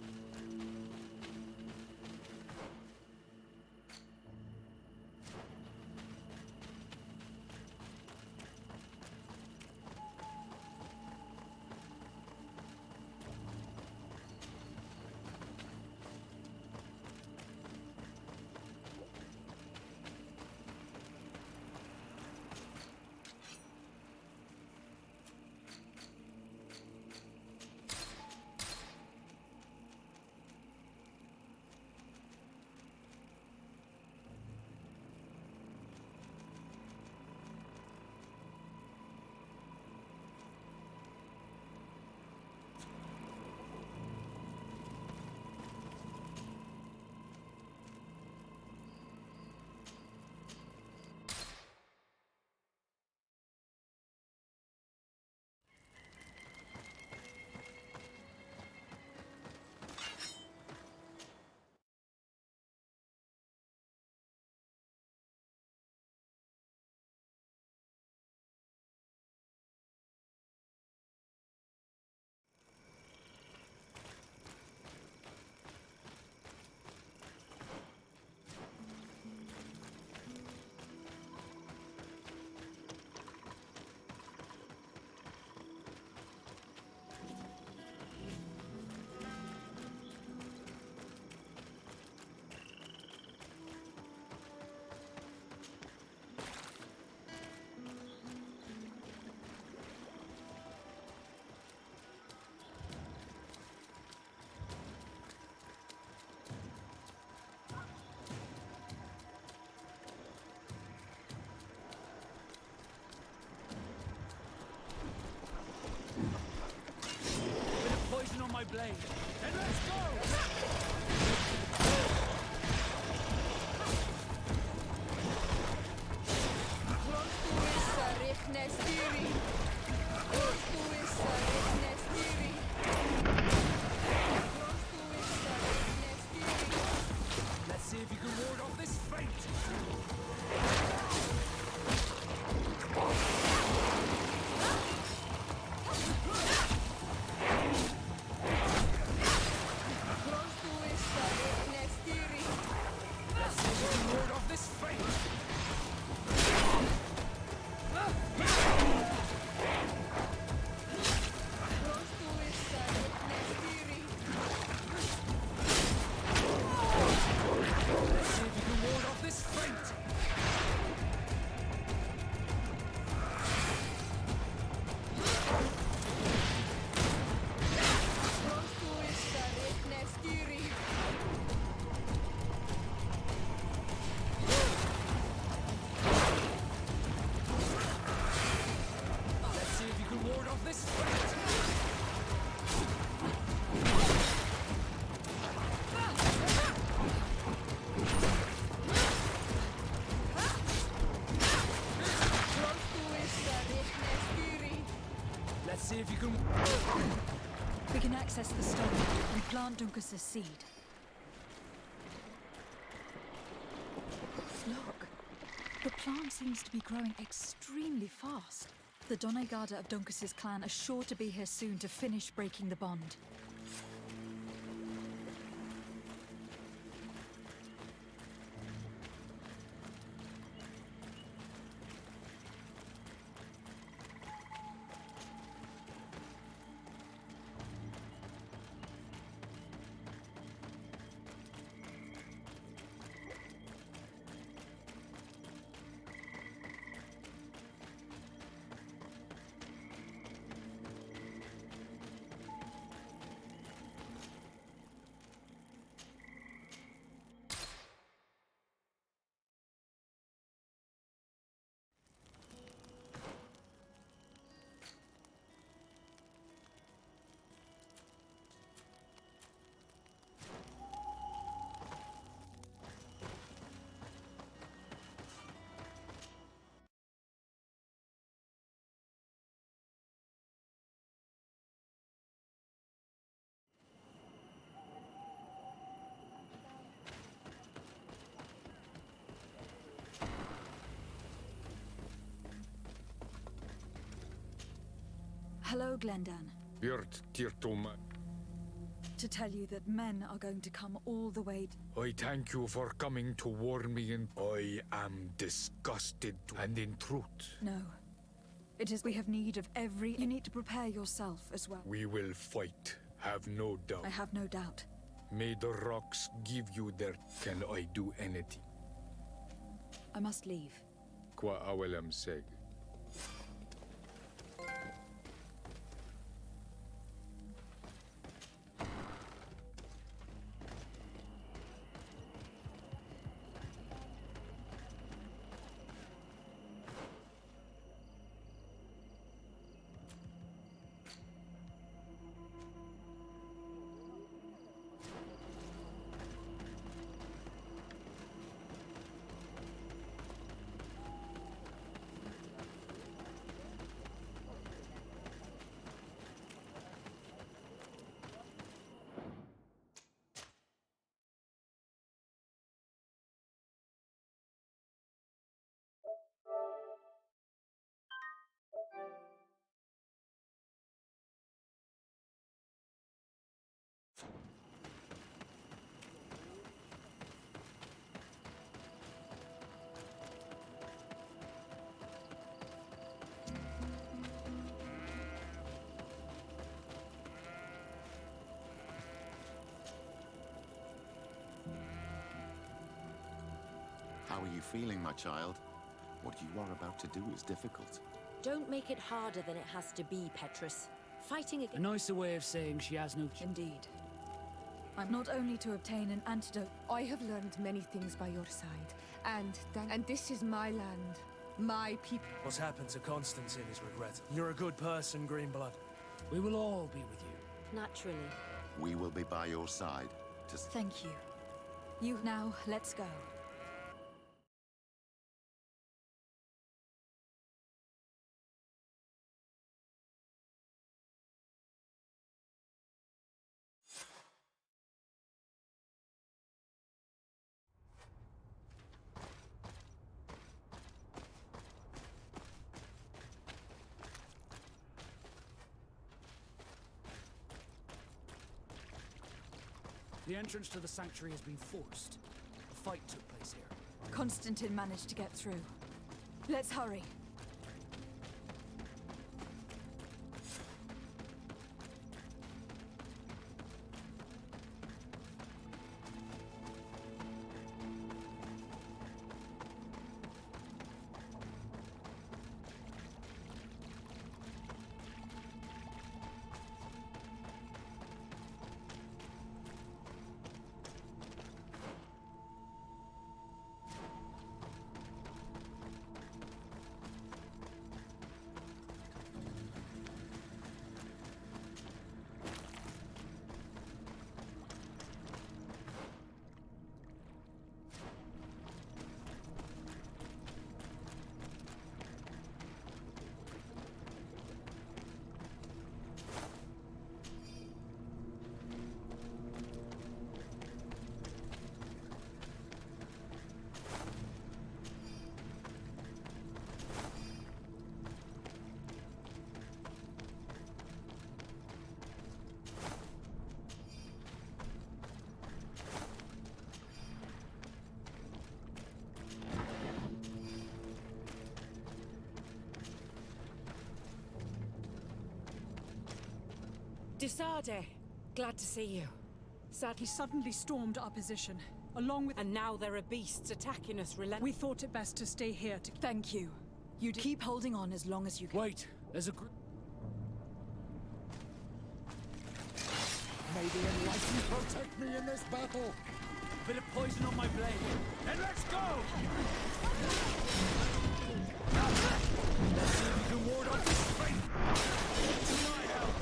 My blade. Then let's go! Let's see if you can ward off this fate! See if you can... We can access the stone and plant Dunkus's seed. Look, the plant seems to be growing extremely fast. The Doneigada of Dunkus's clan are sure to be here soon to finish breaking the bond. Hello, Glendan. Björt Tirtoma. To tell you that men are going to come all the way. I thank you for coming to warn me, and I am disgusted. And in truth, No. It is we have need of every... You need to prepare yourself as well. we will fight. Have no doubt. I have no doubt. May the rocks give you their... Can I do anything? I must leave. Qua awelem seg. How are you feeling, my child? What you are about to do is difficult. Don't make it harder than it has to be, Petrus. Fighting A against... nicer way of saying she has no... Indeed. I'm not only to obtain an antidote. I have learned many things by your side, and this is my land, my people. What's happened to Constantine is regrettable. You're a good person, Greenblood. We will all be with you. Naturally. We will be by your side to... Thank you. You now, let's go. The entrance to the sanctuary has been forced. A fight took place here. Constantine managed to get through. Let's hurry. Disade, glad to see you. Sad he suddenly stormed our position, along with... And now there are beasts attacking us We thought it best to stay here to... Thank you. You keep holding on as long as you can. Wait, there's a May the Enlightened protect me in this battle! bit of poison on my blade. And let's go! Let's see if you can ward off this fate. To my help!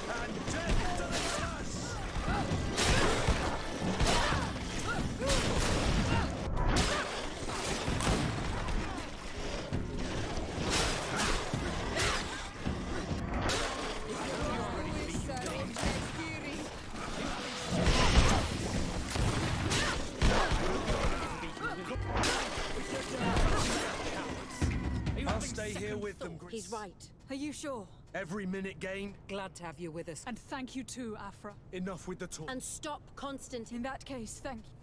And death to the us! I'll stay here with them. He's right. Are you sure? Every minute gained. Glad to have you with us. And thank you too, Afra. Enough with the talk. And stop Constantine. In that case, thank you.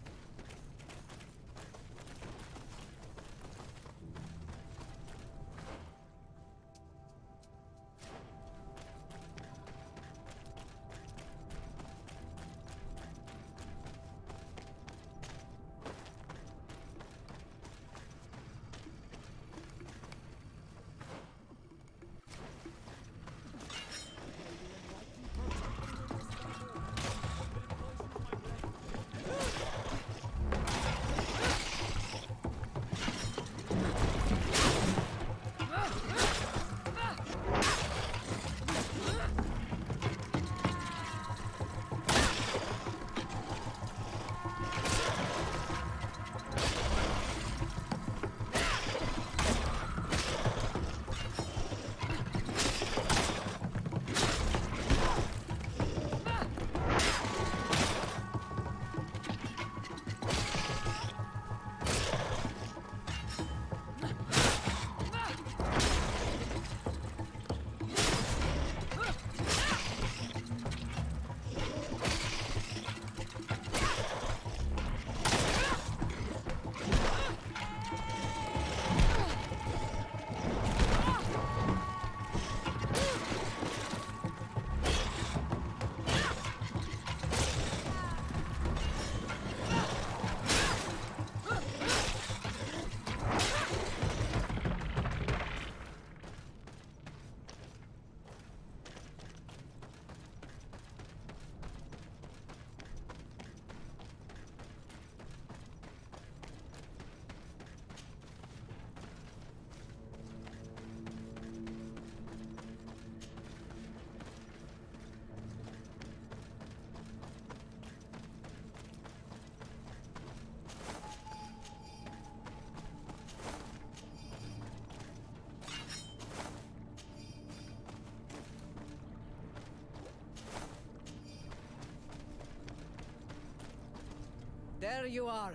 There you are.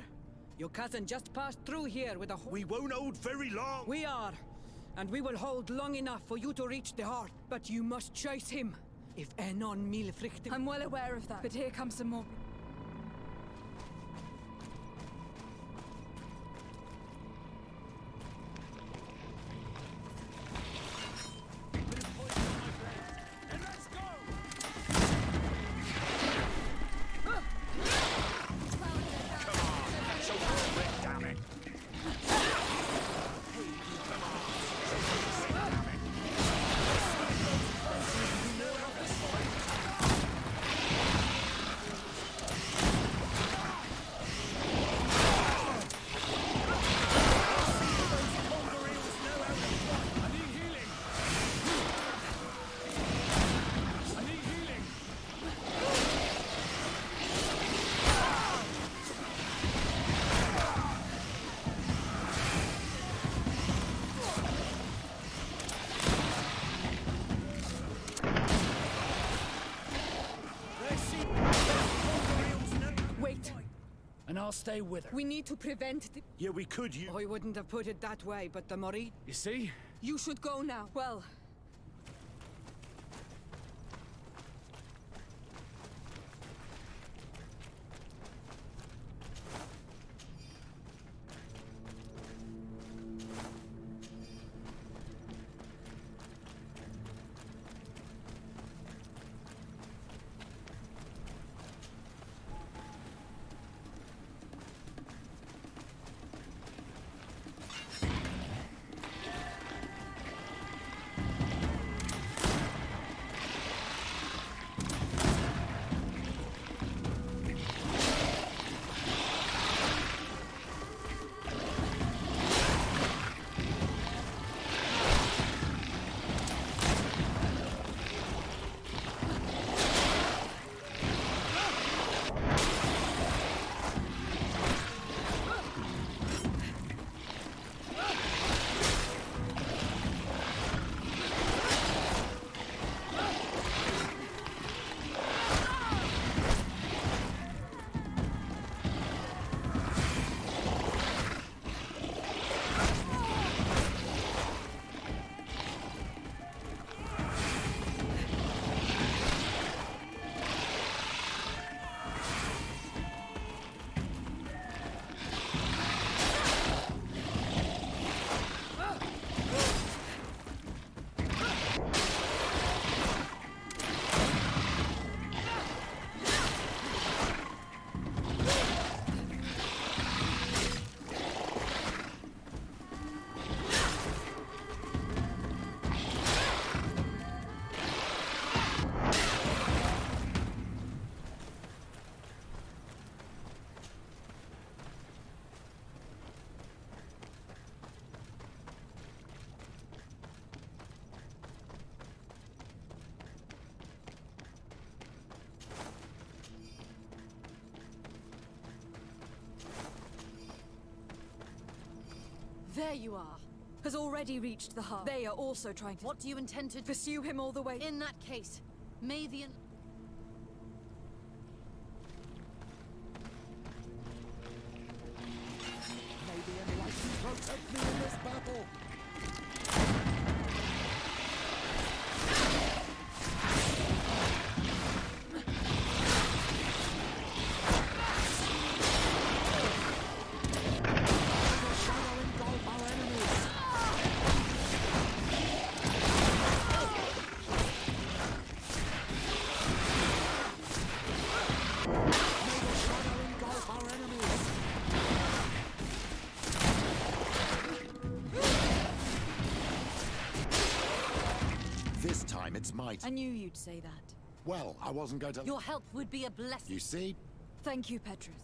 Your cousin just passed through here with a We won't hold very long. We are. And we will hold long enough for you to reach the heart. But you must chase him. If Enon Milfrichtim... I'm well aware of that, but here comes some more. And I'll stay with her. We need to prevent the... Yeah, we could, I wouldn't have put it that way, but the Mori... You see? You should go now. Well... There you are. Has already reached the heart. They are also trying to... What do you intend to pursue him all the way? In that case, may the... May the Enlightened protect me in this battle! This time it's my I knew you'd say that. Well, I wasn't going to... Your help would be a blessing. You see? Thank you, Petrus.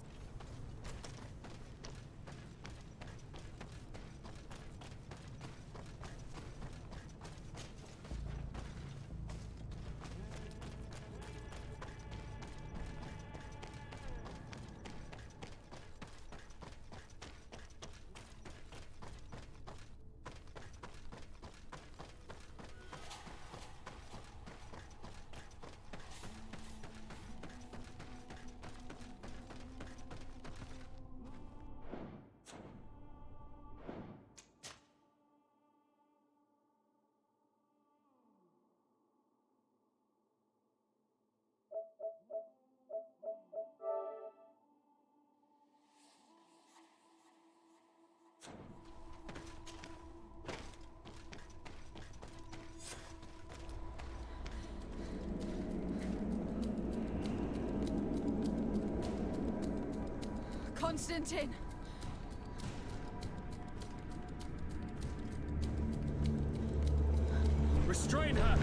Constantine! Restrain her!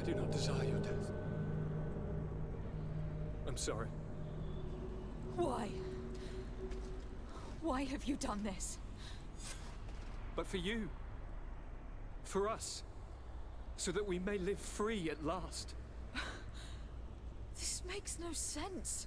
do not desire your death. I'm sorry. Why? Why have you done this? But for you. For us. So that we may live free at last. This makes no sense.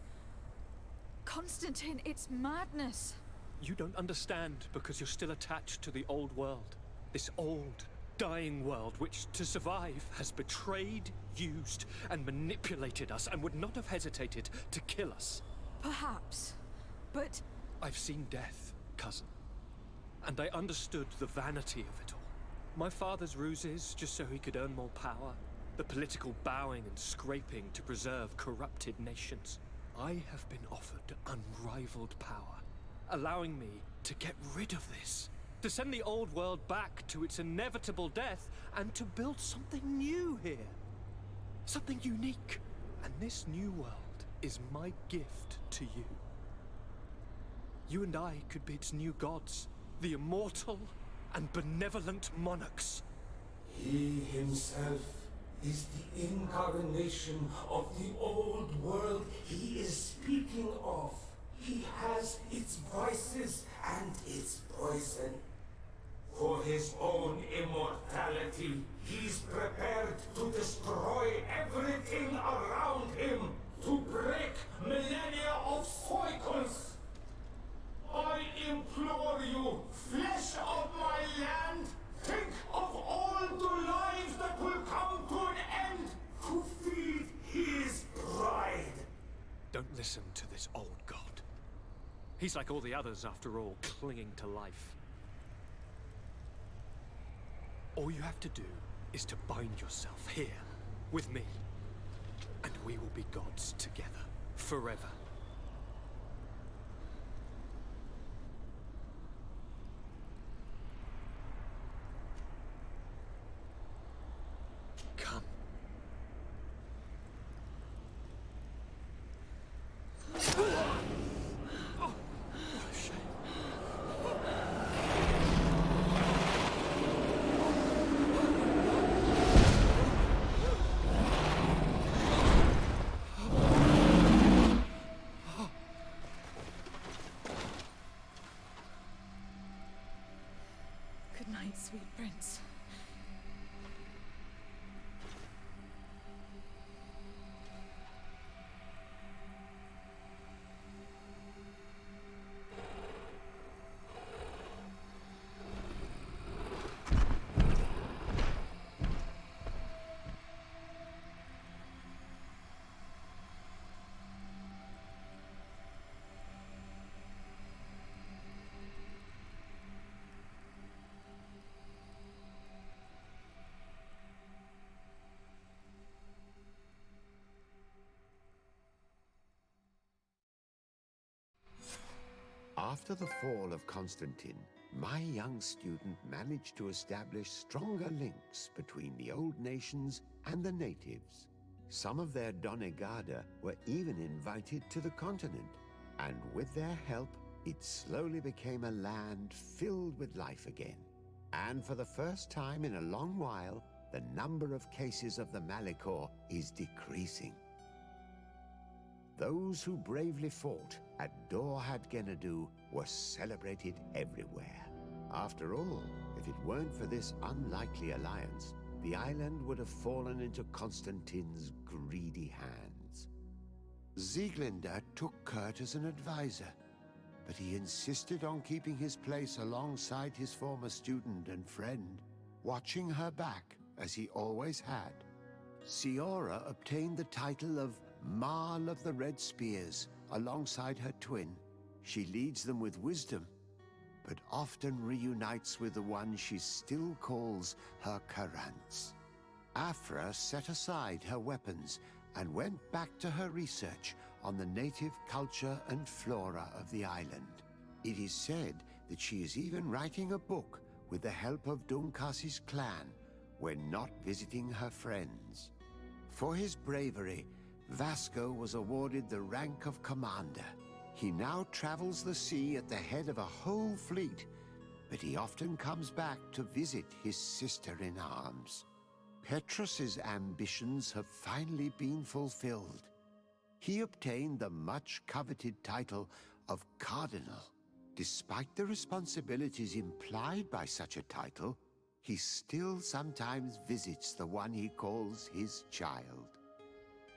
Constantine, it's madness. You don't understand because you're still attached to the old world. This old, dying world which, to survive, has betrayed, used, and manipulated us and would not have hesitated to kill us. Perhaps, but... I've seen death, cousin. And I understood the vanity of it all. My father's ruses just so he could earn more power. The political bowing and scraping to preserve corrupted nations. I have been offered unrivaled power, allowing me to get rid of this. To send the old world back to its inevitable death and to build something new here. Something unique. And this new world is my gift to you. You and I could be its new gods, the immortal and benevolent monarchs. He himself is the incarnation of the old world he is speaking of. He has its vices and its poison. For his own immortality, he's prepared to destroy everything around him, to break millennia of cycles. I implore you, flesh of my land, think of all the lives that will come to an end to feed his bride. Don't listen to this old god. He's like all the others, after all, clinging to life. All you have to do is to bind yourself here, with me. And we will be gods together, forever. Come. Good night, sweet prince. After the fall of Constantine, my young student managed to establish stronger links between the old nations and the natives. Some of their Donegada were even invited to the continent, and with their help, it slowly became a land filled with life again. And for the first time in a long while, the number of cases of the Malachor is decreasing. Those who bravely fought at Dorhad Genadu were celebrated everywhere. After all, if it weren't for this unlikely alliance, the island would have fallen into Constantine's greedy hands. Sieglinde took Kurt as an advisor, but he insisted on keeping his place alongside his former student and friend, watching her back as he always had. Siora obtained the title of Marl of the Red Spears alongside her twin. She leads them with wisdom, but often reunites with the one she still calls her Karants. Afra set aside her weapons and went back to her research on the native culture and flora of the island. It is said that she is even writing a book with the help of Dunkasi's clan when not visiting her friends. For his bravery, Vasco was awarded the rank of commander. He now travels the sea at the head of a whole fleet, but he often comes back to visit his sister-in-arms. Petrus's ambitions have finally been fulfilled. He obtained the much-coveted title of Cardinal. Despite the responsibilities implied by such a title, he still sometimes visits the one he calls his child.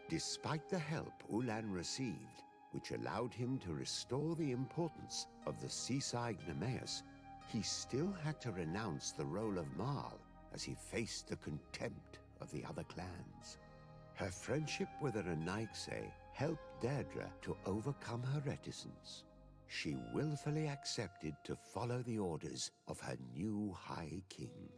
Despite the help Ulan received, which allowed him to restore the importance of the seaside Nemeus, he still had to renounce the role of Marl as he faced the contempt of the other clans. Her friendship with the Renaigse helped Deirdre to overcome her reticence. She willfully accepted to follow the orders of her new High King.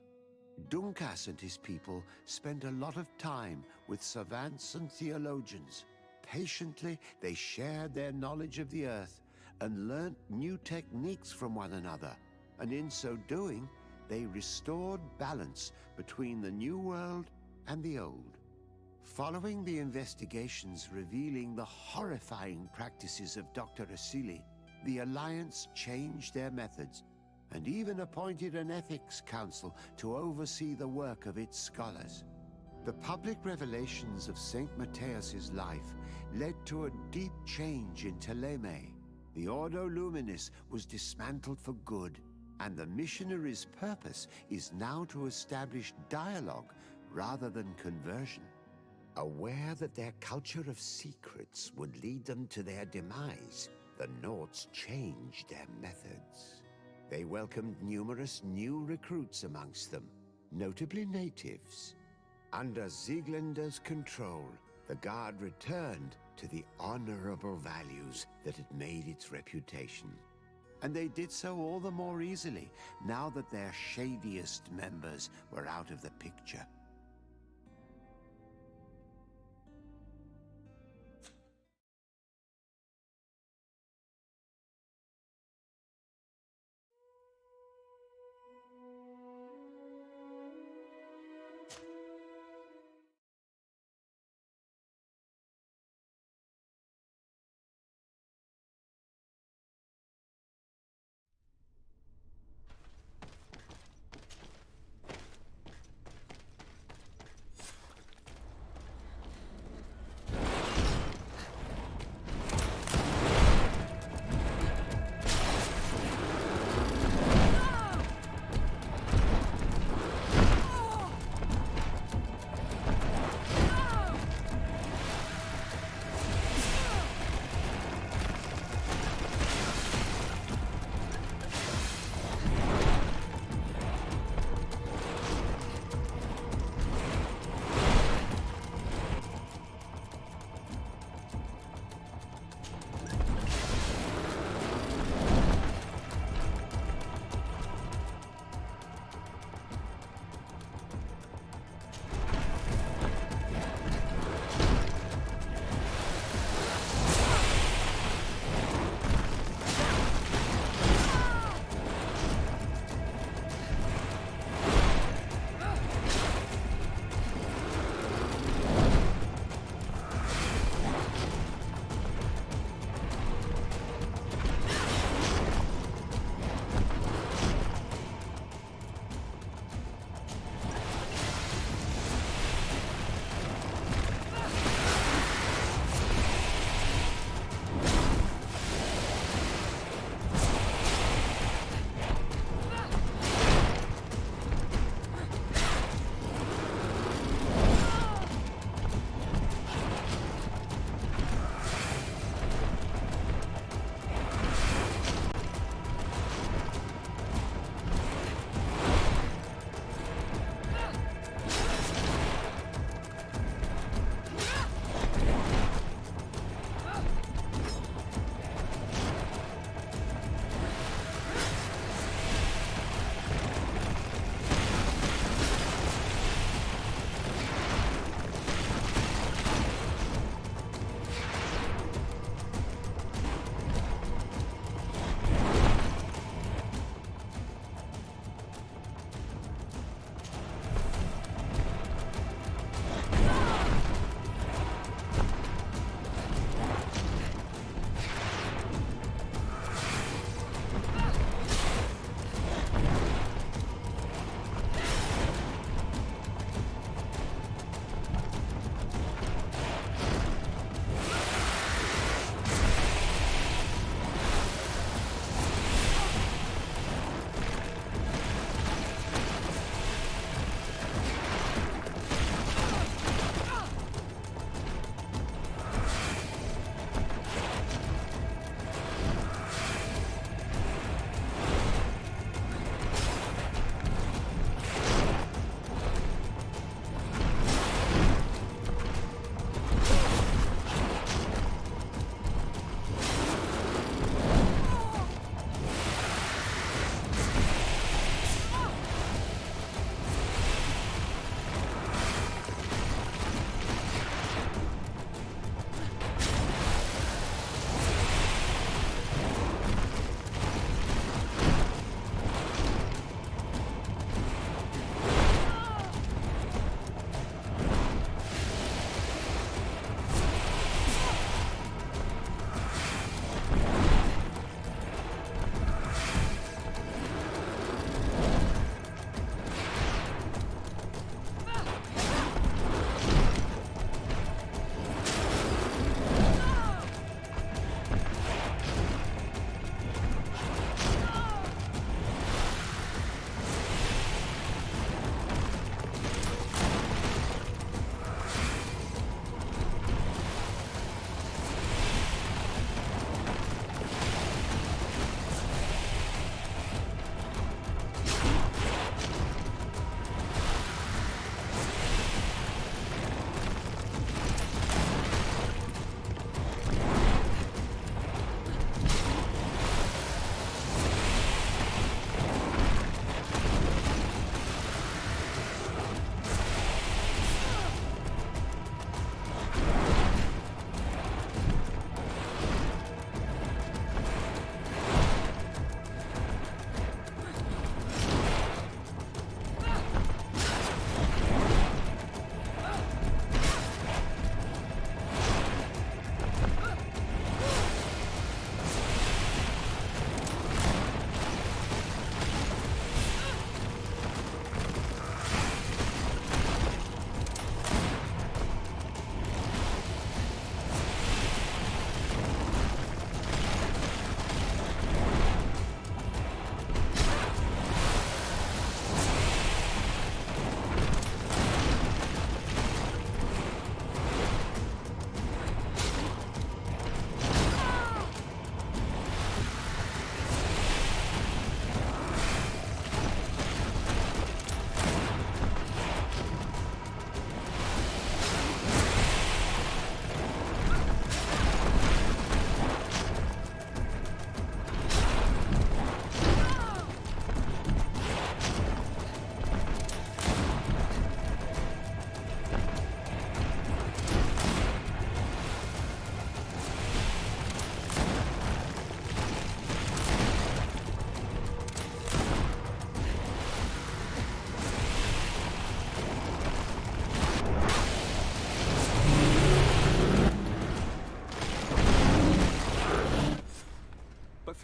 Dunkas and his people spent a lot of time with savants and theologians. Patiently, they shared their knowledge of the earth and learnt new techniques from one another, and in so doing, they restored balance between the New World and the Old. Following the investigations revealing the horrifying practices of Dr. Asili, the Alliance changed their methods and even appointed an ethics council to oversee the work of its scholars. The public revelations of Saint Matthias's life led to a deep change in Teleme. The Ordo Luminis was dismantled for good, and the missionaries' purpose is now to establish dialogue rather than conversion. Aware that their culture of secrets would lead them to their demise, the Nords changed their methods. They welcomed numerous new recruits amongst them, notably natives. Under Sieglinder's control, the Guard returned to the honorable values that had made its reputation. And they did so all the more easily, now that their shadiest members were out of the picture.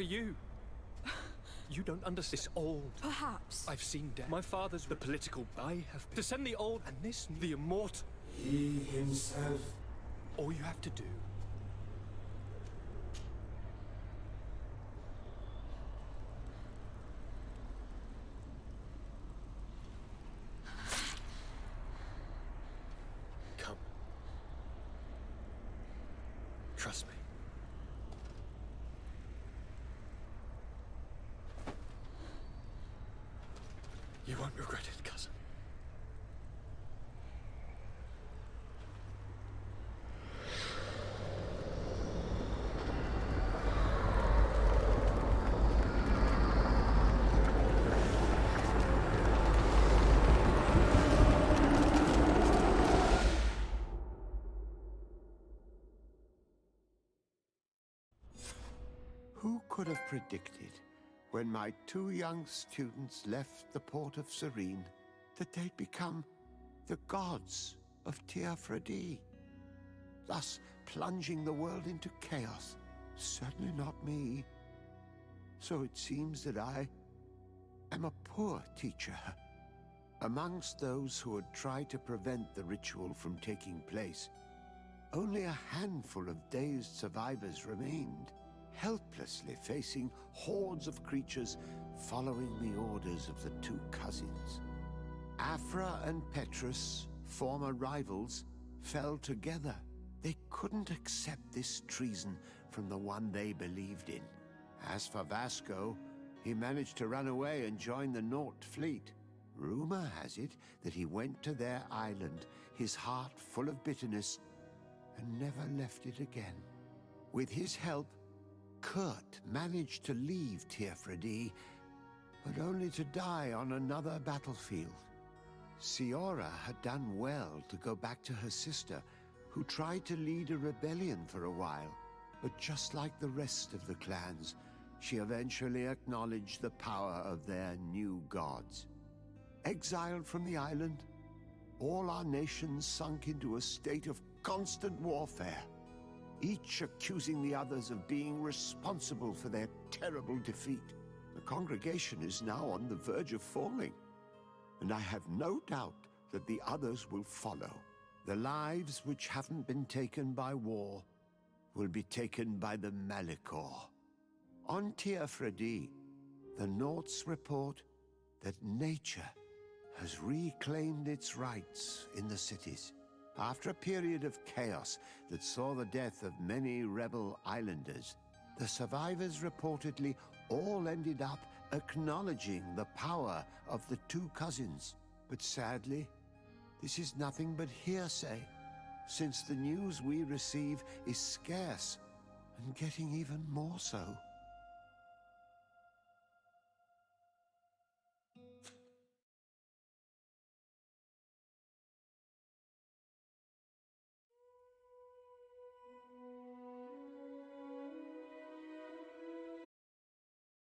you. You don't understand. This old. Perhaps. I've seen death. My father's the political. I have been. To send the old and this the immortal. He himself. All you have to do. Come. Trust me. You won't regret it, cousin. Who could have predicted, when my two young students left the port of Serene, that they'd become the gods of Tearfredi, thus plunging the world into chaos? Certainly not me. So it seems that I am a poor teacher. Amongst those who had tried to prevent the ritual from taking place, only a handful of dazed survivors remained, helplessly facing hordes of creatures following the orders of the two cousins. Afra and Petrus, former rivals, fell together. They couldn't accept this treason from the one they believed in. As for Vasco, he managed to run away and join the Nort fleet. Rumor has it that he went to their island, his heart full of bitterness, and never left it again. With his help, Kurt managed to leave Tearfredi, but only to die on another battlefield. Siora had done well to go back to her sister, who tried to lead a rebellion for a while, but just like the rest of the clans, she eventually acknowledged the power of their new gods. Exiled from the island, all our nations sunk into a state of constant warfare, each accusing the others of being responsible for their terrible defeat. The congregation is now on the verge of falling, and I have no doubt that the others will follow. The lives which haven't been taken by war will be taken by the Malicor. On Tearfredi, the Norts report that nature has reclaimed its rights in the cities. After a period of chaos that saw the death of many rebel islanders, the survivors reportedly all ended up acknowledging the power of the two cousins. But sadly, this is nothing but hearsay, since the news we receive is scarce and getting even more so.